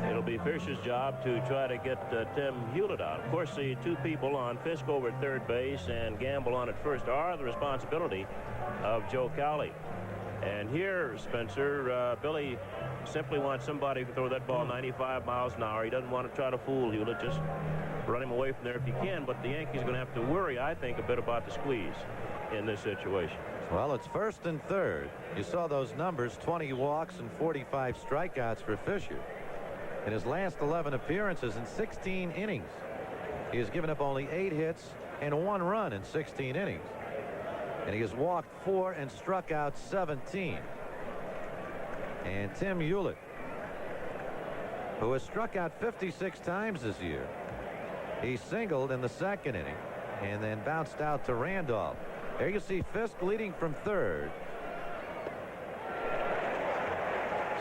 It'll be Fisher's job to try to get Tim Hewlett out. Of course, the 2 people on Fisk over at third base and Gamble on at first are the responsibility of Joe Cowley. And here, Spencer, Billy simply wants somebody to throw that ball 95 miles an hour. He doesn't want to try to fool Hewlett. Just run him away from there if you can. But the Yankees are going to have to worry, I think, a bit about the squeeze in this situation. Well, it's 1st and 3rd. You saw those numbers, 20 walks and 45 strikeouts for Fisher. In his last 11 appearances in 16 innings, he has given up only 8 hits and 1 run in 16 innings. And he has walked 4 and struck out 17. And Tim Hewlett, who has struck out 56 times this year, he singled in the 2nd inning and then bounced out to Randolph. There you see Fisk leading from 3rd.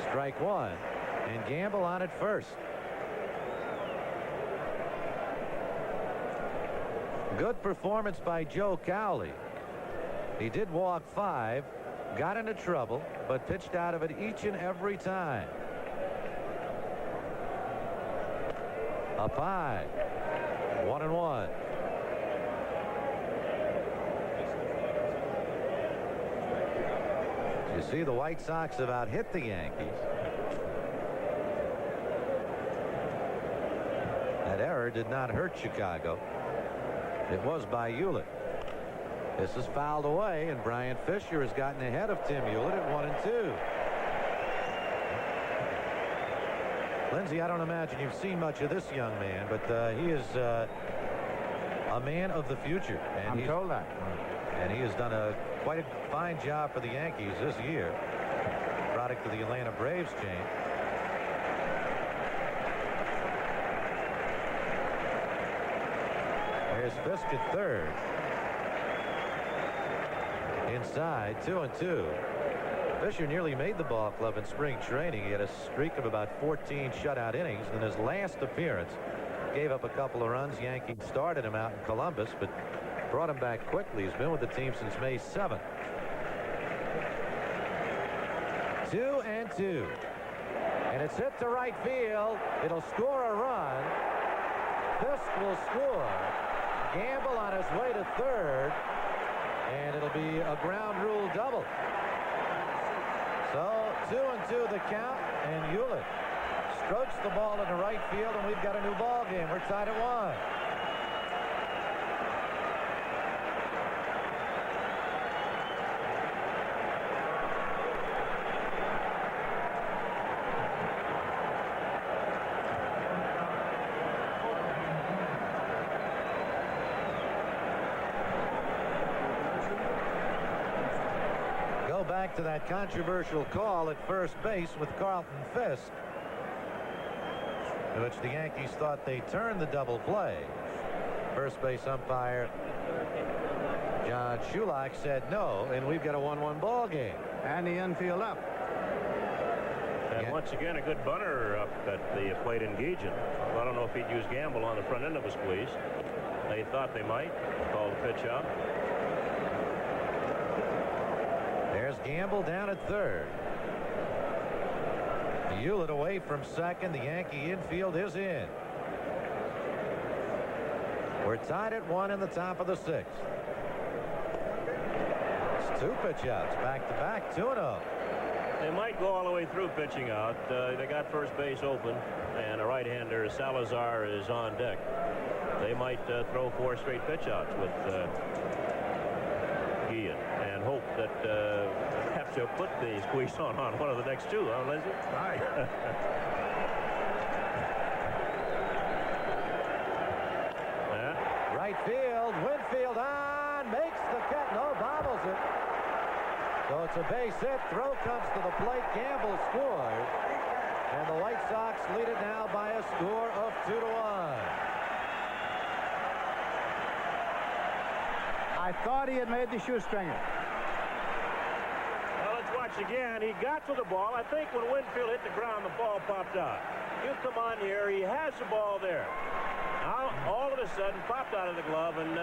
Strike 1. And Gamble on at 1st. Good performance by Joe Cowley. He did walk 5, got into trouble, but pitched out of it each and every time. Up high. 1-1. You see, the White Sox have out-hit the Yankees. That error did not hurt Chicago. It was by Hewlett. This is fouled away, and Brian Fisher has gotten ahead of Tim Hewlett at 1-2. Lindsay, I don't imagine you've seen much of this young man, but he is a man of the future. And I'm told that. And he has done quite a fine job for the Yankees this year. Product of the Atlanta Braves chain. There's Fisk at third. Inside, 2-2. Fisher nearly made the ball club in spring training. He had a streak of about 14 shutout innings. In his last appearance, gave up a couple of runs. Yankees started him out in Columbus, but brought him back quickly. He's been with the team since May 7th. 2-2. And it's hit to right field. It'll score a run. Fisk will score. Gamble on his way to third. And it'll be a ground rule double. So 2-2 the count, and Hewlett strokes the ball into right field, and we've got a new ball game. We're tied at 1. Back to that controversial call at first base with Carlton Fisk, in which the Yankees thought they turned the double play. First base umpire John Shulak said no, and we've got a 1-1 ball game. And the infield up. And once again, a good bunter up at the plate in Gijan. Well, I don't know if he'd use Gamble on the front end of a squeeze. They thought they might. Call the pitch out. There's Gamble down at third. Hewlett away from second. The Yankee infield is in. We're tied at 1 in the top of the 6th. It's 2 pitch outs back to back, 2-0. They might go all the way through pitching out. They got first base open, and a right-hander, Salazar, is on deck. They might throw 4 straight pitch outs with Guillen, and hope that have to put the squeeze on one of the next 2, huh, Lindsay? Right. Right field, Winfield on, makes the catch, no, bobbles it. So it's a base hit. Throw comes to the plate. Gamble scores, and the White Sox lead it now by a score of 2-1. I thought he had made the shoestringer. Well, let's watch again. He got to the ball. I think when Winfield hit the ground, the ball popped out. You come on here. He has the ball there. Now, all of a sudden, popped out of the glove, and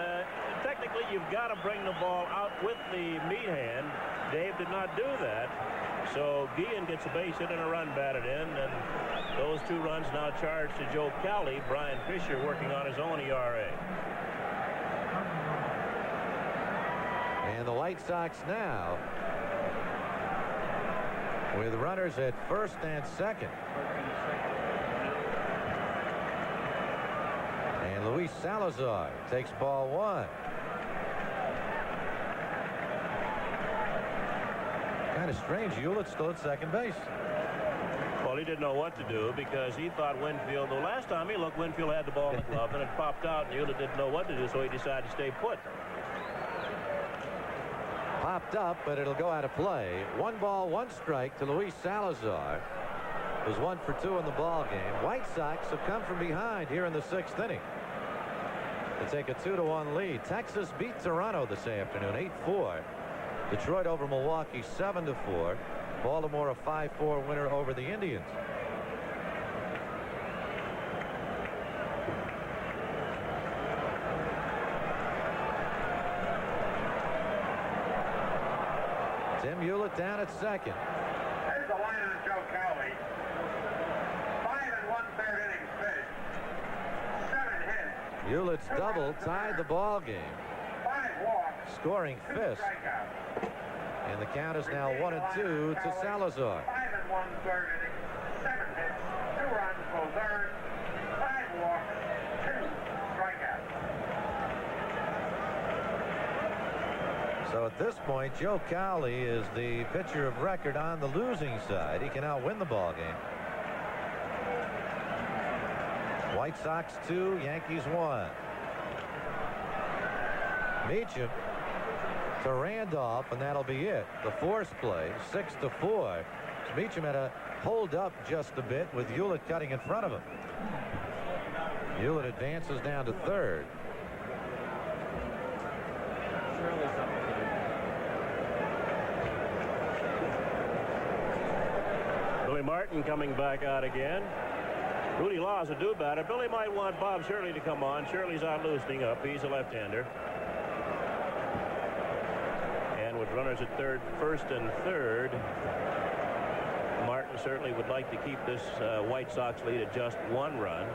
technically, you've got to bring the ball out with the meat hand. Dave did not do that. So Guillen gets a base hit and a run batted in, and those 2 runs now charged to Joe Cowley. Brian Fisher working on his own ERA. And the White Sox now with runners at first and second. And Luis Salazar takes ball 1. Kind of strange. Hewlett's still at second base. Well, he didn't know what to do because he thought Winfield, the last time he looked, Winfield had the ball in the glove and it popped out, and Hewlett didn't know what to do, so he decided to stay put. Popped up, but it'll go out of play. 1 ball, 1 strike to Luis Salazar, who's 1 for 2 in the ball game. White Sox have come from behind here in the 6th inning to take a 2-1 lead. Texas beat Toronto this afternoon, 8-4. Detroit over Milwaukee, 7-4. Baltimore a 5-4 winner over the Indians. Tim Hewlett down at second. Here's the line on Joe Cowley. 5 1/3 innings pitched. 7 hits. Hewlett's double tied the ball game. 5 walks. Scoring fifth. And the count is now 1-2 to Salazar. 5 1/3 innings. 7 hits. 2 runs, both earned. 5 walks. 2 strikeouts. So at this point, Joe Cowley is the pitcher of record on the losing side. He can now win the ball game. White Sox 2, Yankees 1. Meacham to Randolph, and that'll be it. The force play, 6-4. Meacham had to hold up just a bit with Hewlett cutting in front of him. Hewlett advances down to third. Billy Martin coming back out again. Rudy Law's a do-batter. Billy might want Bob Shirley to come on. Shirley's out loosening up. He's a left-hander. And with runners at third, first, and third, Martin certainly would like to keep this White Sox lead at just 1 run.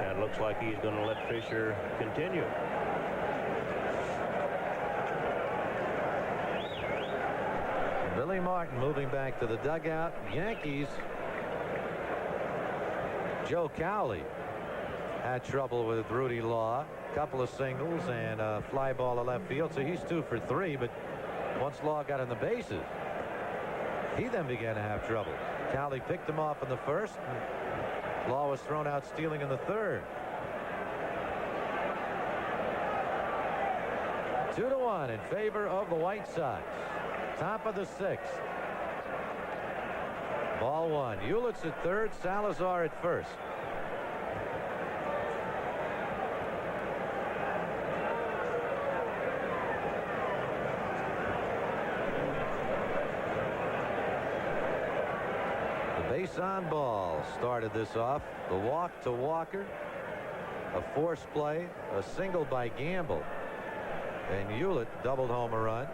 And it looks like he's going to let Fisher continue. Billy Martin moving back to the dugout. Yankees. Joe Cowley had trouble with Rudy Law. Couple of singles and a fly ball to left field. So he's 2 for 3. But once Law got in the bases, he then began to have trouble. Cowley picked him off in the first. And Law was thrown out stealing in the third. 2-1 in favor of the White Sox. Top of the 6th. Ball 1. Hewlett's at third. Salazar at first. The base on ball started this off. The walk to Walker. A force play. A single by Gamble. And Hewlett doubled home a run.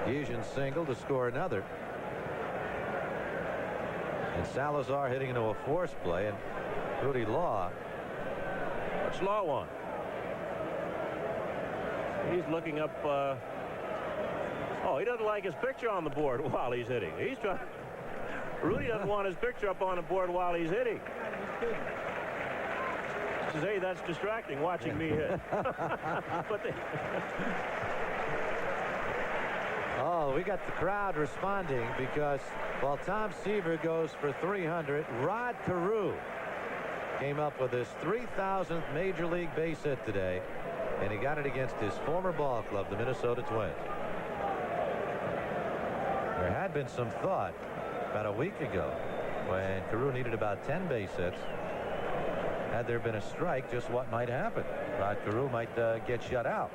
Fusion single to score another. And Salazar hitting into a force play, and Rudy Law. What's Law want? He's looking up. Oh, he doesn't like his picture on the board while he's hitting. He's trying. Rudy doesn't want his picture up on the board while he's hitting. He says, "Hey, that's distracting watching me hit." But they Oh, we got the crowd responding because while Tom Seaver goes for 300, Rod Carew came up with his 3,000th major league base hit today, and he got it against his former ball club, the Minnesota Twins. There had been some thought about a week ago when Carew needed about 10 base hits. Had there been a strike, just what might happen? Rod Carew might get shut out.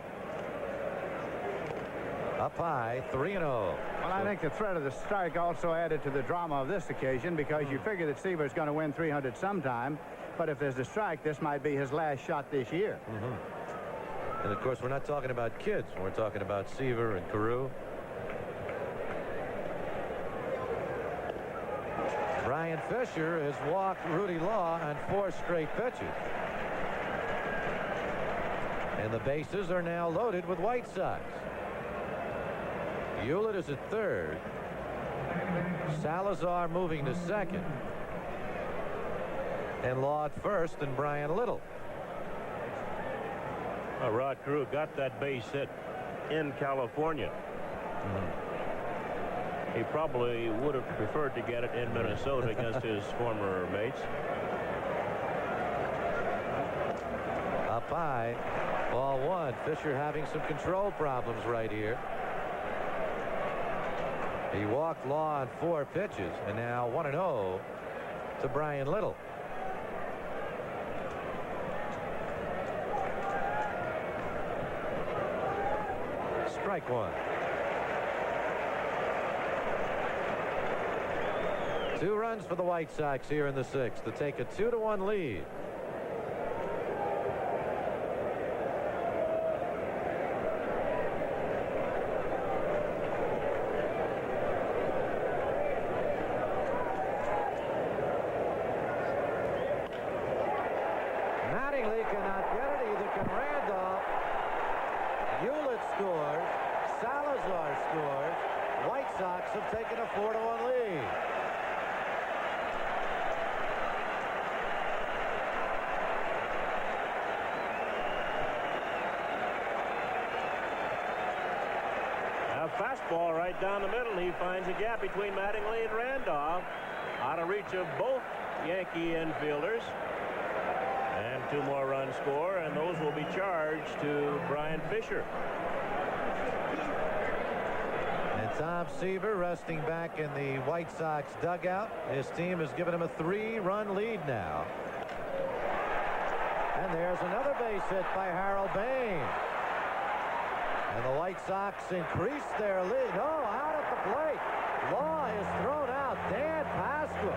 Up high, 3-0. Well, I think the threat of the strike also added to the drama of this occasion because you figure that Seaver's going to win 300 sometime, but if there's a strike, this might be his last shot this year. And of course, we're not talking about kids. We're talking about Seaver and Carew. Brian Fisher has walked Rudy Law on 4 straight pitches. And the bases are now loaded with White Sox. Hewlett is at third. Salazar moving to second. And Law at first, and Brian Little. Rod Carew got that base hit in California. He probably would have preferred to get it in Minnesota against his former mates. Up high, ball 1. Fisher having some control problems right here. He walked Law on 4 pitches, and now 1-0 to Brian Little. Strike 1. 2 runs for the White Sox here in the 6th to take a 2-1 lead. Mattingly cannot get it, either can Randolph. Hewlett scores. Salazar scores. White Sox have taken a 4-1 lead. A fastball right down the middle. He finds a gap between Mattingly and Randolph. Out of reach of both Yankee infielders. And 2 more runs score, and those will be charged to Brian Fisher. And Tom Seaver resting back in the White Sox dugout. His team has given him a 3-run lead now. And there's another base hit by Harold Bain. And the White Sox increase their lead. Oh, out at the plate. Law is thrown out. Dan Pasqua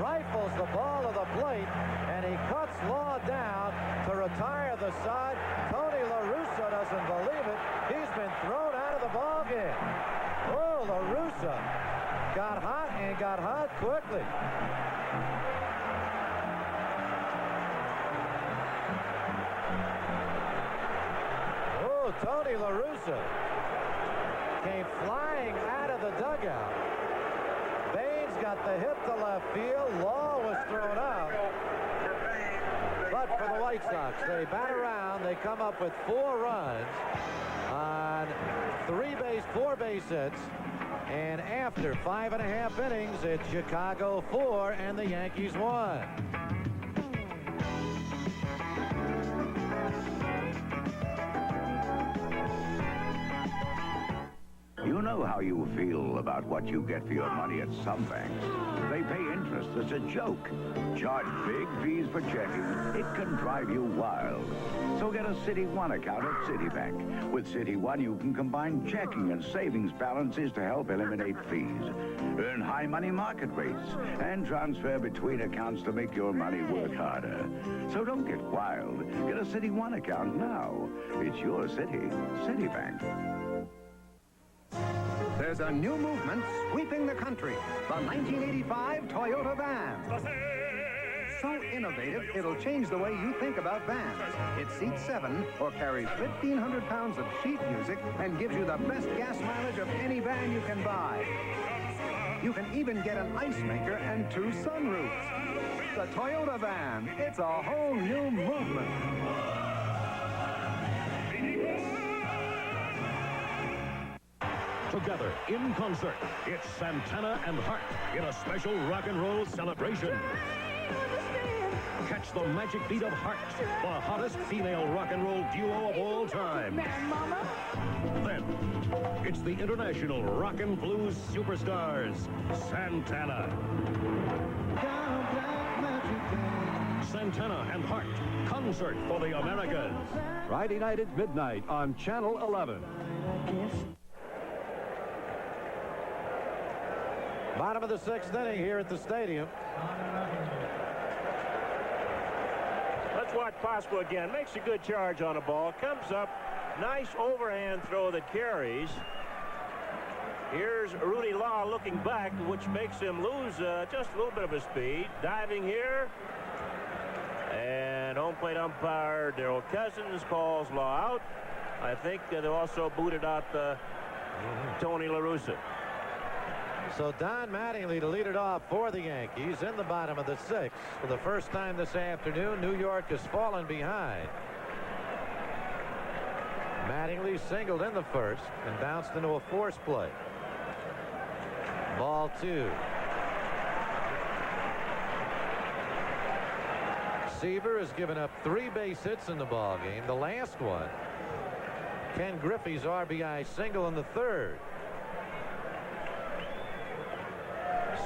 rifles the ball to the plate, and he cuts Law down to retire the side. Tony La Russa doesn't believe it. He's been thrown out of the ball game. Oh, La Russa got hot and got hot quickly. Tony La Russa came flying out of the dugout. Baines got the hit to left field. Law was thrown out. But for the White Sox, they bat around. They come up with 4 runs on 4 base hits. And after 5.5 innings, it's Chicago 4 and the Yankees 1. You know how you feel about what you get for your money at some banks. They pay interest that's a joke. Charge big fees for checking. It can drive you wild. So get a Citi One account at Citibank. With Citi One, you can combine checking and savings balances to help eliminate fees. Earn high money market rates and transfer between accounts to make your money work harder. So don't get wild. Get a Citi One account now. It's your city. Citibank. There's a new movement sweeping the country. The 1985 Toyota van. So innovative, it'll change the way you think about vans. It seats 7 or carries 1,500 pounds of sheet music and gives you the best gas mileage of any van you can buy. You can even get an ice maker and 2 sunroofs. The Toyota van. It's a whole new movement. Together, in concert, it's Santana and Hart in a special rock and roll celebration. Catch the magic beat of Hart, the hottest female rock and roll duo of all time. Then, it's the international rock and blues superstars, Santana. Santana and Hart, concert for the Americas. Friday night at midnight on Channel 11. Bottom of the 6th inning here at the stadium. Let's watch Pasqua again. Makes a good charge on a ball. Comes up. Nice overhand throw that carries. Here's Rudy Law looking back, which makes him lose just a little bit of his speed. Diving here. And home plate umpire Darrell Cousins calls Law out. I think they also booted out Tony La Russa. So Don Mattingly to lead it off for the Yankees in the bottom of the 6th. For the first time this afternoon, New York has fallen behind. Mattingly singled in the first and bounced into a force play. Ball 2. Seaver has given up 3 base hits in the ball game. The last one, Ken Griffey's RBI single in the 3rd.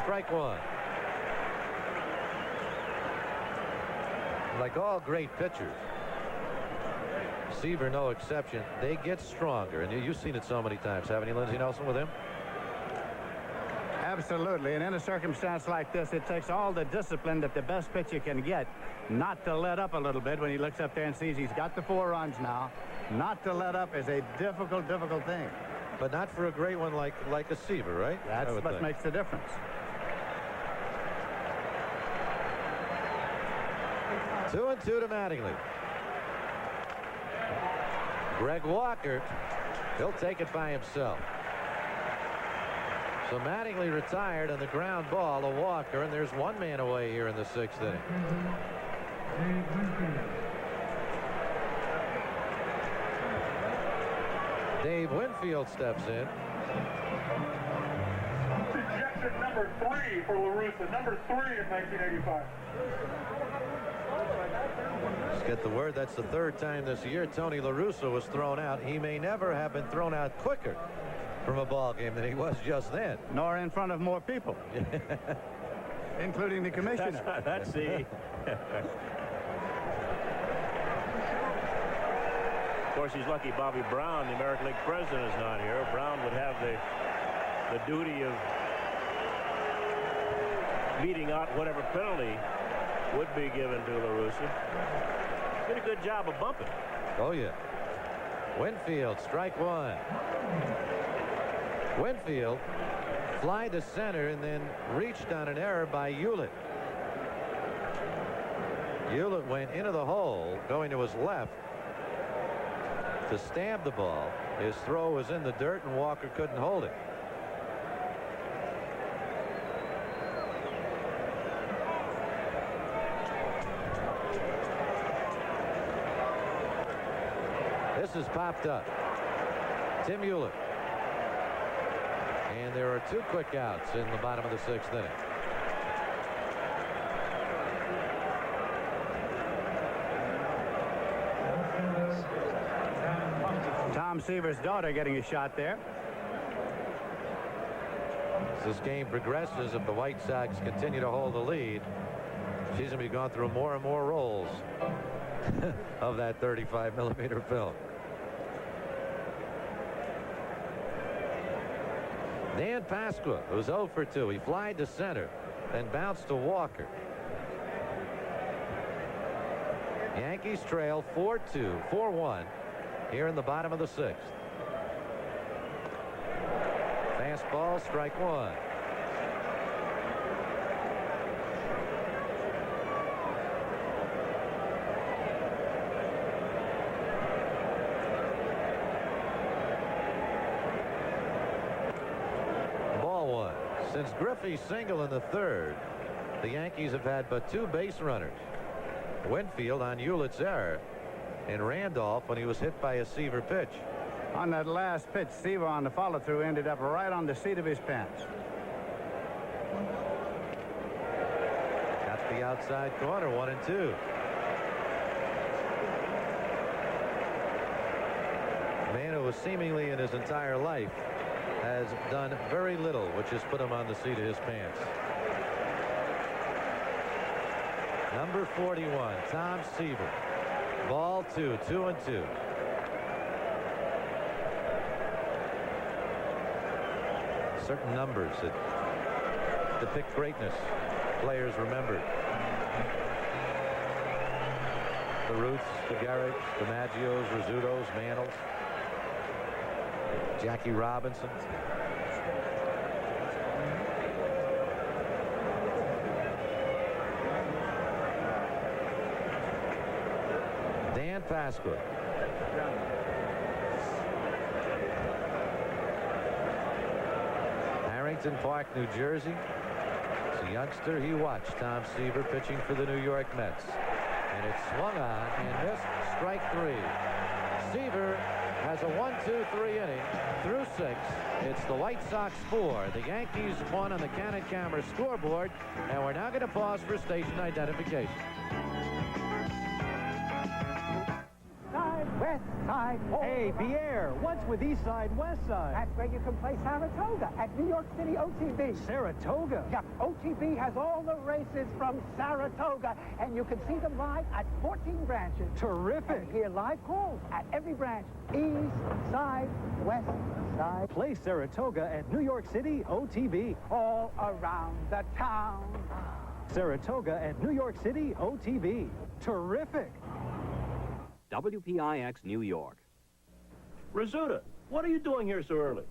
Strike 1. Like all great pitchers, Seaver no exception, they get stronger. And you've seen it so many times, haven't you, Lindsey Nelson, with him? Absolutely. And in a circumstance like this, it takes all the discipline that the best pitcher can get not to let up a little bit when he looks up there and sees he's got the 4 runs now. Not to let up is a difficult thing. But not for a great one like a Seaver, right? That's what makes the difference. 2-2 to Mattingly. Greg Walker, he'll take it by himself. So Mattingly retired on the ground ball to Walker, and there's one man away here in the 6th inning. Dave Winfield steps in. Ejection number 3 for La Russa. Number 3 in 1985. Let's get the word that's the 3rd time this year Tony La Russa was thrown out. He may never have been thrown out quicker from a ball game than he was just then. Nor in front of more people. Including the commissioner. That's the... Of course, he's lucky Bobby Brown, the American League president, is not here. Brown would have the duty of meting out whatever penalty would be given to La Russa. Did a good job of bumping. Oh, yeah. Winfield, strike one. Winfield fly to center and then reached on an error by Hewlett. Hewlett went into the hole, going to his left to stab the ball. His throw was in the dirt, and Walker couldn't hold it. This is popped up. Tim Hewlett. And there are 2 quick outs in the bottom of the 6th inning. Tom Seaver's daughter getting a shot there. As this game progresses, if the White Sox continue to hold the lead, she's going to be going through more and more rolls of that 35mm film. Dan Pasqua, who's 0 for 2. He flied to center, then bounced to Walker. Yankees trail 4-1 here in the bottom of the 6th. Fastball, strike one. Since Griffey's single in the 3rd, the Yankees have had but 2 base runners. Winfield on Hewlett's error, and Randolph when he was hit by a Seaver pitch. On that last pitch, Seaver on the follow-through ended up right on the seat of his pants. Got the outside corner, 1-2. A man who was seemingly in his entire life has done very little, which has put him on the seat of his pants. Number 41, Tom Seaver. Ball 2, 2-2. Certain numbers that depict greatness, players remembered. The Ruths, the Garricks, the Maggios, Rizzutos, Mantles, Jackie Robinson. Dan Pasqua. Harrington Park, New Jersey. As a youngster, he watched Tom Seaver pitching for the New York Mets. And it swung on and missed, strike 3. Seaver has a 1-2-3 inning through 6. It's the White Sox 4. The Yankees 1 on the Canon camera scoreboard. And we're now going to pause for station identification. West Side. Hey, Pierre, what's with East Side, West Side? That's where you can play Saratoga at New York City OTB. Saratoga? Yeah, OTB has all the races from Saratoga, and you can see them live at 14 branches. Terrific. And hear live calls at every branch. East Side, West Side. Play Saratoga at New York City OTB. All around the town. Saratoga at New York City OTB. Terrific. WPIX New York. Rizzuta, what are you doing here so early?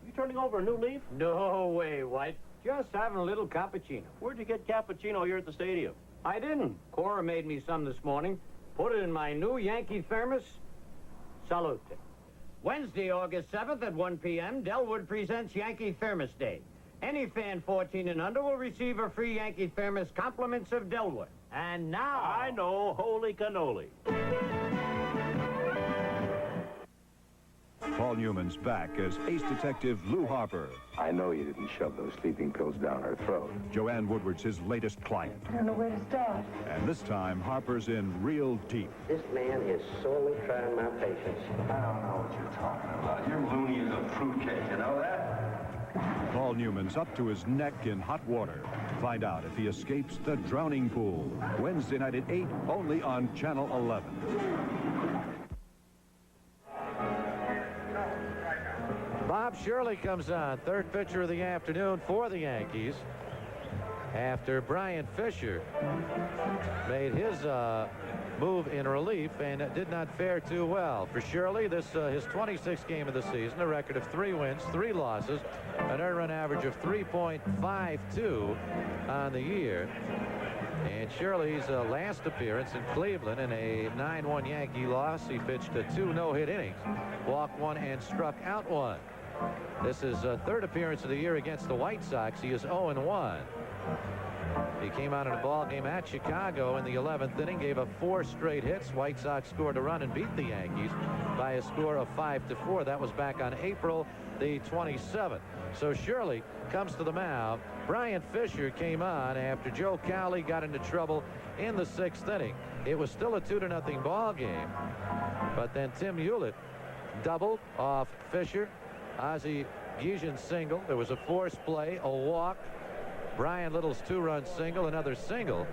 You turning over a new leaf? No way, White. Just having a little cappuccino. Where'd you get cappuccino here at the stadium? I didn't. Cora made me some this morning. Put it in my new Yankee thermos. Salute. Wednesday, August 7th at 1 p.m., Delwood presents Yankee Thermos Day. Any fan 14 and under will receive a free Yankee thermos, compliments of Delwood. And now... I know, holy cannoli. Paul Newman's back as ace detective Lou Harper. I know you didn't shove those sleeping pills down her throat. Joanne Woodward's his latest client. I don't know where to start. And this time, Harper's in real deep. This man is sorely trying my patience. I don't know what you're talking about. You're loony as a fruitcake, you know that? Paul Newman's up to his neck in hot water. Find out if he escapes the drowning pool. Wednesday night at 8, only on Channel 11. Bob Shirley comes on, third pitcher of the afternoon for the Yankees, after Brian Fisher made his move in relief and did not fare too well. For Shirley, this his 26th game of the season, a record of 3 wins, 3 losses, an earned run average of 3.52 on the year. And Shirley's last appearance in Cleveland in a 9-1 Yankee loss, he pitched 2 no-hit innings, walked 1 and struck out 1. This is third appearance of the year against the White Sox. He is 0-1. He came out in a ball game at Chicago in the 11th inning, gave up 4 straight hits. White Sox scored a run and beat the Yankees by a score of 5-4. That was back on April the 27th. So Shirley comes to the mound. Brian Fisher came on after Joe Cowley got into trouble in the 6th inning. It was still a 2-0 ball game, but then Tim Hewlett doubled off Fisher. Ozzie Guillen single. There was a force play, a walk. Brian Little's 2-run single, another single.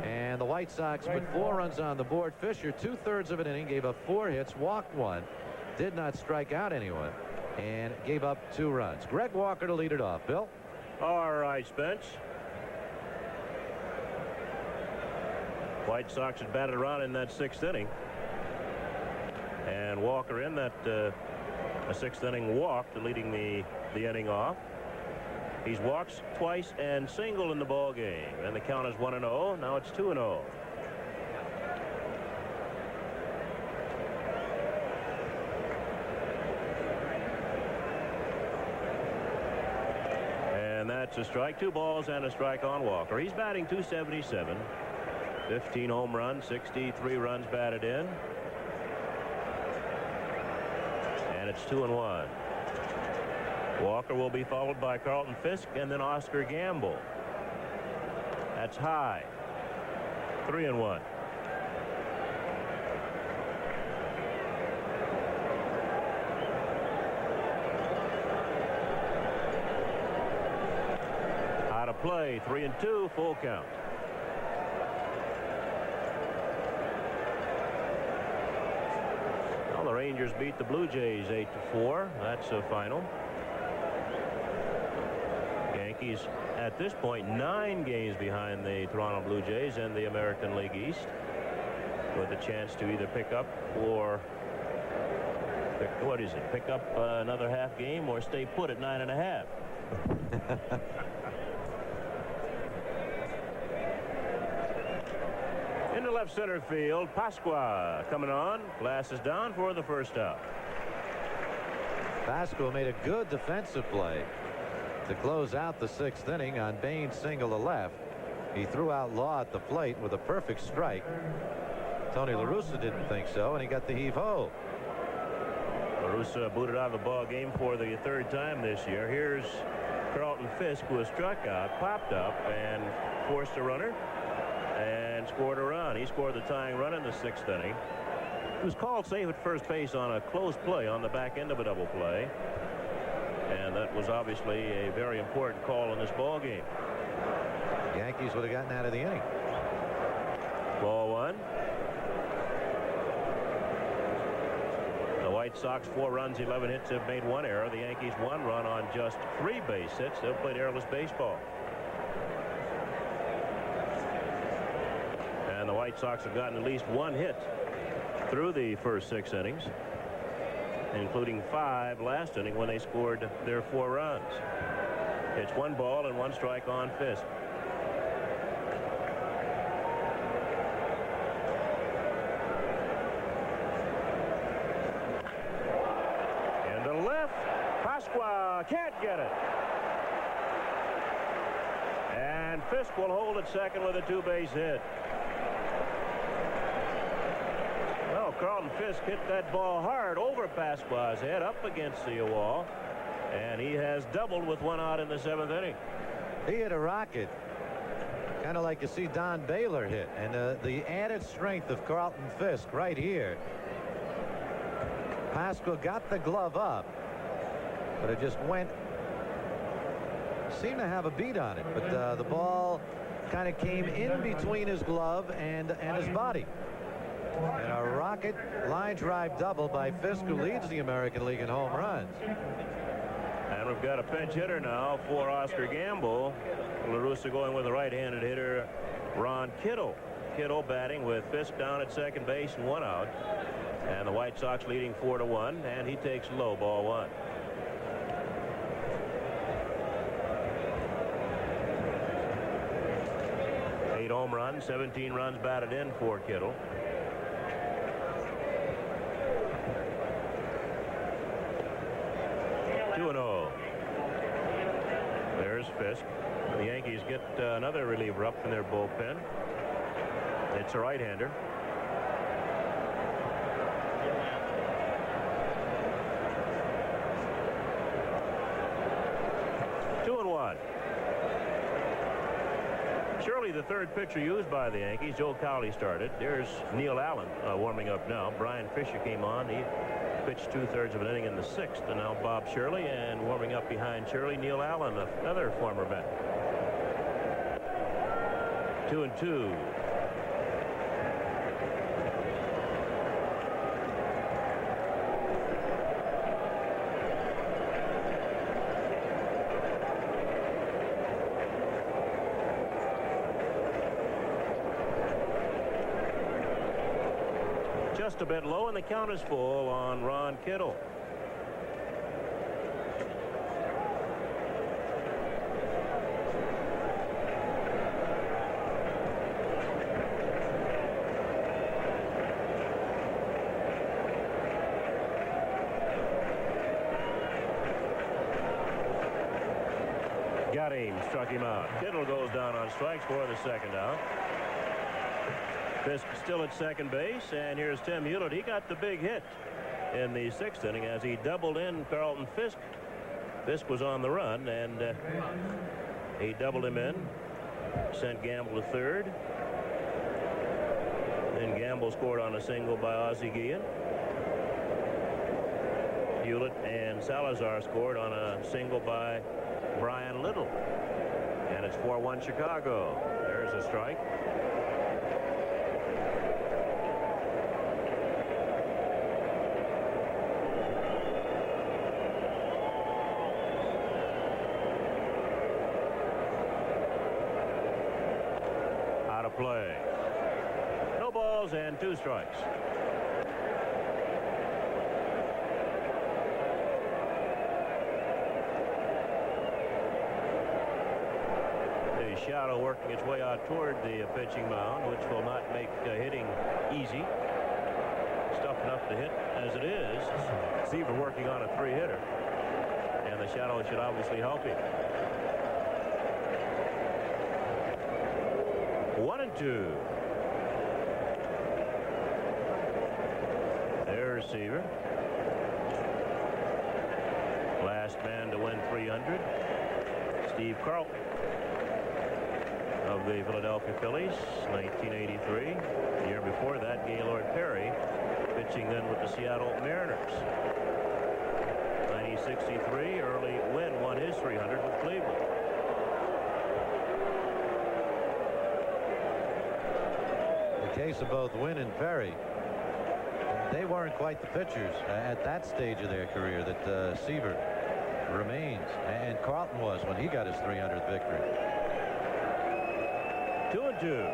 And the White Sox put 4 runs on the board. Fisher, 2/3 of an inning, gave up 4 hits, walked 1, did not strike out anyone, and gave up 2 runs. Greg Walker to lead it off. Bill? All right, Spence. White Sox had batted around in that 6th inning. And Walker in that a 6th inning walk, leading the inning off. He's walked twice and single in the ball game, and the count is 1-0. Now it's 2-0. And that's a strike. 2 balls and a strike on Walker. He's batting .277. 15 home runs, 63 runs batted in. It's 2-1. Walker will be followed by Carlton Fisk and then Oscar Gamble. That's high. 3-1. Out of play. 3-2. Full count. The Rangers beat the Blue Jays 8-4. That's a final. Yankees at this point 9 games behind the Toronto Blue Jays and the American League East, with a chance to either pick up or pick up another half game or stay put at 9.5. Into left center field, Pasqua coming on. Glasses down for the first out. Pasqua made a good defensive play to close out the 6th inning on Bain's single to left. He threw out Law at the plate with a perfect strike. Tony La Russa didn't think so, and he got the heave-ho. La Russa booted out of the ball game for the 3rd time this year. Here's Carlton Fisk, who was struck out, popped up, and forced a runner and scored a run. He scored the tying run in the 6th inning. He was called safe at first base on a close play on the back end of a double play, and that was obviously a very important call in this ball game. Yankees would have gotten out of the inning. Ball 1. The White Sox 4 runs, 11 hits, have made 1 error. The Yankees 1 run on just 3 base hits. They've played airless baseball. And the White Sox have gotten at least 1 hit through the first 6 innings, including 5 last inning when they scored their 4 runs. It's 1 ball and 1 strike on Fisk. Pasqua can't get it. And Fisk will hold at second with a two-base hit. Well, Carlton Fisk hit that ball hard over Pasqua's head up against the wall. And he has doubled with one out in the seventh inning. He hit a rocket, kind of like you see Don Baylor hit. And the added strength of Carlton Fisk right here. Pasqua got the glove up, but it just went, seemed to have a beat on it. But the ball kind of came in between his glove and his body. And a rocket line drive double by Fisk, who leads the American League in home runs. And we've got a pinch hitter now for Oscar Gamble. LaRussa going with a right-handed hitter, Ron Kittle. Kittle batting with Fisk down at second base and one out. And the White Sox leading 4-1, and he takes low, ball one. Eight home runs, 17 runs batted in for Kittle. There's Fisk. The Yankees get another reliever up in their bullpen. It's a right-hander. Surely the third pitcher used by the Yankees. Joe Cowley started. There's Neil Allen warming up now. Brian Fisher came on. He pitched 2/3 of an inning in the sixth. And now Bob Shirley, and warming up behind Shirley, Neil Allen, another former Met. 2-2. Just a bit low, and the count is full on Ron Kittle. Got him, struck him out. Kittle goes down on strikes for the second out. Fisk still at second base, and here's Tim Hewlett. He got the big hit in the sixth inning as he doubled in Carlton Fisk. Fisk was on the run, and he doubled him in, sent Gamble to third. Then Gamble scored on a single by Ozzie Guillen. Hewlett and Salazar scored on a single by Brian Little. And it's 4-1 Chicago. There's a strike. Out of play. No balls and 2 strikes. Shadow working its way out toward the pitching mound, which will not make hitting easy. It's tough enough to hit as it is. Seaver working on a 3-hitter, and the shadow should obviously help him. 1-2. There's Seaver. Last man to win 300. Steve Carlton of the Philadelphia Phillies, 1983. The year before that, Gaylord Perry, pitching then with the Seattle Mariners. 1963, Early Wynn won his 300 with Cleveland. In the case of both Wynn and Perry, they weren't quite the pitchers at that stage of their career that Seaver remains, and Carlton was when he got his 300th victory. 2-2.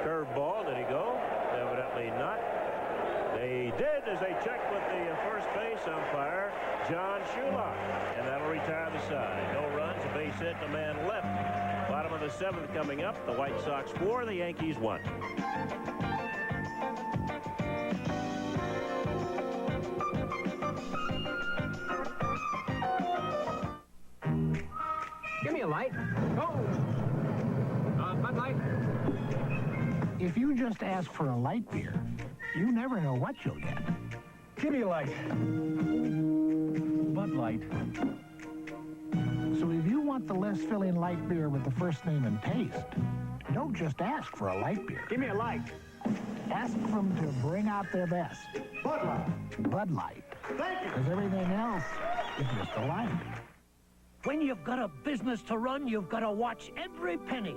Curveball. Did he go? Evidently not. They did as they checked with the first base umpire, John Shulock. And that'll retire the side. No runs, a base hit, and a man left. Bottom of the 7th coming up. The White Sox 4, the Yankees 1. Light. Go. Bud Light. If you just ask for a light beer, you never know what you'll get. Give me a light. Bud Light. So if you want the less filling light beer with the first name and taste, don't just ask for a light beer. Give me a light. Ask them to bring out their best. Bud Light. Bud Light. Thank you. Because everything else is just a light. When you've got a business to run, you've got to watch every penny.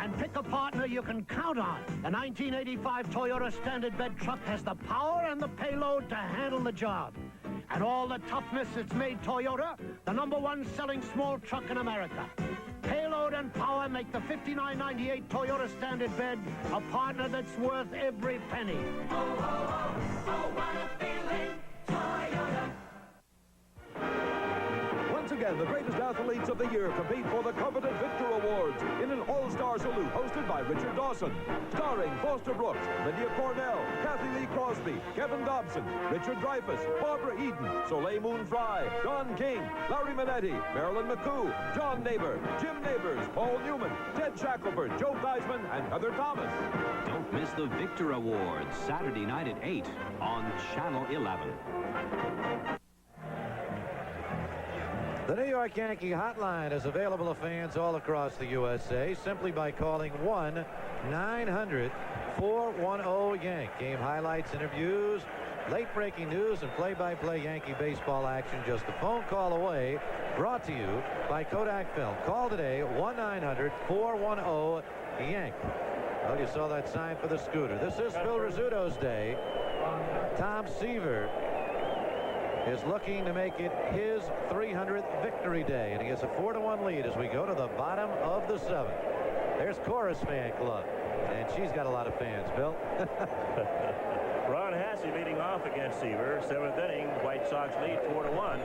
And pick a partner you can count on. The 1985 Toyota Standard Bed truck has the power and the payload to handle the job. And all the toughness that's made Toyota the #1 selling small truck in America. Payload and power make the $59.98 Toyota Standard Bed a partner that's worth every penny. Oh, oh, oh, oh, what a feeling, Toyota. Once again, the greatest athletes of the year compete for the coveted Victor Awards in an all-star salute hosted by Richard Dawson. Starring Foster Brooks, Lydia Cornell, Kathy Lee Crosby, Kevin Dobson, Richard Dreyfuss, Barbara Eden, Soleil Moon Frye, Don King, Larry Minetti, Marilyn McCoo, John Neighbor, Jim Neighbors, Paul Newman, Ted Shackelford, Joe Theismann, and Heather Thomas. Don't miss the Victor Awards, Saturday night at 8 on Channel 11. The New York Yankee hotline is available to fans all across the USA simply by calling 1-900-410-YANK. Game highlights, interviews, late-breaking news, and play-by-play Yankee baseball action just a phone call away. Brought to you by Kodak Film. Call today, 1-900-410-YANK. Well, you saw that sign for the scooter. This is Phil Rizzuto's day. Tom Seaver is looking to make it his 300th victory day, and he has a 4-1 lead as we go to the bottom of the 7th. There's Cora's fan club, and she's got a lot of fans, Bill. Ron Hasse leading off against Seaver. 7th inning, White Sox lead 4-1.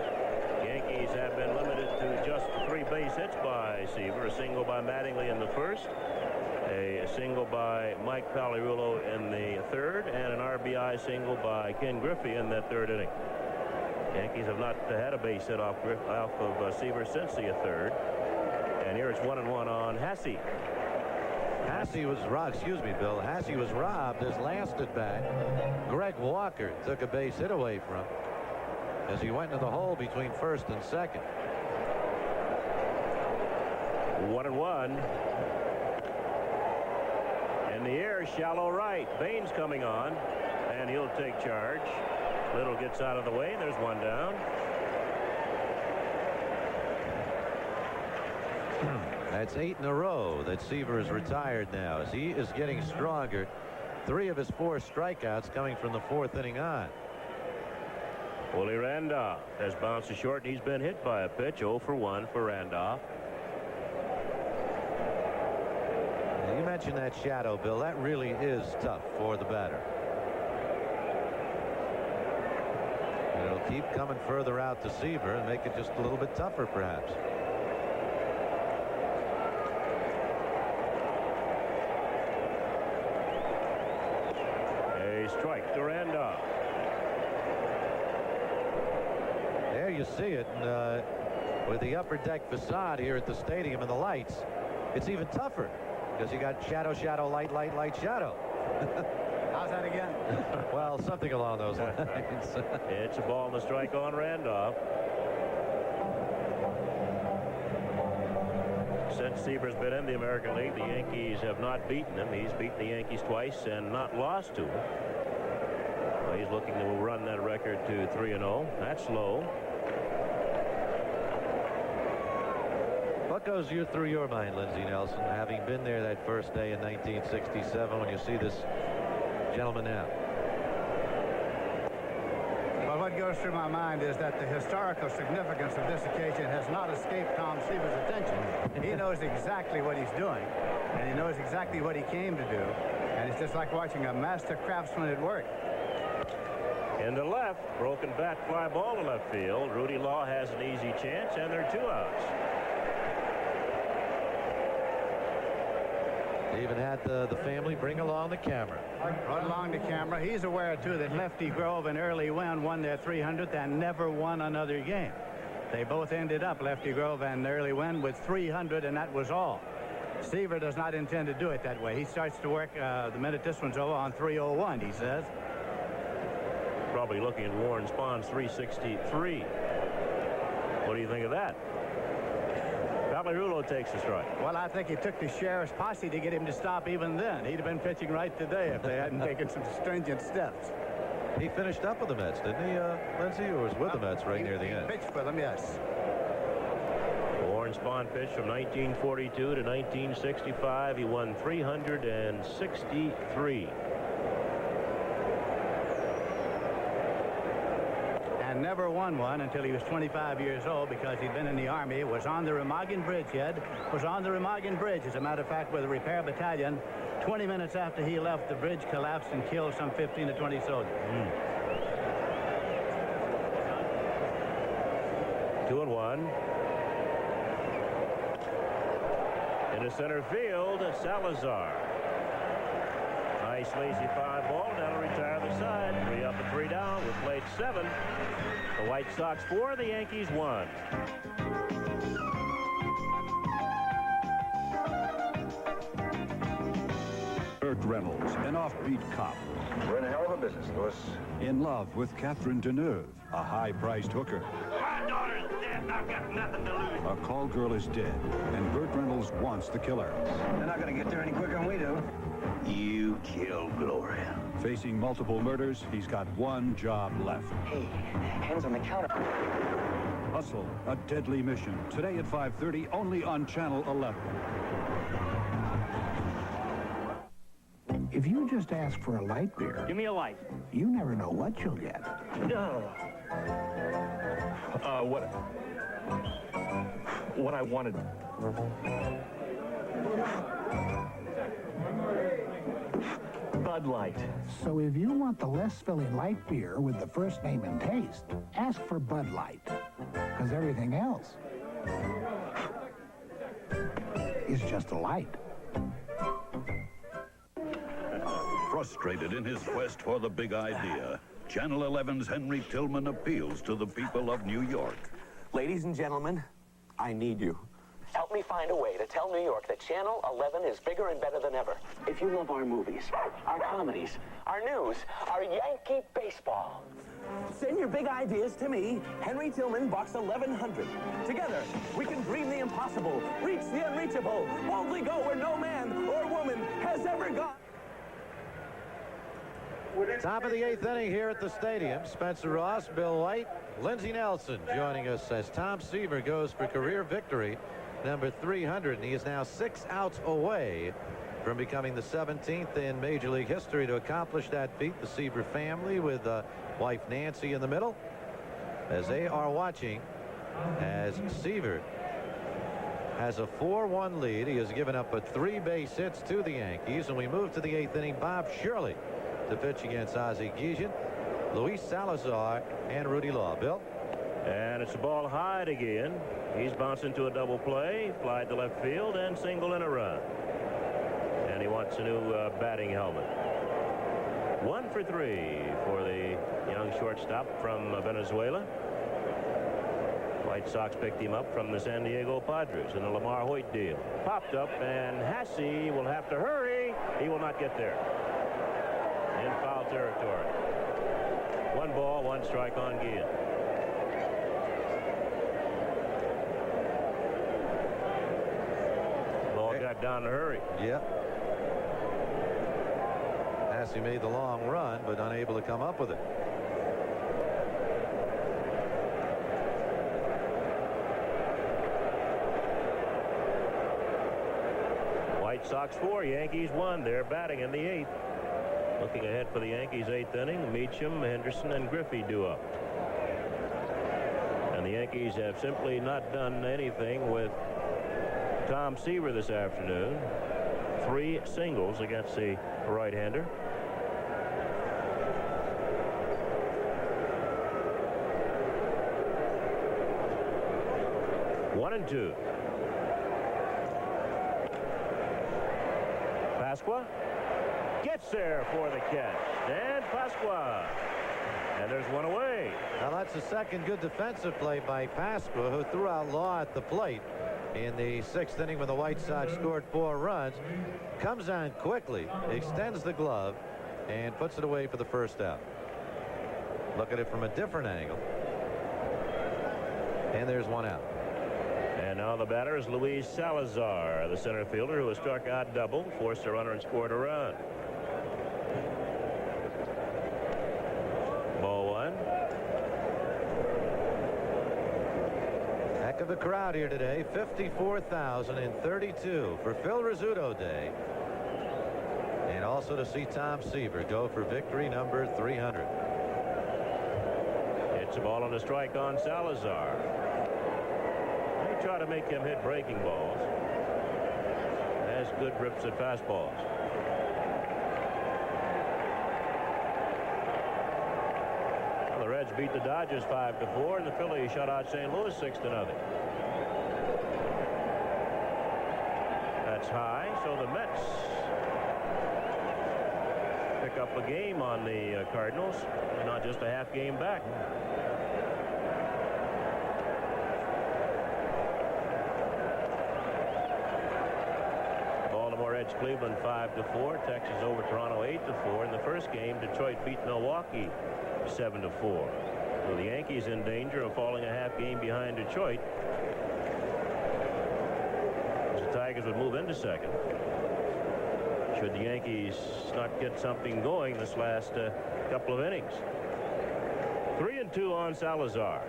Yankees have been limited to just 3 base hits by Seaver. A single by Mattingly in the first, a single by Mike Pagliarulo in the third, and an RBI single by Ken Griffey in that 3rd inning. Yankees have not had a base hit off of Seaver since the 3rd. And here it's 1-1 on Hasse. Hasse was robbed, excuse me, Bill. Hasse was robbed his last at bat. Greg Walker took a base hit away from him as he went into the hole between 1st and 2nd. 1-1. In the air, shallow right. Baines coming on, and he'll take charge. Little gets out of the way. There's 1 down. That's 8 in a row that Seaver is retired now as he is getting stronger. 3 of his 4 strikeouts coming from the 4th inning on. Willie Randolph has bounced to short, and he's been hit by a pitch. 0 for 1 for Randolph. You mentioned that shadow, Bill. That really is tough for the batter. It'll keep coming further out to Seaver and make it just a little bit tougher, perhaps. A strike to Randolph. There you see it. And, with the upper deck facade here at the stadium and the lights, it's even tougher because you got shadow, shadow, light, light, light, shadow. How's that again? Well, something along those lines. It's a ball and a strike on Randolph. Since Seaver's been in the American League, the Yankees have not beaten him. He's beaten the Yankees twice and not lost to him. Well, he's looking to run that record to 3-0. That's low. What goes through your mind, Lindsey Nelson, having been there that first day in 1967 when you see this gentleman now? Well, what goes through my mind is that the historical significance of this occasion has not escaped Tom Seaver's attention. He knows exactly what he's doing, and he knows exactly what he came to do, and it's just like watching a master craftsman at work. In the left, broken bat, fly ball to left field. Rudy Law has an easy chance, and there are 2 outs. They even had the family bring along the camera. Brought along the camera. He's aware, too, that Lefty Grove and Early Wynn won their 300th and never won another game. They both ended up, Lefty Grove and Early Wynn, with 300, and that was all. Seaver does not intend to do it that way. He starts to work the minute this one's over on 301, he says. Probably looking at Warren Spahn's 363. What do you think of that? Valerulo takes a strike. Well, I think it took the sheriff's posse to get him to stop even then. He'd have been pitching right today if they hadn't taken some stringent steps. He finished up with the Mets, didn't he, Lindsay? Or was with the Mets right near the end? Pitched for them, yes. Warren Spahn pitched from 1942 to 1965. He won 363. And never won one until he was 25 years old because he'd been in the Army. It was on the Remagen Bridge, Ed. It was on the Remagen Bridge, as a matter of fact, with a repair battalion. 20 minutes after he left, the bridge collapsed and killed some 15 to 20 soldiers. 2-1. Into center field, Salazar. Nice lazy fly ball. That'll retire the side. 3 up and 3 down with played 7. The White Sox 4, the Yankees 1. Burt Reynolds, an offbeat cop. We're in a hell of a business, Louis. In love with Catherine Deneuve, a high-priced hooker. My daughter's dead and I've got nothing to lose. A call girl is dead, and Burt Reynolds wants the killer. They're not going to get there any quicker than we do. You killed Gloria. Facing multiple murders, he's got one job left. Hey, hands on the counter. Hustle, a deadly mission. Today at 5:30, only on Channel 11. If you just ask for a light beer, Give me a light. you never know what you'll get. What I wanted. Bud Light. So if you want the less filling light beer with the first name and taste, ask for Bud Light. Because everything else is just a light. Frustrated in his quest for the big idea, Channel 11's Henry Tillman appeals to the people of New York. Ladies and gentlemen, I need you. Help me find a way to tell New York that Channel 11 is bigger and better than ever. If you love our movies, our comedies, our news, our Yankee baseball, send your big ideas to me, Henry Tillman, Box 1100. Together, we can dream the impossible, reach the unreachable, boldly go where no man or woman has ever gone. Top of the 8th inning here at the stadium. Spencer Ross, Bill White, Lindsey Nelson joining us as Tom Seaver goes for career victory number 300, and he is now 6 outs away from becoming the 17th in Major League history to accomplish that feat. The Seaver family with wife Nancy in the middle as they are watching as Seaver has a 4-1 lead. He has given up 3 base hits to the Yankees, and we move to the 8th inning. Bob Shirley to pitch against Ozzie Guillen, Luis Salazar, and Rudy Law. Bill? And it's a ball high again. He's bouncing to a double play, flied to left field, and single in a run. And he wants a new batting helmet. 1 for 3 for the young shortstop from Venezuela. White Sox picked him up from the San Diego Padres in the Lamar Hoyt deal. Popped up, and Hasse will have to hurry. He will not get there. In foul territory. 1 ball, 1 strike on Guillen. Ball got down to hurry. Yep. Hasse made the long run, but unable to come up with it. White Sox 4, Yankees 1. They're batting in the 8th. Looking ahead for the Yankees 8th inning, Meacham, Henderson, and Griffey due up. And the Yankees have simply not done anything with Tom Seaver this afternoon. 3 singles against the right-hander. One and 2. Pasqua gets there for the catch. And Pasqua And there's one away. Now that's the second good defensive play by Pasqua, who threw out Law at the plate in the 6th inning when the White Sox scored 4 runs. Comes on quickly, extends the glove, and puts it away for the first out. Look at it from a different angle. And there's one out. And now the batter is Luis Salazar, the center fielder who has struck out double, forced a runner, and scored a run. Ball 1. Heck of a crowd here today. 54,032 for Phil Rizzuto Day. And also to see Tom Seaver go for victory number 300. It's a ball and a strike on Salazar. They try to make him hit breaking balls. Has good grips at fastballs. Well, the Reds beat the Dodgers 5-4, and the Phillies shut out St. Louis 6-0. That's high, so the Mets pick up a game on the Cardinals. They're not just a half game back. Baltimore edged Cleveland 5-4. Texas over Toronto 8-4. In the first game, Detroit beat Milwaukee 7-4. So the Yankees in danger of falling a half game behind Detroit. The Tigers would move into second should the Yankees not get something going this last couple of innings. 3-2 on Salazar.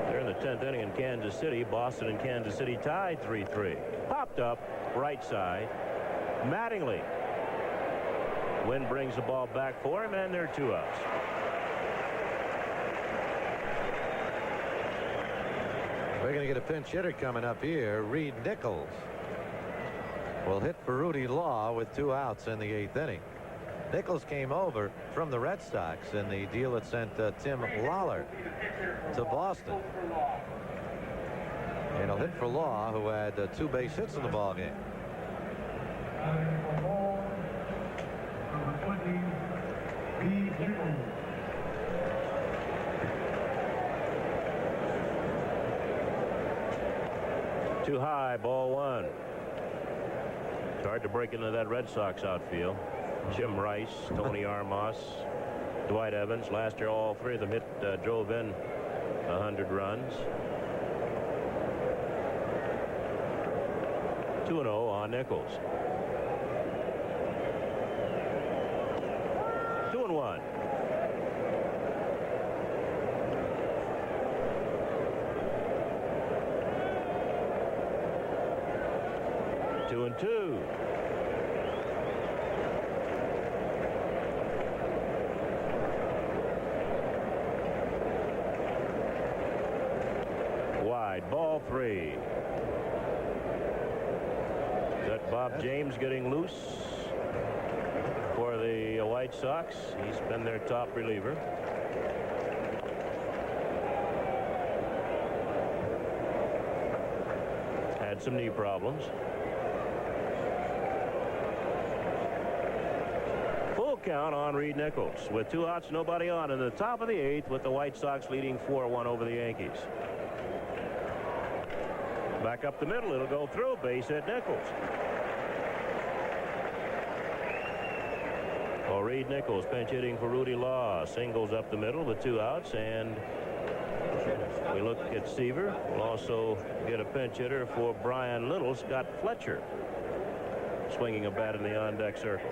They're in the 10th inning in Kansas City. Boston and Kansas City tied 3-3. Popped up right side. Mattingly. Wind brings the ball back for him, and there are 2 outs. We're going to get a pinch hitter coming up here. Reed Nichols will hit for Rudy Law with 2 outs in the 8th inning. Nichols came over from the Red Sox in the deal that sent Tim Lawler to Boston. And he'll hit for Law, who had 2 base hits in the ballgame. Too high, ball 1. It's hard to break into that Red Sox outfield. Jim Rice, Tony Armas, Dwight Evans. Last year, all 3 of them drove in 100 runs. 2-0 on Nichols. 2-1. Two and 2. Wide, ball 3. Is that Bob James getting loose for the White Sox? He's been their top reliever. Had some knee problems. Count on Reed Nichols with 2 outs, nobody on in the top of the 8th, with the White Sox leading 4-1 over the Yankees. Back up the middle, it'll go through. Base hit Nichols. Well, Reed Nichols pinch hitting for Rudy Law. Singles up the middle with 2 outs, and we look at Seaver. We'll also get a pinch hitter for Brian Little. Scott Fletcher swinging a bat in the on-deck circle.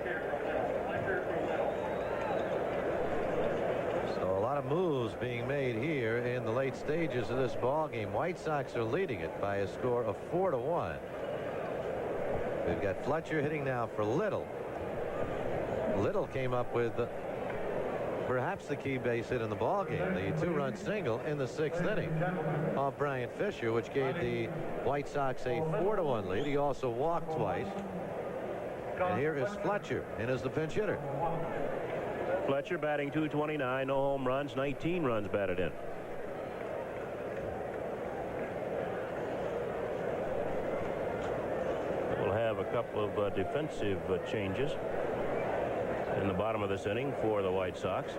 Moves being made here in the late stages of this ball game. White Sox are leading it by a score of 4-1. We've got Fletcher hitting now for Little. Little came up with perhaps the key base hit in the ball game, the 2-run single in the 6th inning off Brian Fisher, which gave the White Sox a 4-1 lead. He also walked twice. And here is Fletcher in as the pinch hitter. Fletcher batting .229, no home runs, 19 runs batted in. We'll have a couple of defensive changes in the bottom of this inning for the White Sox.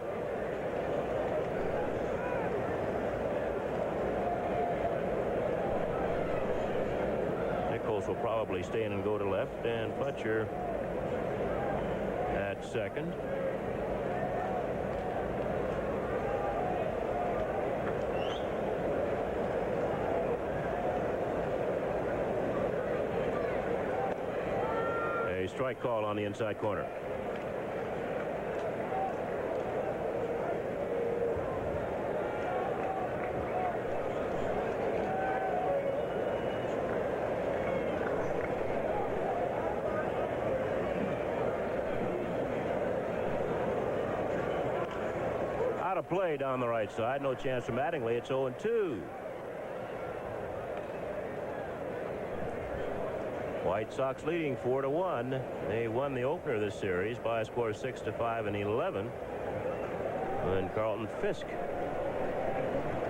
Nichols will probably stay in and go to left, and Fletcher at second. A strike call on the inside corner. Play down the right side. No chance for Mattingly. It's 0-2. White Sox leading 4-1. They won the opener of this series by a score of 6-5 and 11. And Carlton Fisk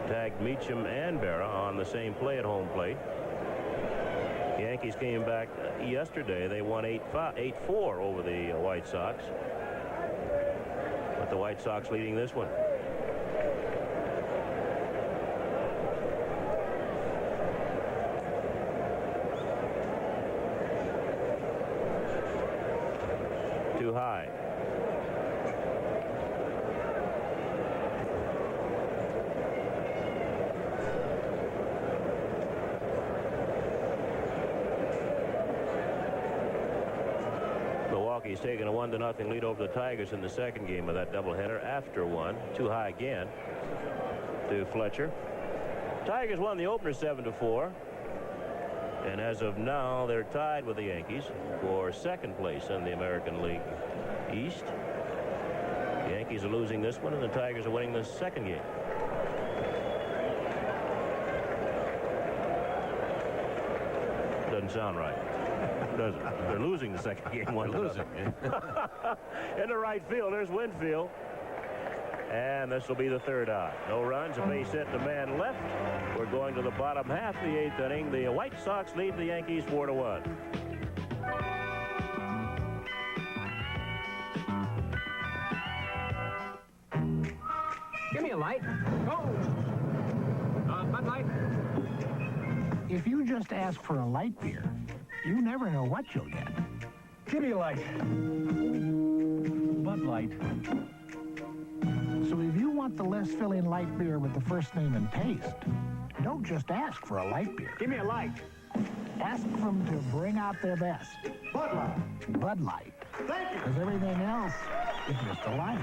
tagged Meacham and Berra on the same play at home plate. The Yankees came back yesterday. They won 8-4 over the White Sox. But the White Sox leading this one. Too high. Milwaukee's taken a 1-0 lead over the Tigers in the second game of that doubleheader after one. Too high again to Fletcher. Tigers won the opener 7-4. And as of now, they're tied with the Yankees for second place in the American League East. The Yankees are losing this one, and the Tigers are winning the second game. Doesn't sound right, does it? They're losing the second game. One losing. In the right field, there's Winfield. And this will be the third out. No runs, a base hit, the man left. We're going to the bottom half of the eighth inning. The White Sox lead the Yankees 4-1. Give me a light. Oh! Bud Light. If you just ask for a light beer, you never know what you'll get. Give me a light. Bud Light. So if you want the less filling light beer with the first name and taste, don't just ask for a light beer. Give me a light. Ask them to bring out their best. Bud Light. Bud Light. Thank you. Because everything else is just a light.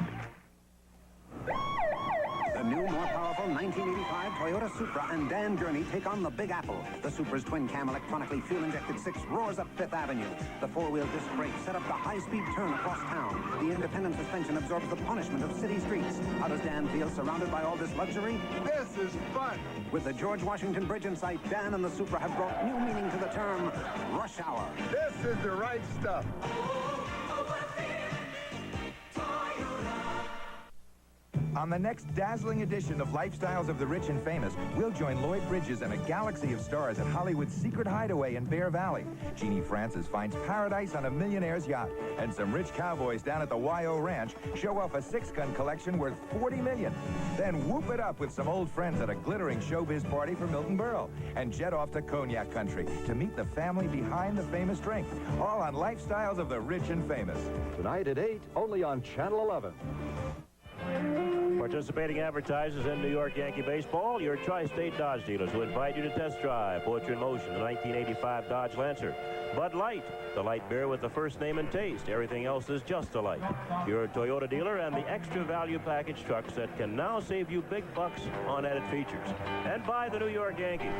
The new, more powerful 1985 Toyota Supra and Dan Gurney take on the Big Apple. The Supra's twin-cam electronically fuel-injected 6 roars up Fifth Avenue. The four-wheel disc brakes set up the high-speed turn across town. The independent suspension absorbs the punishment of city streets. How does Dan feel surrounded by all this luxury? This is fun. With the George Washington Bridge in sight, Dan and the Supra have brought new meaning to the term rush hour. This is the right stuff. On the next dazzling edition of Lifestyles of the Rich and Famous, we'll join Lloyd Bridges and a galaxy of stars at Hollywood's secret hideaway in Bear Valley. Jeannie Francis finds paradise on a millionaire's yacht, and some rich cowboys down at the YO Ranch show off a 6-gun collection worth $40 million. Then whoop it up with some old friends at a glittering showbiz party for Milton Berle, and jet off to Cognac Country to meet the family behind the famous drink. All on Lifestyles of the Rich and Famous. Tonight at 8, only on Channel 11. Participating advertisers in New York Yankee baseball, your Tri-State Dodge dealers who invite you to test drive Poetry in Motion, the 1985 Dodge Lancer. Bud Light, the light beer with the first name and taste. Everything else is just a light. Your Toyota dealer and the extra value package trucks that can now save you big bucks on added features. And by the New York Yankees.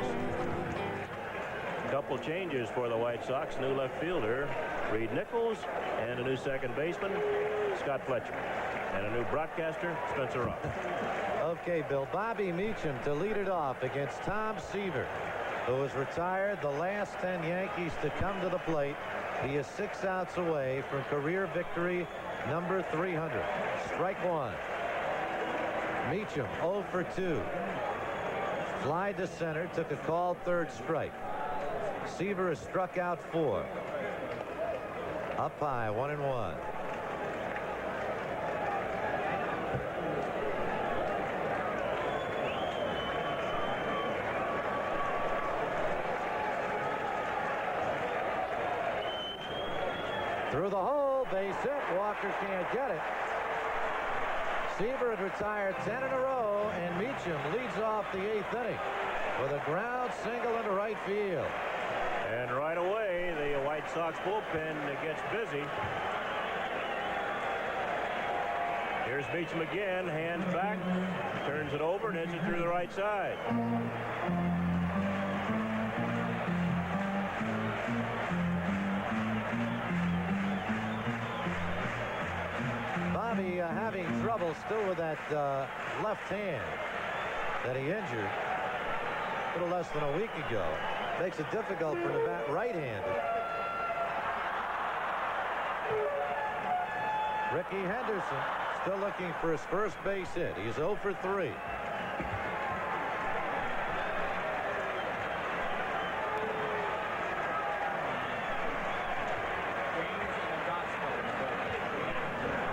Couple changes for the White Sox. New left fielder, Reed Nichols, and a new second baseman, Scott Fletcher. And a new broadcaster, Spencer Ross. Okay, Bill. Bobby Meacham to lead it off against Tom Seaver, who was retired the last 10 Yankees to come to the plate. He is 6 outs away from career victory number 300. Strike one. Meacham 0 for 2. Fly to center, took a called third strike. Seaver has struck out 4. Up high, 1-1. Through the hole, base hit. Walker can't get it. Seaver had retired 10 in a row, and Meacham leads off the 8th inning with a ground single into right field. And right away, the White Sox bullpen gets busy. Here's Meacham again, hands back, turns it over, and hits it through the right side. Bobby having trouble still with that left hand that he injured a little less than a week ago. Makes it difficult for him to bat right-handed. Ricky Henderson still looking for his first base hit. He's 0 for 3.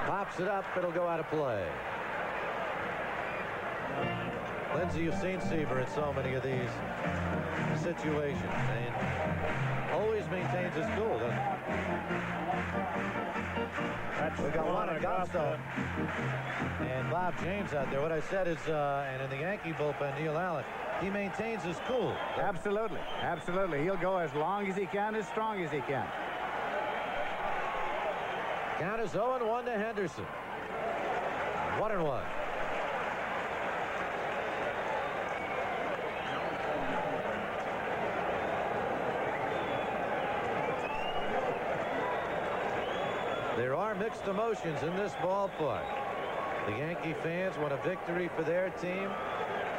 Pops it up. It'll go out of play. Lindsay, you've seen Seaver in so many of these situations, and always maintains his cool, doesn't he? We got Juan Acosta and Bob James out there. What I said is, and in the Yankee bullpen, Neil Allen, he maintains his cool. Absolutely. Absolutely. He'll go as long as he can, as strong as he can. Count is 0-1 to Henderson. 1-1. There are mixed emotions in this ballpark. The Yankee fans want a victory for their team,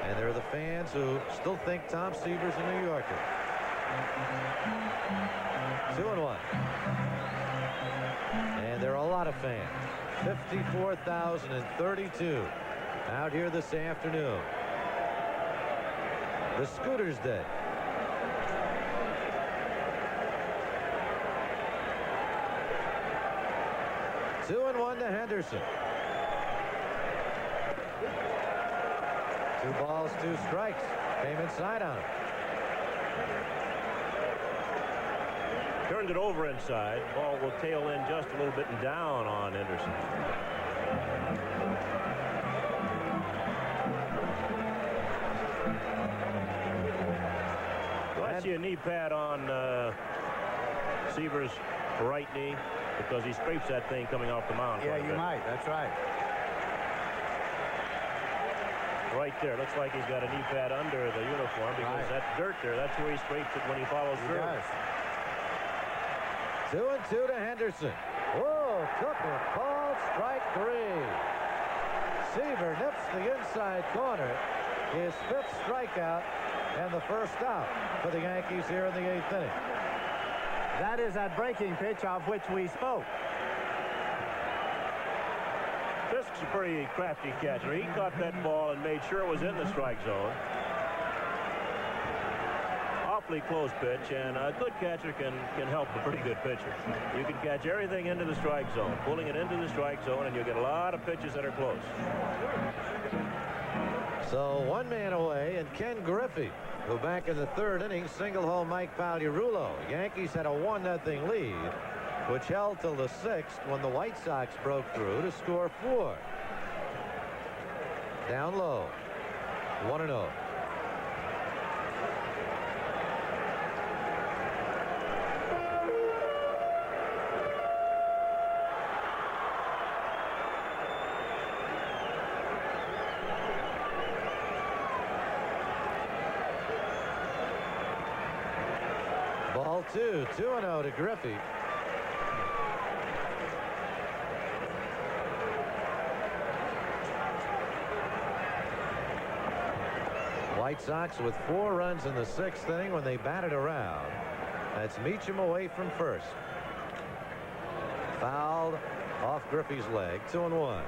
and there are the fans who still think Tom Seaver's a New Yorker. 2-1. And there are a lot of fans. 54,032 out here this afternoon. The Scooters Day. Two and 1 to Henderson. 2 balls, 2 strikes. Came inside on him. Turned it over inside. Ball will tail in just a little bit and down on Henderson. Do I see a knee pad on Seaver's right knee? Because he scrapes that thing coming off the mound. Yeah, you might. That's right. Right there. Looks like he's got a knee pad under the uniform because that dirt there, that's where he scrapes it when he follows through. He does. 2-2 to Henderson. Whoa, took it. Called strike 3. Seaver nips the inside corner. His 5th strikeout and the first out for the Yankees here in the 8th inning. That is that breaking pitch of which we spoke. Fisk's a pretty crafty catcher. He caught that ball and made sure it was in the strike zone. Awfully close pitch, and a good catcher can help a pretty good pitcher. You can catch everything into the strike zone, pulling it into the strike zone, and you'll get a lot of pitches that are close. So 1 man away, and Ken Griffey, who back in the 3rd inning singled home Mike Pagliarulo. Yankees had a 1-0 lead, which held till the 6th when the White Sox broke through to score 4. Down low, 1-0. Ball 2, 2-0 to Griffey. White Sox with 4 runs in the 6th inning when they batted around. That's Meacham away from first. Fouled off Griffey's leg. 2-1.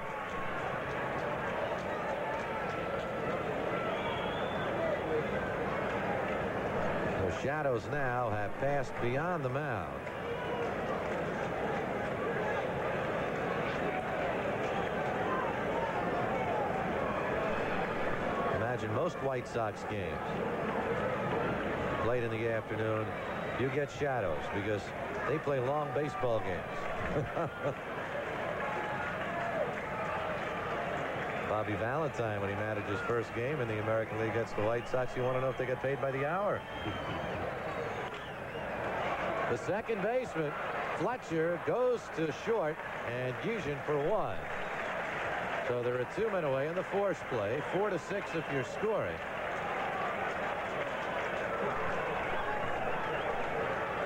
The shadows now have passed beyond the mound. in most White Sox games late in the afternoon, you get shadows because they play long baseball games. Bobby Valentine, when he managed his first game in the American League against the White Sox, you want to know if they get paid by the hour. The second baseman, Fletcher, goes to short, and Guzin for one. So there are 2 men away in the force play, 4-6 if you're scoring.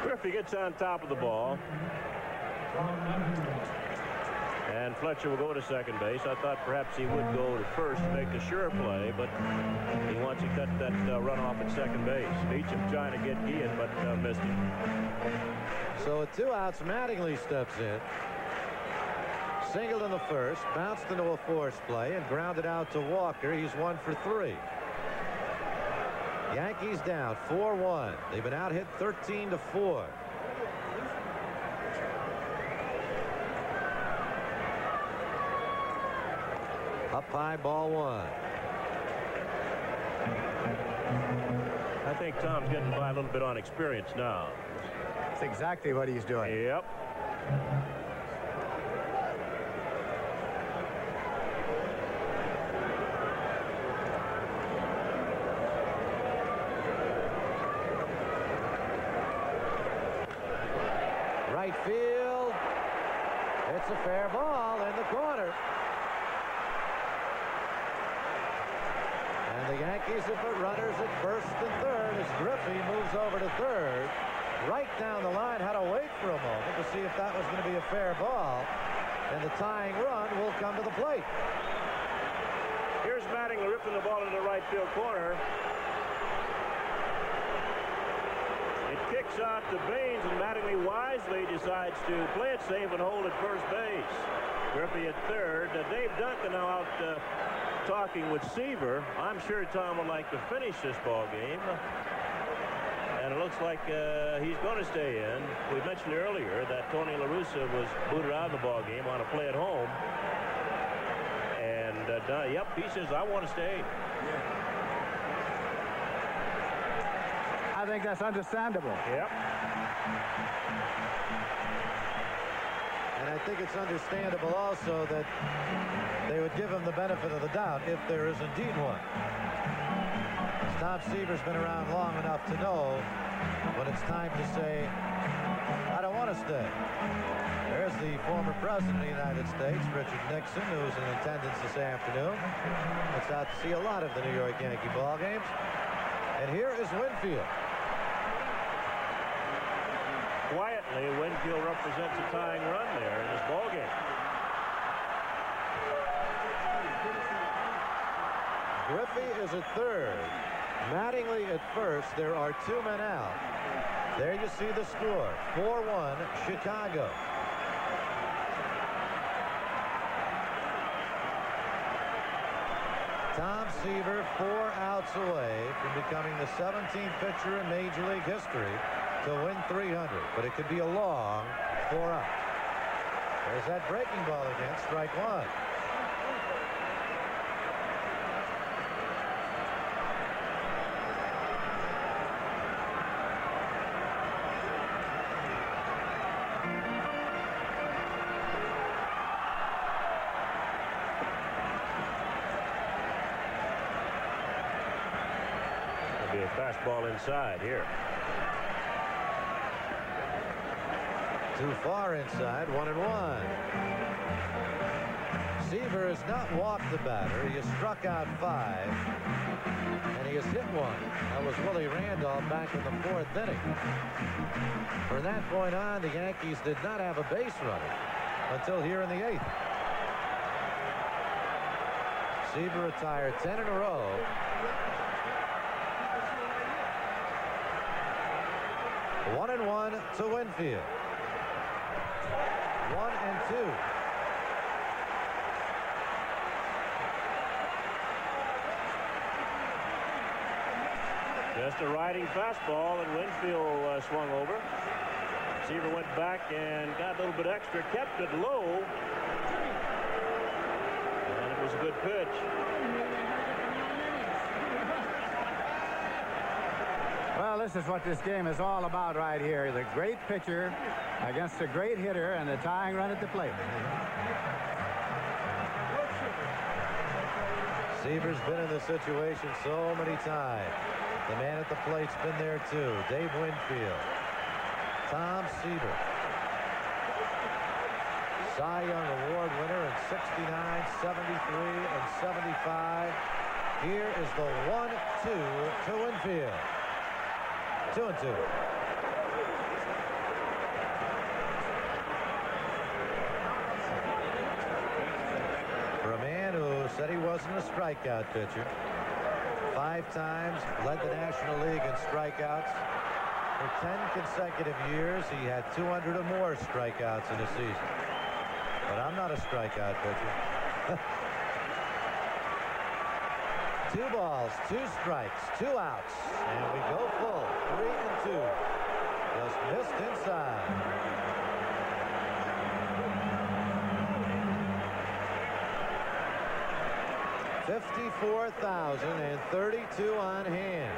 Griffey gets on top of the ball. And Fletcher will go to second base. I thought perhaps he would go to first to make a sure play, but he wants to cut that runoff at second base. Beecham trying to get Guillen, but missed him. So at 2 outs, Mattingly steps in. Singled in the first, bounced into a force play, and grounded out to Walker. He's 1 for 3. Yankees down 4-1. They've been out hit 13-4. Up high, ball 1. I think Tom's getting by a little bit on experience now. That's exactly what he's doing. Yep. Right field. It's a fair ball in the corner. And the Yankees have put runners at first and third as Griffey moves over to third. Right down the line, had to wait for a moment to see if that was going to be a fair ball. And the tying run will come to the plate. Here's Mattingly ripping the ball into the right field corner. It kicks out to Baines, and Mattingly wisely decides to play it safe and hold at first base. Griffey at third. Dave Duncan now out talking with Seaver. I'm sure Tom would like to finish this ball game. And it looks like he's going to stay in. We mentioned earlier that Tony La Russa was booted out of the ball game on a play at home. And yep, he says, I want to stay. I think that's understandable. Yep. And I think it's understandable also that they would give him the benefit of the doubt if there is indeed one. Tom Seaver's been around long enough to know when it's time to say, I don't want to stay. There's the former president of the United States, Richard Nixon, who's in attendance this afternoon. It's out to see a lot of the New York Yankee ball games. And here is Winfield. Quietly, Winfield represents a tying run there in this ball game. Griffey is at third. Mattingly at first. There are 2 men out. There you see the score. 4-1 Chicago. Tom Seaver 4 outs away from becoming the 17th pitcher in Major League history to win 300. But it could be a long 4 outs. There's that breaking ball again. Strike 1. Fastball inside here. Too far inside, 1-1. Seaver has not walked the batter. He has struck out 5, and he has hit 1. That was Willie Randolph back in the 4th inning. From that point on, the Yankees did not have a base runner until here in the 8th. Seaver retired 10 in a row. One and 1 to Winfield. 1-2. Just a riding fastball, and Winfield swung over. Seaver went back and got a little bit extra, kept it low, and it was a good pitch. this is what this game is all about right here. The great pitcher against a great hitter and a tying run at the plate. Seaver's been in this situation so many times. The man at the plate's been there too. Dave Winfield. Tom Seaver. Cy Young Award winner in 69, 73, and 75. Here is the 1-2 to Winfield. 2-2. For a man who said he wasn't a strikeout pitcher, 5 times led the National League in strikeouts. For 10 consecutive years, he had 200 or more strikeouts in a season. But I'm not a strikeout pitcher. 2 balls, 2 strikes, 2 outs, and we go full. 3-2. Just missed inside. $54,032 on hand.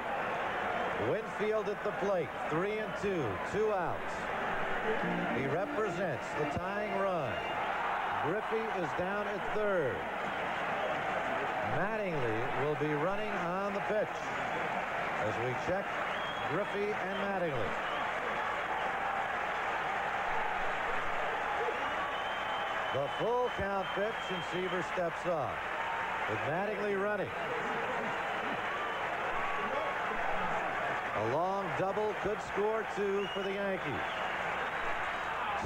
Winfield at the plate, 3-2, 2 outs. He represents the tying run. Griffey is down at third. Mattingly will be running on the pitch as we check Griffey and Mattingly. The full count pitch, and Seaver steps off with Mattingly running. A long double could score 2 for the Yankees.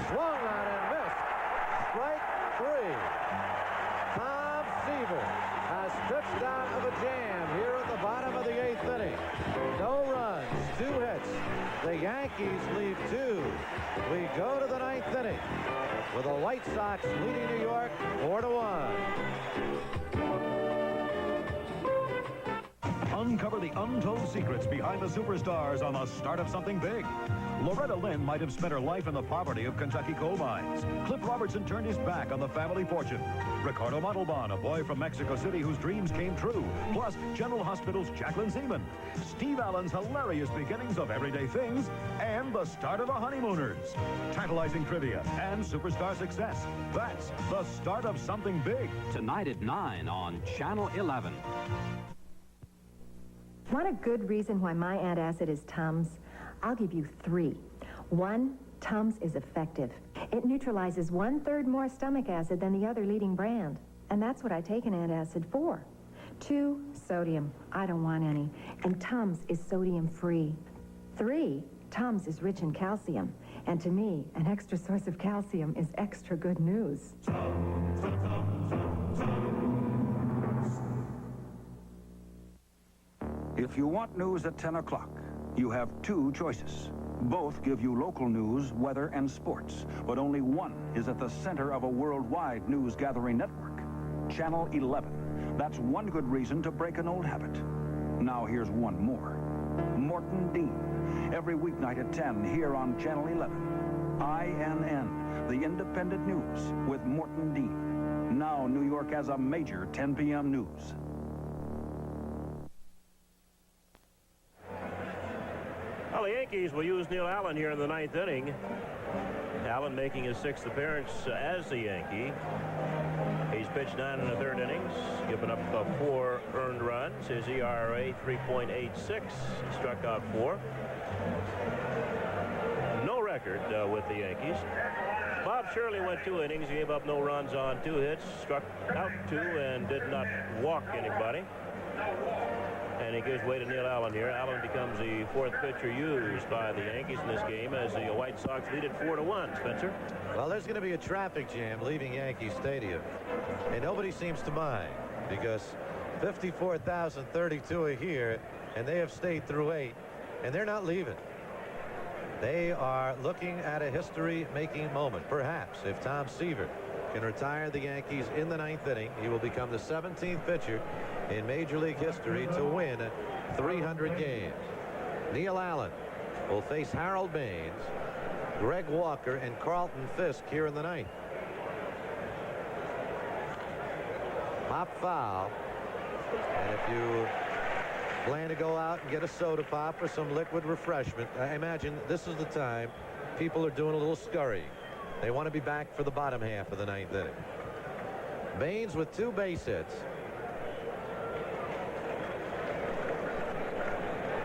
Swung on and missed. Strike 3. Tom Seaver has pitched out of a jam here at the bottom of the 8th inning. No runs, 2 hits. The Yankees leave 2. We go to the 9th inning with the White Sox leading New York 4-1. Uncover the untold secrets behind the superstars on the start of something big. Loretta Lynn might have spent her life in the poverty of Kentucky coal mines. Cliff Robertson turned his back on the family fortune. Ricardo Montalban, a boy from Mexico City whose dreams came true. Plus, General Hospital's Jacqueline Seaman. Steve Allen's hilarious beginnings of everyday things. And the start of the Honeymooners. Tantalizing trivia and superstar success. That's the start of something big. Tonight at 9 on Channel 11. Want a good reason why my antacid is Tums? I'll give you 3. 1, Tums is effective. It neutralizes 1/3 more stomach acid than the other leading brand. And that's what I take an antacid for. 2, sodium. I don't want any. And Tums is sodium-free. 3, Tums is rich in calcium. And to me, an extra source of calcium is extra good news. If you want news at 10 o'clock, you have 2 choices. Both give you local news, weather, and sports, but only one is at the center of a worldwide news-gathering network. Channel 11. That's one good reason to break an old habit. Now here's one more. Morton Dean. Every weeknight at 10 here on Channel 11. INN, the independent news with Morton Dean. Now New York has a major 10 p.m. news. Well, the Yankees will use Neil Allen here in the 9th inning. Allen making his 6th appearance as a Yankee. He's pitched 9 1/3 innings, given up 4 earned runs. His ERA 3.86. Struck out 4. No record with the Yankees. Bob Shirley went 2 innings, gave up no runs on 2 hits, struck out 2, and did not walk anybody. And he gives way to Neil Allen here. Allen becomes the 4th pitcher used by the Yankees in this game as the White Sox lead it 4-1. Spencer? Well, there's going to be a traffic jam leaving Yankee Stadium. And nobody seems to mind because 54,032 are here, and they have stayed through 8, and they're not leaving. They are looking at a history-making moment. Perhaps if Tom Seaver can retire the Yankees in the 9th inning, he will become the 17th pitcher in Major League history to win 300 games. Neil Allen will face Harold Baines, Greg Walker, and Carlton Fisk here in the 9th. Pop foul. And if you Plan to go out and get a soda pop or some liquid refreshment. I imagine this is the time people are doing a little scurrying. They want to be back for the bottom half of the 9th inning. Baines with 2 base hits.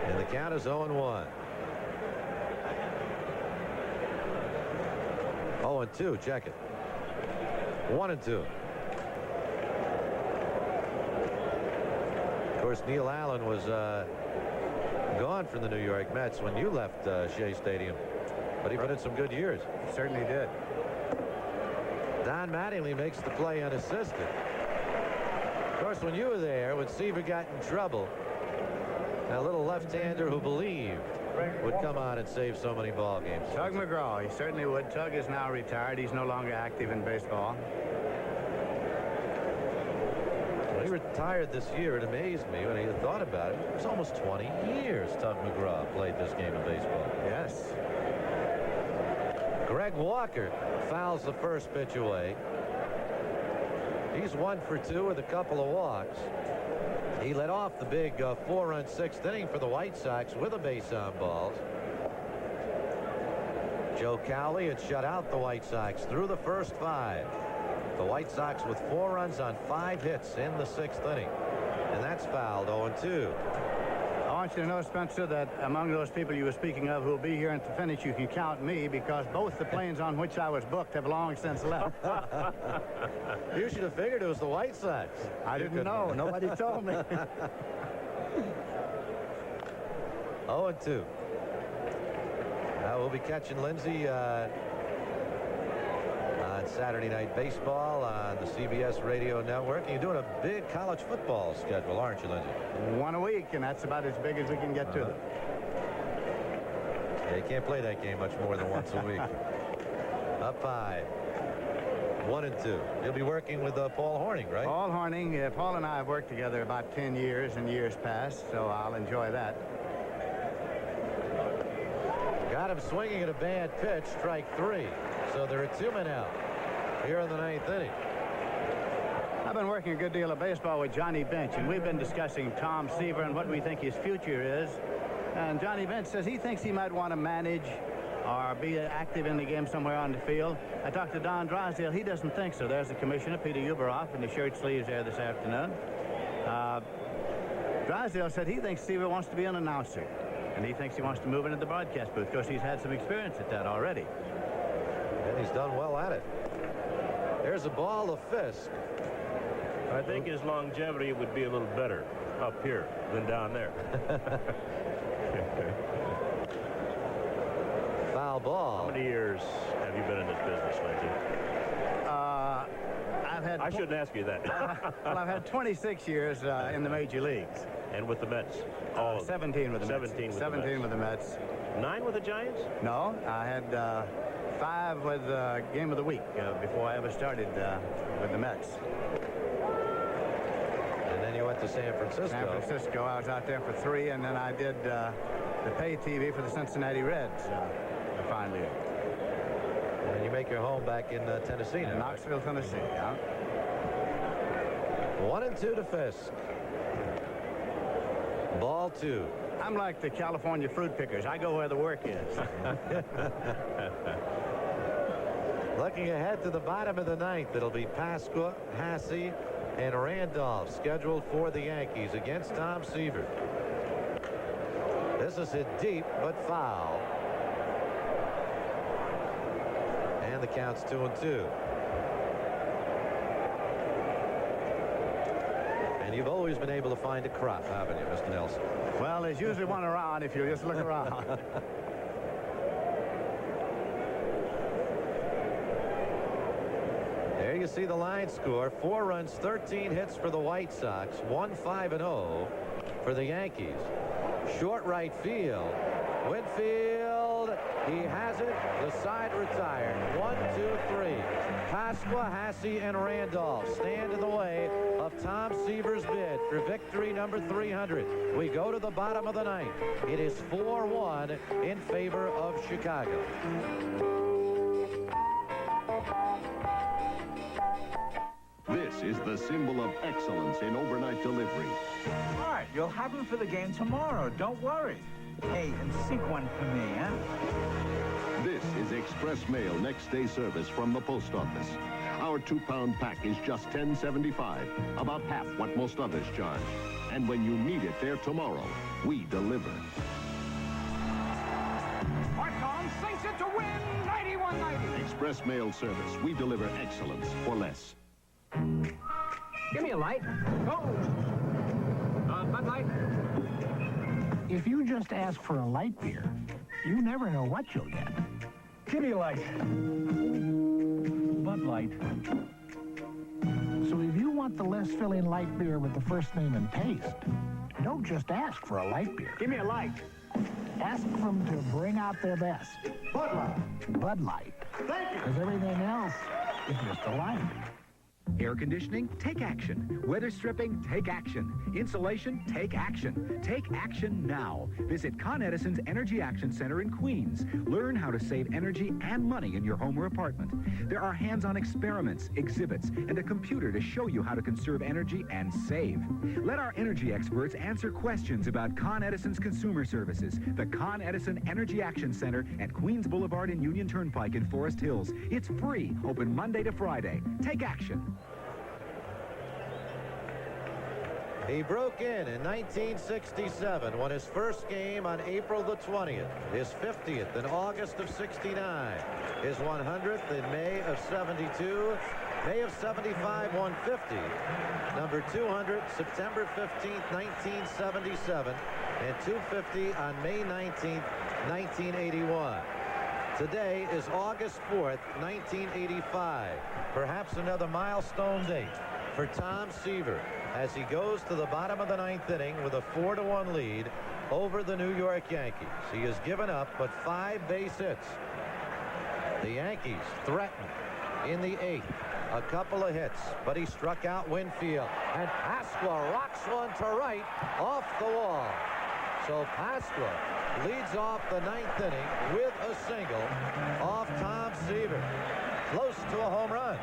And the count is 0-1. 0-2. Check it. 1-2. Of course, Neil Allen was gone from the New York Mets when you left Shea Stadium, but he put in some good years. Certainly did. Don Mattingly makes the play unassisted. Of course, when you were there, when Seaver got in trouble, a little left-hander who believed would come on and save so many ball games. Tug McGraw, he certainly would. Tug is now retired. He's no longer active in baseball. When he retired this year, it amazed me when I thought about it. It was almost 20 years Tug McGraw played this game of baseball. Yes. Greg Walker fouls the first pitch away. He's 1 for 2 with a couple of walks. He led off the big 4-run 6th inning for the White Sox with a base on balls. Joe Cowley had shut out the White Sox through the first 5. The White Sox with 4 runs on 5 hits in the 6th inning. And that's fouled 0-2. I want you to know, Spencer, that among those people you were speaking of who will be here to finish, you can count me, because both the planes on which I was booked have long since left. You should have figured it was the White Sox. I didn't know. Nobody told me. 0-2. We'll be catching Lindsay on Saturday Night Baseball on the CBS Radio Network. You're doing a big college football schedule, aren't you, Lindsay? 1 a week, and that's about as big as we can get to them. Yeah, you can't play that game much more than once a week. Up high. 1-2. You'll be working with Paul Horning, right? Paul Horning. Paul and I have worked together about 10 years in years past, so I'll enjoy that. Got him swinging at a bad pitch, strike 3. So there are 2 men out here in the 9th inning. I've been working a good deal of baseball with Johnny Bench, and we've been discussing Tom Seaver and what we think his future is. And Johnny Bench says he thinks he might want to manage or be active in the game somewhere on the field. I talked to Don Drysdale. He doesn't think so. There's the commissioner, Peter Uberoff, in the shirt sleeves there this afternoon. Drysdale said he thinks Seaver wants to be an announcer, and he thinks he wants to move into the broadcast booth because he's had some experience at that already. And he's done well at it. There's a ball to Fisk. I think his longevity would be a little better up here than down there. Foul ball. How many years have you been in this business, Lindsay? I shouldn't ask you that. Well, I've had 26 years in the major leagues. And with the Mets? 17 with the Mets. 17 with the Mets. 9 with the Giants? No, I had 5 with Game of the Week before I ever started with the Mets. And then you went to San Francisco. San Francisco. I was out there for 3, and then I did the pay TV for the Cincinnati Reds finally. And you make your home back in Tennessee now. Knoxville, Tennessee, yeah. 1-2 to Fisk. Ball 2. I'm like the California fruit pickers. I go where the work is. Looking ahead to the bottom of the 9th, it'll be Pasqua, Hasse, and Randolph scheduled for the Yankees against Tom Seaver. This is hit deep, but foul. And the count's 2-2. And you've always been able to find a crop, haven't you, Mr. Nelson? Well, there's usually one around if you just look around. There you see the line score. 4 runs, 13 hits for the White Sox. 1-5-0 for the Yankees. Short right field. Winfield. He has it. The side retired. 1, 2, 3. Pasqua, Hasse, and Randolph stand in the way of Tom Seaver's bid for victory number 300. We go to the bottom of the 9th. It is 4-1 in favor of Chicago. This is the symbol of excellence in overnight delivery. Art, you'll have them for the game tomorrow. Don't worry. Hey, and sink one for me, huh? This is express mail next day service from the post office. Our 2-pound pack is just $10.75, about half what most others charge. And when you need it there tomorrow, we deliver. Marcon sinks it to win 91-90. Express mail service. We deliver excellence for less. Give me a light. Oh! Bud Light. If you just ask for a light beer, you never know what you'll get. Give me a light. Bud Light. So if you want the less filling light beer with the first name and taste, don't just ask for a light beer. Give me a light. Ask them to bring out their best. Bud Light. Bud Light. Thank you. Because everything else is just a light. Air conditioning? Take action. Weather stripping? Take action. Insulation? Take action. Take action now. Visit Con Edison's Energy Action Center in Queens. Learn how to save energy and money in your home or apartment. There are hands-on experiments, exhibits, and a computer to show you how to conserve energy and save. Let our energy experts answer questions about Con Edison's consumer services. The Con Edison Energy Action Center at Queens Boulevard and Union Turnpike in Forest Hills. It's free, open Monday to Friday. Take action. He broke in 1967, won his first game on April the 20th, his 50th in August of 69, his 100th in May of 72, May of 75, 150, number 200, September 15th, 1977, and 250 on May 19th, 1981. Today is August 4th, 1985, perhaps another milestone date for Tom Seaver as he goes to the bottom of the 9th inning with a 4-1 lead over the New York Yankees. He has given up but 5 base hits. The Yankees threatened in the 8th. A couple of hits, but he struck out Winfield. And Pasqua rocks one to right off the wall. So Pasqua leads off the 9th inning with a single off Tom Seaver. Close to a home run.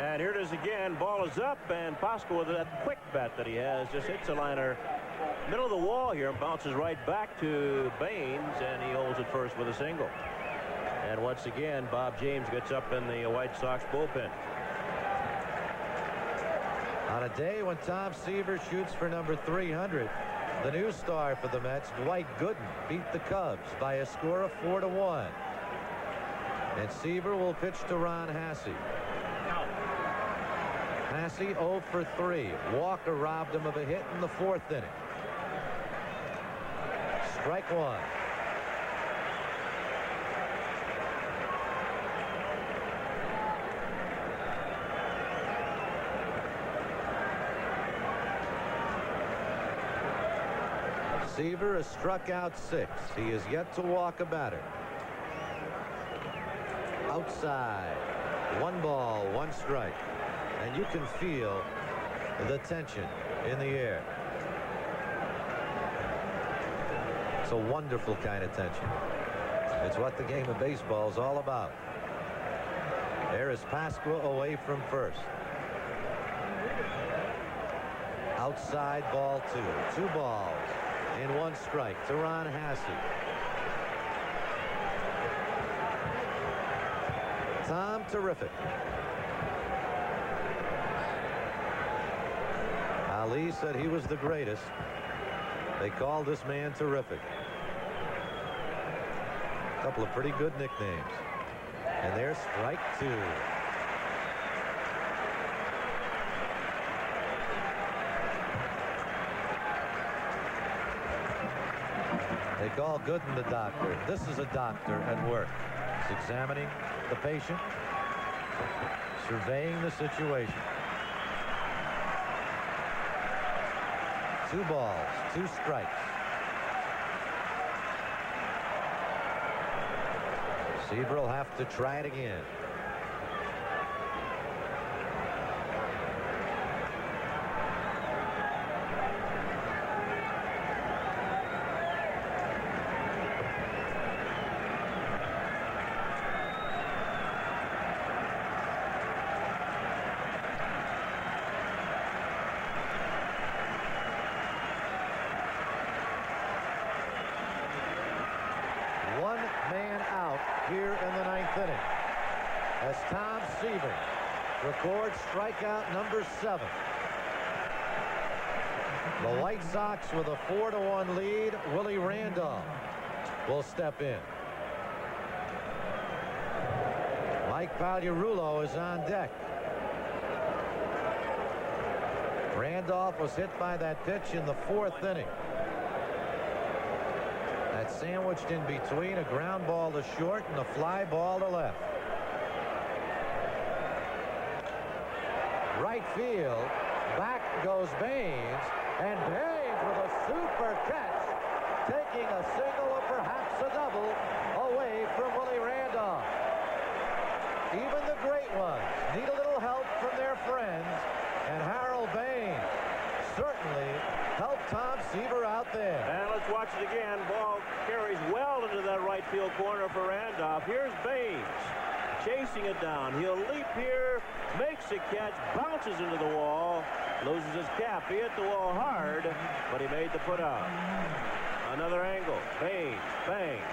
And here it is again. Ball is up, and Pasqua, with that quick bat that he has, just hits a liner middle of the wall here and bounces right back to Baines, and he holds it first with a single. And once again, Bob James gets up in the White Sox bullpen. On a day when Tom Seaver shoots for number 300, the new star for the Mets, Dwight Gooden, beat the Cubs by a score of 4-1. And Seaver will pitch to Ron Hasse. Hasse 0 for 3. Walker robbed him of a hit in the 4th inning. Strike one. Seaver has struck out 6. He is yet to walk a batter. Outside. 1 ball, 1 strike. And you can feel the tension in the air. It's a wonderful kind of tension. It's what the game of baseball is all about. There is Pasqua away from first. Outside, ball 2. 2 balls in 1 strike to Ron Hasse. Tom Terrific. Ali said he was the greatest. They called this man Terrific. A couple of pretty good nicknames. And there's strike 2. They call Gooden the doctor. This is a doctor at work. He's examining the patient, surveying the situation. 2 balls, 2 strikes. Seaver will have to try it again. as Tom Seaver records strikeout number 7. The White Sox with a 4-1 lead. Willie Randolph will step in. Mike Pagliarulo is on deck. Randolph was hit by that pitch in the 4th inning. That sandwiched in between a ground ball to short and a fly ball to left. Right field. Back goes Baines. And Baines with a super catch, taking a single or perhaps a double away from Willie Randolph. Even the great ones need a little help from their friends, and Harold Baines certainly helped Tom Seaver out there. And let's watch it again. Ball carries well into that right field corner for Randolph. Here's Baines chasing it down. He'll leap here, makes a catch, bounces into the wall, loses his cap. He hit the wall hard, but he made the put out. Another angle. Baines, bang,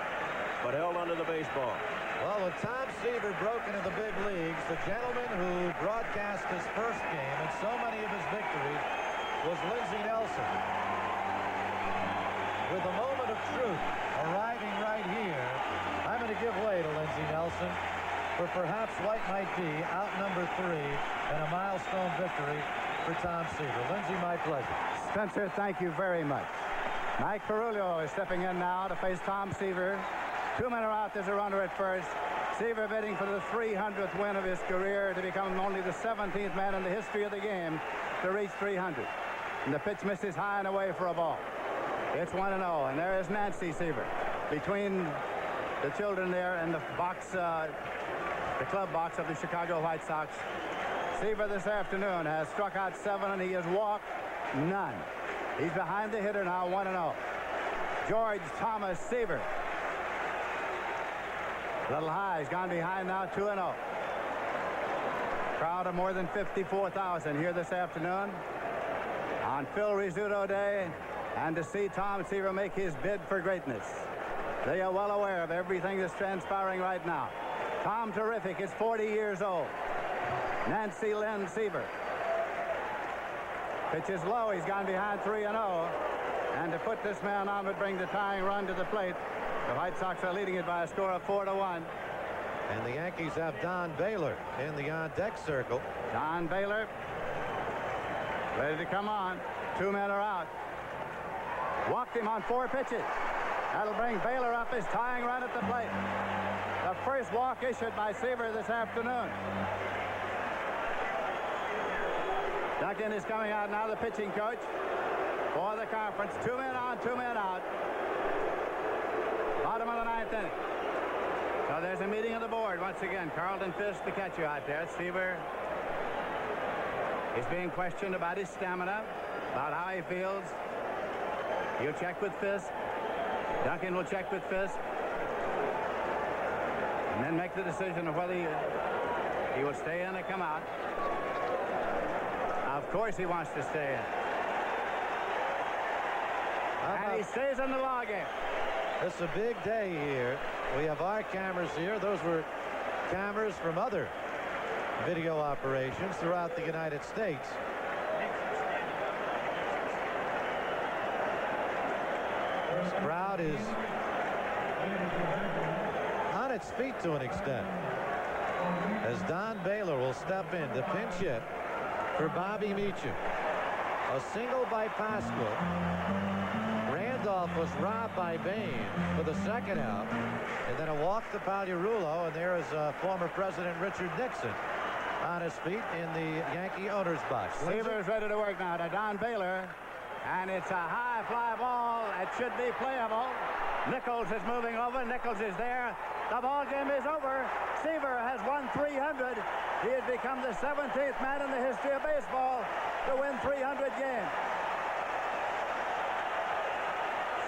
but held onto the baseball. Well, when Tom Seaver broke into the big leagues, the gentleman who broadcast his first game and so many of his victories was Lindsey Nelson. With the moment of truth arriving right here, I'm going to give way to Lindsey Nelson for perhaps what might be outnumber 3 and a milestone victory for Tom Seaver. Lindsey, my pleasure. Spencer, thank you very much. Mike Carullo is stepping in now to face Tom Seaver. 2 men are out. There's a runner at first. Seaver bidding for the 300th win of his career to become only the 17th man in the history of the game to reach 300. And the pitch misses high and away for a ball. It's 1-0, and there is Nancy Seaver between the children there in the box, the club box of the Chicago White Sox. Seaver this afternoon has struck out 7 and he has walked none. He's behind the hitter now, 1-0. George Thomas Seaver. Little high. He's gone behind now, 2-0. Crowd of more than 54,000 here this afternoon on Phil Rizzuto Day, and to see Tom Seaver make his bid for greatness. They are well aware of everything that's transpiring right now. Tom Terrific is 40 years old. Nancy Lynn Seaver. Pitch is low. He's gone behind 3-0. And to put this man on would bring the tying run to the plate. The White Sox are leading it by a score of 4-1. And the Yankees have Don Baylor in the on-deck circle. Don Baylor ready to come on. 2 men are out. Walked him on 4 pitches. That'll bring Baylor up his tying run at the plate. The first walk issued by Seaver this afternoon. Duncan is coming out now, the pitching coach for the conference. 2 men on, 2 men out. Bottom of the 9th inning. So there's a meeting of the board once again. Carlton Fisk, the catcher out there. Seaver is being questioned about his stamina, about how he feels. He'll check with Fisk. Duncan will check with Fisk. And then make the decision of whether he will stay in or come out. Of course he wants to stay in. And he stays in the ball game. It's a big day here. We have our cameras here. Those were cameras from other video operations throughout the United States. This crowd is on its feet to an extent, as Don Baylor will step in to pinch hit for Bobby Meacham. A single by Pascal. Randolph was robbed by Baines for the second out, and then a walk to Pagliarulo, and there is former President Richard Nixon on his feet in the Yankee owner's box. Seaver is ready to work now to Don Baylor, and it's a high fly ball. It should be playable. Nichols is moving over. Nichols is there. The ball game is over. Seaver has won 300. He has become the 17th man in the history of baseball to win 300 games.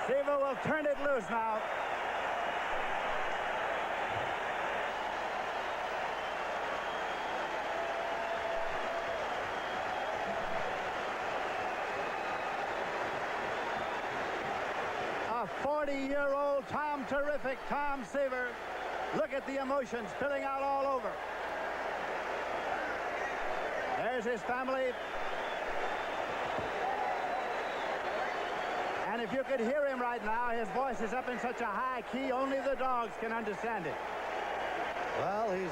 Seaver will turn it loose now. A 40-year-old Tom Terrific, Tom Seaver. Look at the emotions spilling out all over. there's his family. And if you could hear him right now, his voice is up in such a high key, only the dogs can understand it. Well, he's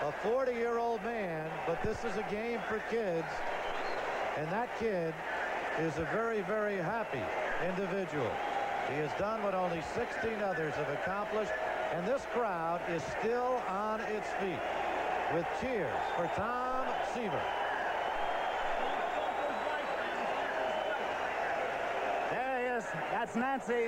a 40-year-old man, but this is a game for kids. And that kid is a very, very happy individual. He has done what only 16 others have accomplished. And this crowd is still on its feet with cheers for Tom Seaver. There he is. That's Nancy.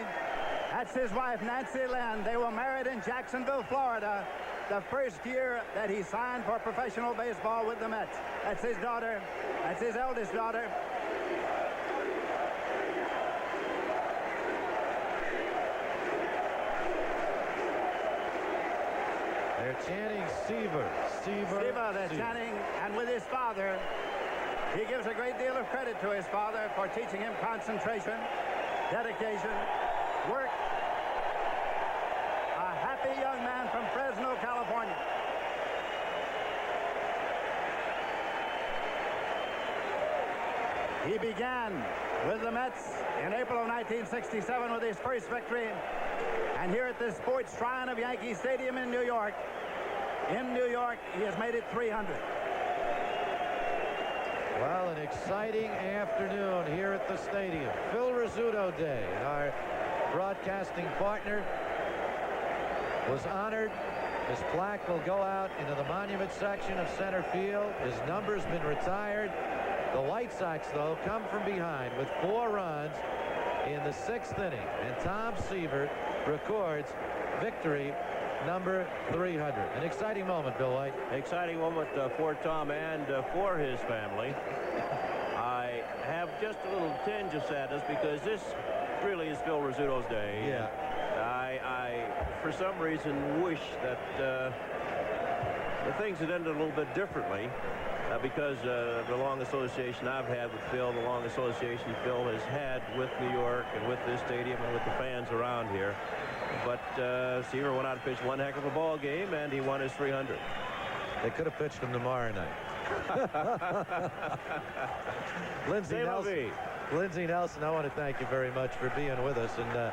That's his wife, Nancy Lynn. They were married in Jacksonville, Florida, the first year that he signed for professional baseball with the Mets. That's his daughter. That's his eldest daughter. They're chanting Seaver, Seaver, Seaver, they're Seaver. chanting, and with his father, he gives a great deal of credit to his father for teaching him concentration, dedication, work. A happy young man from Fresno, California. He began with the Mets in April of 1967 with his first victory. And here at the Sports Shrine of Yankee Stadium in New York, he has made it 300. Well, an exciting afternoon here at the stadium. Phil Rizzuto Day, and our broadcasting partner was honored. His plaque will go out into the monument section of center field. His number's been retired. The White Sox, though, come from behind with 4 runs in the 6th inning. And Tom Seaver records victory number 300. An exciting moment, Bill White. Exciting moment for Tom and for his family. I have just a little tinge of sadness because this really is Phil Rizzuto's day. Yeah. I for some reason, wish that the things had ended a little bit differently. Because the long association I've had with Phil, the long association Phil has had with New York and with this stadium and with the fans around here. But Seaver went out and pitched one heck of a ball game, and he won his 300. They could have pitched him tomorrow night. Lindsey Nelson, I want to thank you very much for being with us and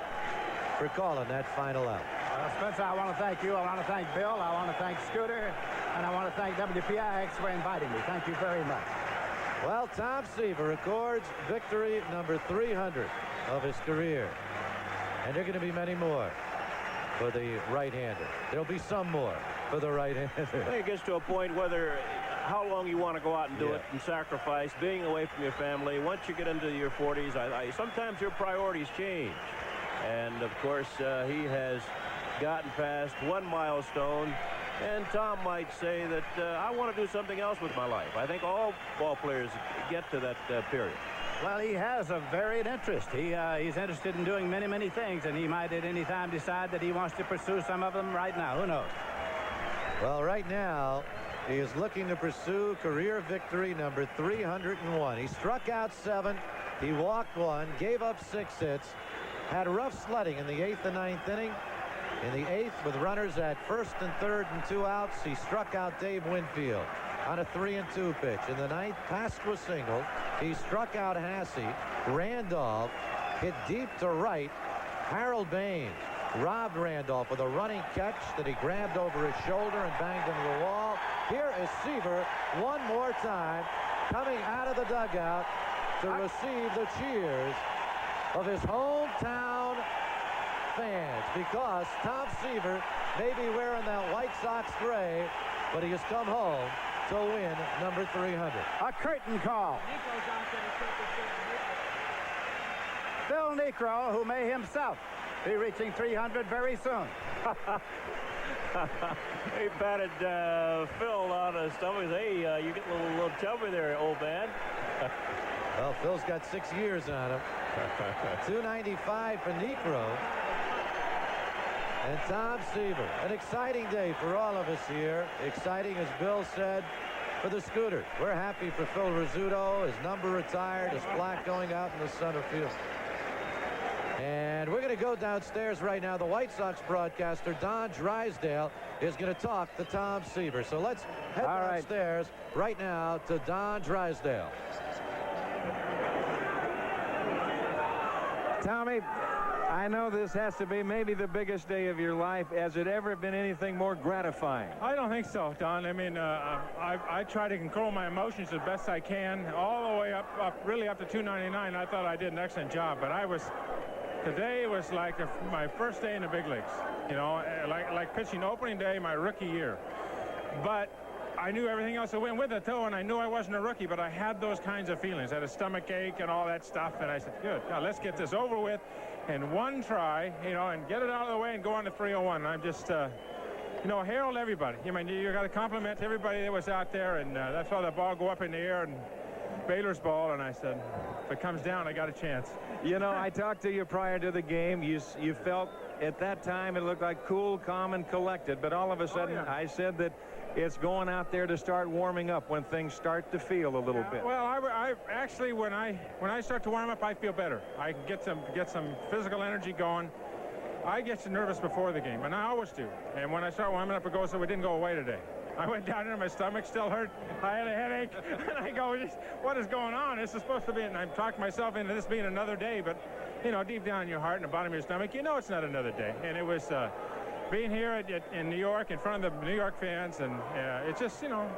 for calling that final out. Spencer, I want to thank you. I want to thank Bill. I want to thank Scooter. And I want to thank WPIX for inviting me. Thank you very much. Well, Tom Seaver records victory number 300 of his career. And there are going to be many more for the right-hander. There'll be some more for the right-hander. I think it gets to a point whether how long you want to go out and do it and sacrifice being away from your family. Once you get into your 40s, sometimes your priorities change. And, of course, he has gotten past one milestone. And Tom might say that I want to do something else with my life. I think all ball players get to that period. Well, he has a varied interest. He's interested in doing many, many things, and he might at any time decide that he wants to pursue some of them right now. Who knows? Well, right now, he is looking to pursue career victory number 301. He struck out 7. He walked 1, gave up 6 hits, had rough sledding in the 8th and 9th inning. In the 8th, with runners at 1st and 3rd and 2 outs, he struck out Dave Winfield on a 3-2 pitch. In the 9th, Pasqua singled. He struck out Hassey. Randolph hit deep to right. Harold Baines robbed Randolph with a running catch that he grabbed over his shoulder and banged into the wall. Here is Seaver one more time coming out of the dugout to receive the cheers of his hometown fans, because Tom Seaver may be wearing that White Sox gray, but he has come home to win number 300. A curtain call. Phil Niekro, who may himself be reaching 300 very soon. He patted Phil on the stomach. Hey, you get a little chubby there, old man. Well, Phil's got 6 years on him. 295 for Niekro. And Tom Seaver. An exciting day for all of us here. Exciting, as Bill said, for the Scooters. We're happy for Phil Rizzuto. His number retired. His plaque going out in the center field. And we're going to go downstairs right now. The White Sox broadcaster, Don Drysdale, is going to talk to Tom Seaver. So let's head downstairs right now to Don Drysdale. Tommy, I know this has to be maybe the biggest day of your life. Has it ever been anything more gratifying? I don't think so, Don. I mean, I try to control my emotions as best I can, all the way up really up to 299. I thought I did an excellent job, but today was like my first day in the big leagues, you know, like pitching opening day my rookie year. But I knew everything else that went with it, too, and I knew I wasn't a rookie, but I had those kinds of feelings. I had a stomach ache and all that stuff, and I said, good, now let's get this over with in one try, you know, and get it out of the way and go on to 301. And I'm just, you know, herald everybody. I mean, you got to compliment everybody that was out there, and that's saw the ball go up in the air, and Baylor's ball, and I said, if it comes down, I got a chance. You know, I talked to you prior to the game. You felt at that time it looked like cool, calm, and collected, but all of a sudden I said that it's going out there to start warming up when things start to feel a little bit. Well, I actually, when I start to warm up, I feel better. I can get some physical energy going. I get nervous before the game, and I always do. And when I start warming up, it goes, so it didn't go away today. I went down there, my stomach still hurt. I had a headache, and I go, what is going on? This is supposed to be, and I'm talking myself into this being another day, but, you know, deep down in your heart and the bottom of your stomach, you know it's not another day. And it was being here in New York in front of the New York fans, and it's just, you know,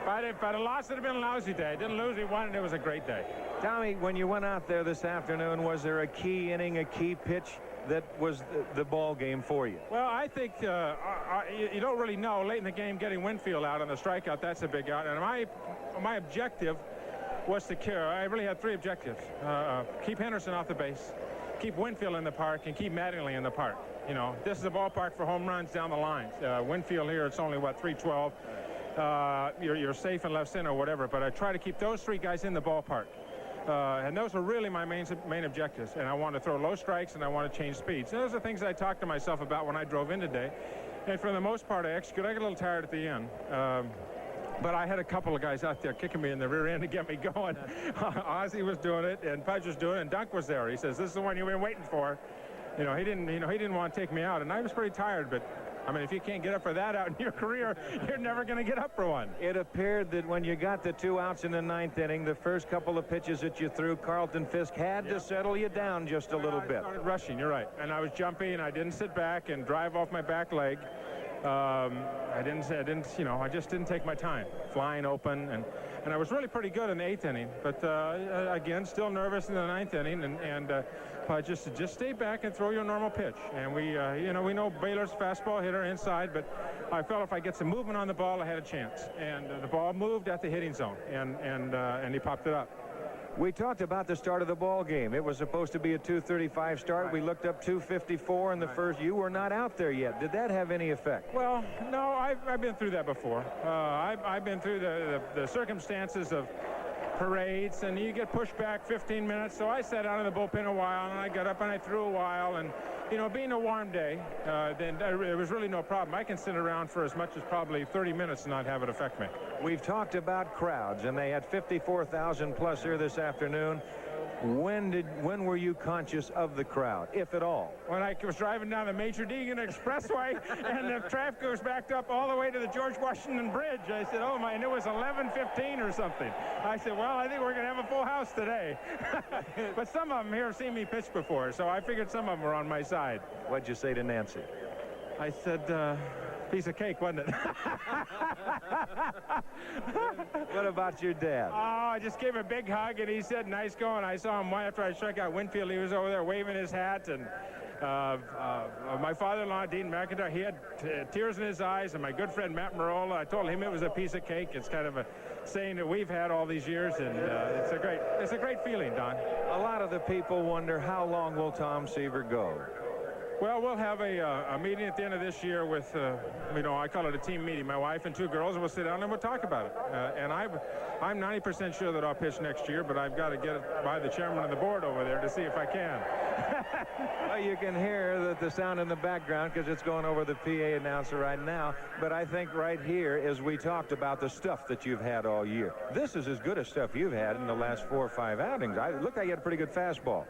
if I'd have lost, it would have been a lousy day. I didn't lose, we won, and it was a great day. Tommy, when you went out there this afternoon, was there a key inning, a key pitch that was the ball game for you? Well, I think you don't really know. Late in the game, getting Winfield out on the strikeout, that's a big out. And my objective was to cure. I really had three objectives. Keep Henderson off the base, keep Winfield in the park, and keep Mattingly in the park. You know, this is a ballpark for home runs down the lines. Winfield here, it's only, what, 312. You're safe in left center or whatever, but I try to keep those three guys in the ballpark. And those were really my main objectives. And I want to throw low strikes, and I want to change speeds. And those are things that I talked to myself about when I drove in today. And for the most part, I executed. I got a little tired at the end. But I had a couple of guys out there kicking me in the rear end to get me going. Ozzie was doing it, and Pudge was doing it, and Dunk was there. He says, this is the one you've been waiting for. You know, he didn't want to take me out, and I was pretty tired, but I mean, if you can't get up for that out in your career, you're never going to get up for one. It appeared that when you got the 2 outs in the 9th inning, the first couple of pitches that you threw, Carlton Fisk had to settle you down just a little bit. I started rushing, you're right. And I was jumpy, and I didn't sit back and drive off my back leg. I just didn't take my time. Flying open, and I was really pretty good in the 8th inning. But again, still nervous in the 9th inning, and just stay back and throw your normal pitch. And we know Baylor's fastball hitter inside, but I felt if I get some movement on the ball, I had a chance. And the ball moved at the hitting zone, and he popped it up. We talked about the start of the ball game. It was supposed to be a 2:35 start. Right. We looked up 2:54 in the first. You were not out there yet. Did that have any effect? Well, no, I've been through that before. I've been through the circumstances of parades, and you get pushed back 15 minutes. So I sat out in the bullpen a while, and I got up and I threw a while. And, you know, being a warm day, then there was really no problem. I can sit around for as much as probably 30 minutes and not have it affect me. We've talked about crowds, and they had 54,000 plus here this afternoon. When were you conscious of the crowd, if at all? When I was driving down the Major Deegan Expressway, and the traffic was backed up all the way to the George Washington Bridge. I said, oh my, and it was 11:15 or something. I said, well, I think we're going to have a full house today. But some of them here have seen me pitch before, so I figured some of them were on my side. What'd you say to Nancy? I said, piece of cake, wasn't it? What about your dad? Oh, I just gave a big hug, and he said, nice going. I saw him after I struck out Winfield. He was over there waving his hat, and my father-in-law, Dean McIntyre, he had tears in his eyes, and my good friend Matt Marola, I told him it was a piece of cake. It's kind of a saying that we've had all these years, and it's a great feeling, Don. A lot of the people wonder, how long will Tom Seaver go? Well, we'll have a meeting at the end of this year with, I call it a team meeting, my wife and two girls, and we'll sit down and we'll talk about it. And I'm 90% sure that I'll pitch next year, but I've got to get it by the chairman of the board over there to see if I can. Well, you can hear the sound in the background because it's going over the PA announcer right now. But I think right here is we talked about the stuff that you've had all year. This is as good as stuff you've had in the last 4 or 5 outings. It looked like you had a pretty good fastball.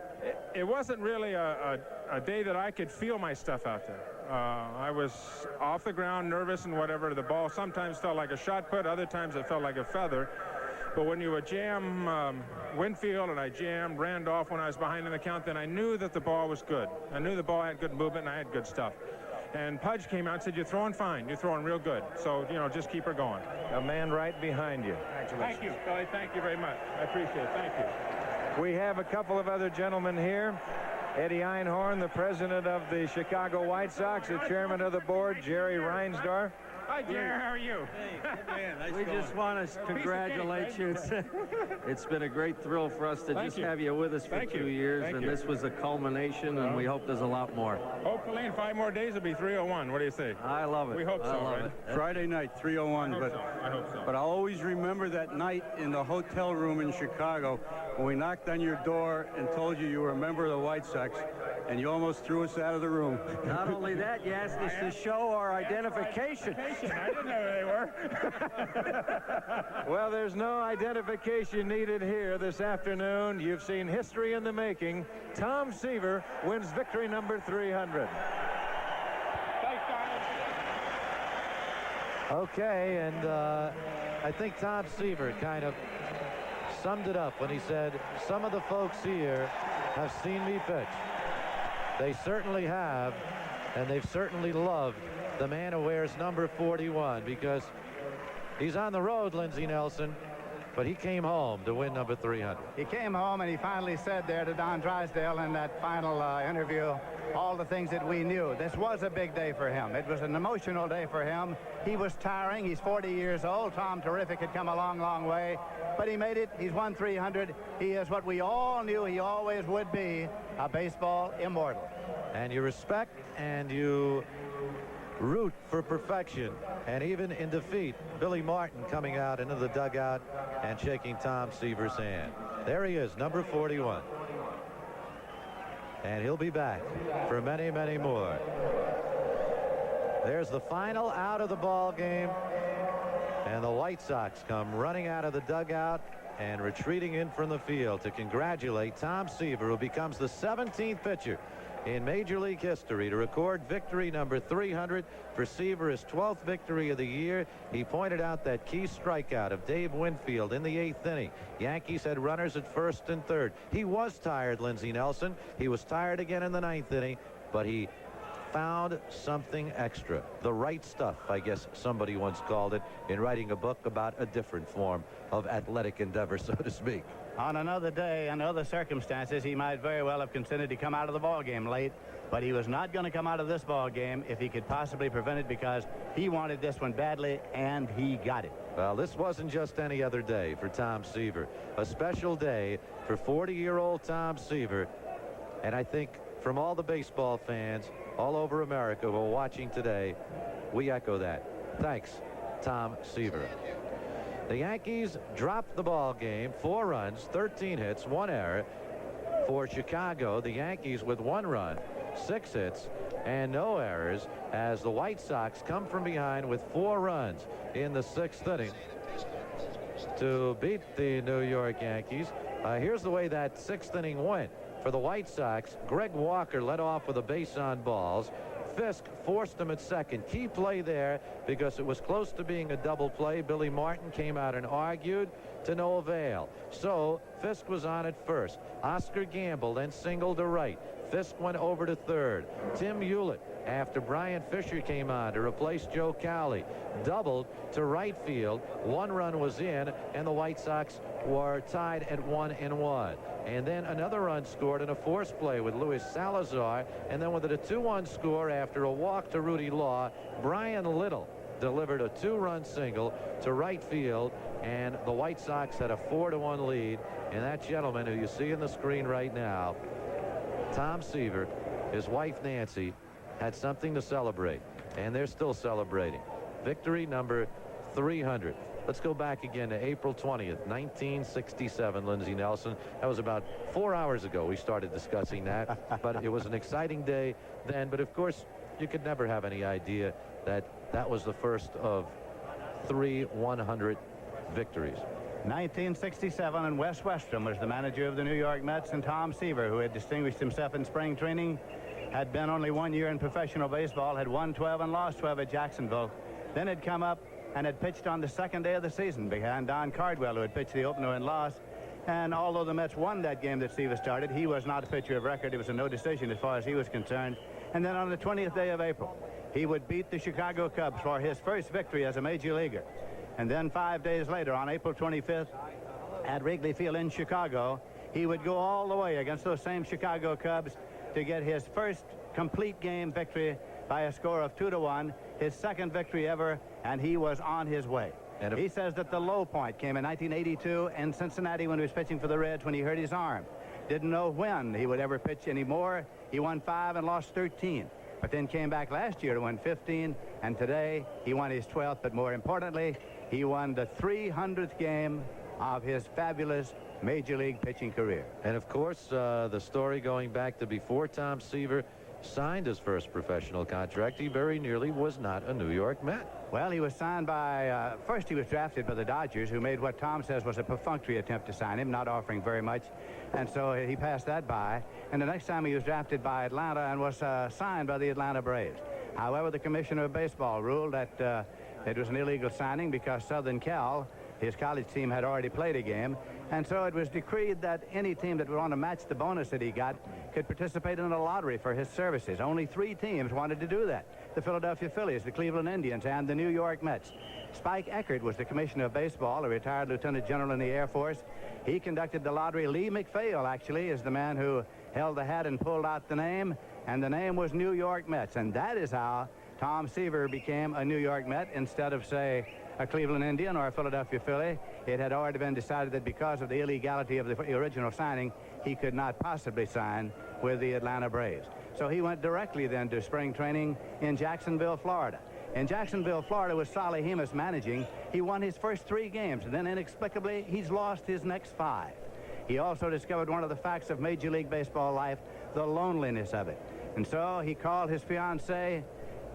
it wasn't really a day that I could feel my stuff out there. I was off the ground, nervous and whatever. The ball sometimes felt like a shot put, other times it felt like a feather. But when you would jam Winfield and I jammed Randolph when I was behind in the count, then I knew that the ball was good. I knew the ball had good movement and I had good stuff. And Pudge came out and said, "You're throwing fine. You're throwing real good. So, you know, just keep her going." A man right behind you. Thank you, Billy. Thank you very much. I appreciate it. Thank you. We have a couple of other gentlemen here. Eddie Einhorn, the president of the Chicago White Sox, the chairman of the board, Jerry Reinsdorf. Hi, Jerry. How are you? We just want to congratulate you. It's been a great thrill for us to just have you with us for 2 years, and this was a culmination, and we hope there's a lot more. Hopefully in 5 more days it'll be 301. What do you say? I love it. We hope so, right? Friday night, 301. I hope so. But I'll always remember that night in the hotel room in Chicago when we knocked on your door and told you you were a member of the White Sox, and you almost threw us out of the room. Not only that, you asked us to show our identification. I didn't know who they were. Well, there's no identification needed here this afternoon. You've seen history in the making. Tom Seaver wins victory number 300. Thanks, Don. Okay, and I think Tom Seaver kind of summed it up when he said, "Some of the folks here have seen me pitch. They certainly have, and they've certainly loved the man who wears number 41, because he's on the road, Lindsey Nelson, but he came home to win number 300. He came home and he finally said there to Don Drysdale in that final interview all the things that we knew. This was a big day for him. It was an emotional day for him. He was tiring. He's 40 years old. Tom Terrific had come a long, long way, but he made it. He's won 300. He is what we all knew he always would be, a baseball immortal. And you respect and you root for perfection. And even in defeat, Billy Martin coming out into the dugout and shaking Tom Seaver's hand. There he is, number 41. And he'll be back for many, many more. There's the final out of the ball game. And the White Sox come running out of the dugout and retreating in from the field to congratulate Tom Seaver, who becomes the 17th pitcher in Major League history to record victory number 300. For Seaver, his 12th victory of the year. He pointed out that key strikeout of Dave Winfield in the 8th inning. Yankees had runners at first and third. He was tired, Lindsey Nelson. He was tired again in the 9th inning, but he found something extra. The right stuff, I guess somebody once called it, in writing a book about a different form of athletic endeavor, so to speak. On another day, under other circumstances, he might very well have considered to come out of the ball game late, but he was not going to come out of this ball game if he could possibly prevent it, because he wanted this one badly, and he got it. Well, this wasn't just any other day for Tom Seaver. A special day for 40-year-old Tom Seaver, and I think from all the baseball fans all over America who are watching today, we echo that. Thanks, Tom Seaver. The Yankees dropped the ball game, 4 runs, 13 hits, 1 error. For Chicago, the Yankees with 1 run, 6 hits, and no errors, as the White Sox come from behind with 4 runs in the 6th inning to beat the New York Yankees. Here's the way that 6th inning went. For the White Sox, Greg Walker led off with a base on balls. Fisk forced him at second. Key play there because it was close to being a double play. Billy Martin came out and argued, to no avail. So Fisk was on at first. Oscar Gamble then singled to right. Fisk went over to third. Tim Hewlett, after Brian Fisher came on to replace Joe Cowley, doubled to right field. 1 run was in, and the White Sox were tied at 1-1. And then another run scored in a force play with Luis Salazar, and then with a 2-1 score after a walk to Rudy Law, Brian Little delivered a 2-run single to right field, and the White Sox had a 4-1 lead. And that gentleman who you see on the screen right now, Tom Seaver, his wife Nancy, had something to celebrate, and they're still celebrating. Victory number 300. Let's go back again to April 20th, 1967, Lindsey Nelson. That was about 4 hours ago we started discussing that, but it was an exciting day then. But of course, you could never have any idea that that was the first of 3 100 victories. 1967, and Wes Westrom was the manager of the New York Mets, and Tom Seaver, who had distinguished himself in spring training, had been only 1 year in professional baseball, had won 12 and lost 12 at Jacksonville, then had come up and had pitched on the second day of the season behind Don Cardwell, who had pitched the opener and lost. And although the Mets won that game that Seaver started, he was not a pitcher of record. It was a no decision as far as he was concerned. And then on the 20th day of April, he would beat the Chicago Cubs for his first victory as a major leaguer. And then 5 days later, on April 25th, at Wrigley Field in Chicago, he would go all the way against those same Chicago Cubs to get his first complete game victory by a score of 2-1, his second victory ever, and he was on his way. And he says that the low point came in 1982 in Cincinnati when he was pitching for the Reds when he hurt his arm. Didn't know when he would ever pitch anymore. He won 5 and lost 13. But then came back last year to win 15, and today he won his 12th, but more importantly, he won the 300th game of his fabulous Major League pitching career. And of course, the story going back to before Tom Seaver signed his first professional contract, he very nearly was not a New York Met. Well, he was signed by, first he was drafted by the Dodgers, who made what Tom says was a perfunctory attempt to sign him, not offering very much. And so he passed that by. And the next time he was drafted by Atlanta and was signed by the Atlanta Braves. However, the commissioner of baseball ruled that it was an illegal signing because Southern Cal, his college team, had already played a game. And so it was decreed that any team that would want to match the bonus that he got could participate in a lottery for his services. Only 3 teams wanted to do that: the Philadelphia Phillies, the Cleveland Indians, and the New York Mets. Spike Eckert was the commissioner of baseball, a retired lieutenant general in the Air Force. He conducted the lottery. Lee McPhail, actually, is the man who held the hat and pulled out the name, and the name was New York Mets. And that is how Tom Seaver became a New York Met instead of, say, a Cleveland Indian or a Philadelphia Philly. It had already been decided that because of the illegality of the original signing, he could not possibly sign with the Atlanta Braves. So he went directly then to spring training in Jacksonville, Florida. In Jacksonville, Florida, with Solly Hemus managing, he won his first 3 games, and then inexplicably, he's lost his next 5. He also discovered one of the facts of Major League Baseball life, the loneliness of it. And so he called his fiancée,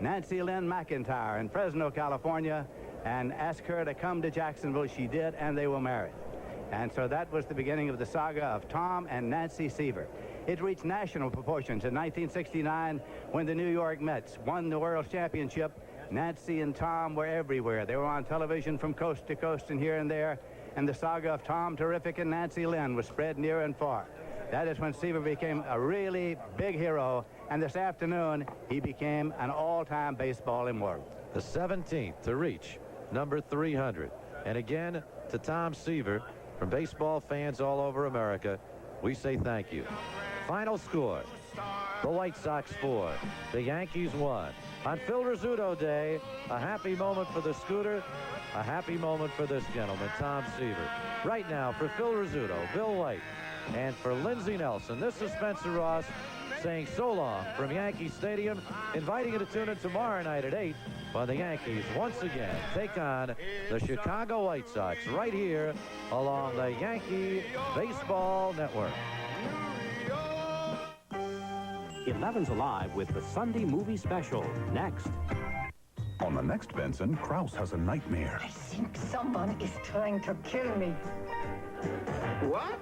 Nancy Lynn McIntyre, in Fresno, California, and asked her to come to Jacksonville. She did, and they were married. And so that was the beginning of the saga of Tom and Nancy Seaver. It reached national proportions in 1969 when the New York Mets won the World Championship. Nancy and Tom were everywhere. They were on television from coast to coast and here and there. And the saga of Tom Terrific and Nancy Lynn was spread near and far. That is when Seaver became a really big hero. And this afternoon, he became an all-time baseball immortal. The 17th to reach number 300. And again, to Tom Seaver, from baseball fans all over America, we say thank you. Final score: the White Sox 4, the Yankees 1. On Phil Rizzuto Day, a happy moment for the Scooter, a happy moment for this gentleman, Tom Seaver. Right now, for Phil Rizzuto, Bill White, and for Lindsey Nelson, this is Spencer Ross saying so long from Yankee Stadium, inviting you to tune in tomorrow night at 8 when the Yankees once again take on the Chicago White Sox right here along the Yankee Baseball Network. 11's Alive with the Sunday Movie Special. Next. On the next Benson, Krause has a nightmare. I think someone is trying to kill me. What?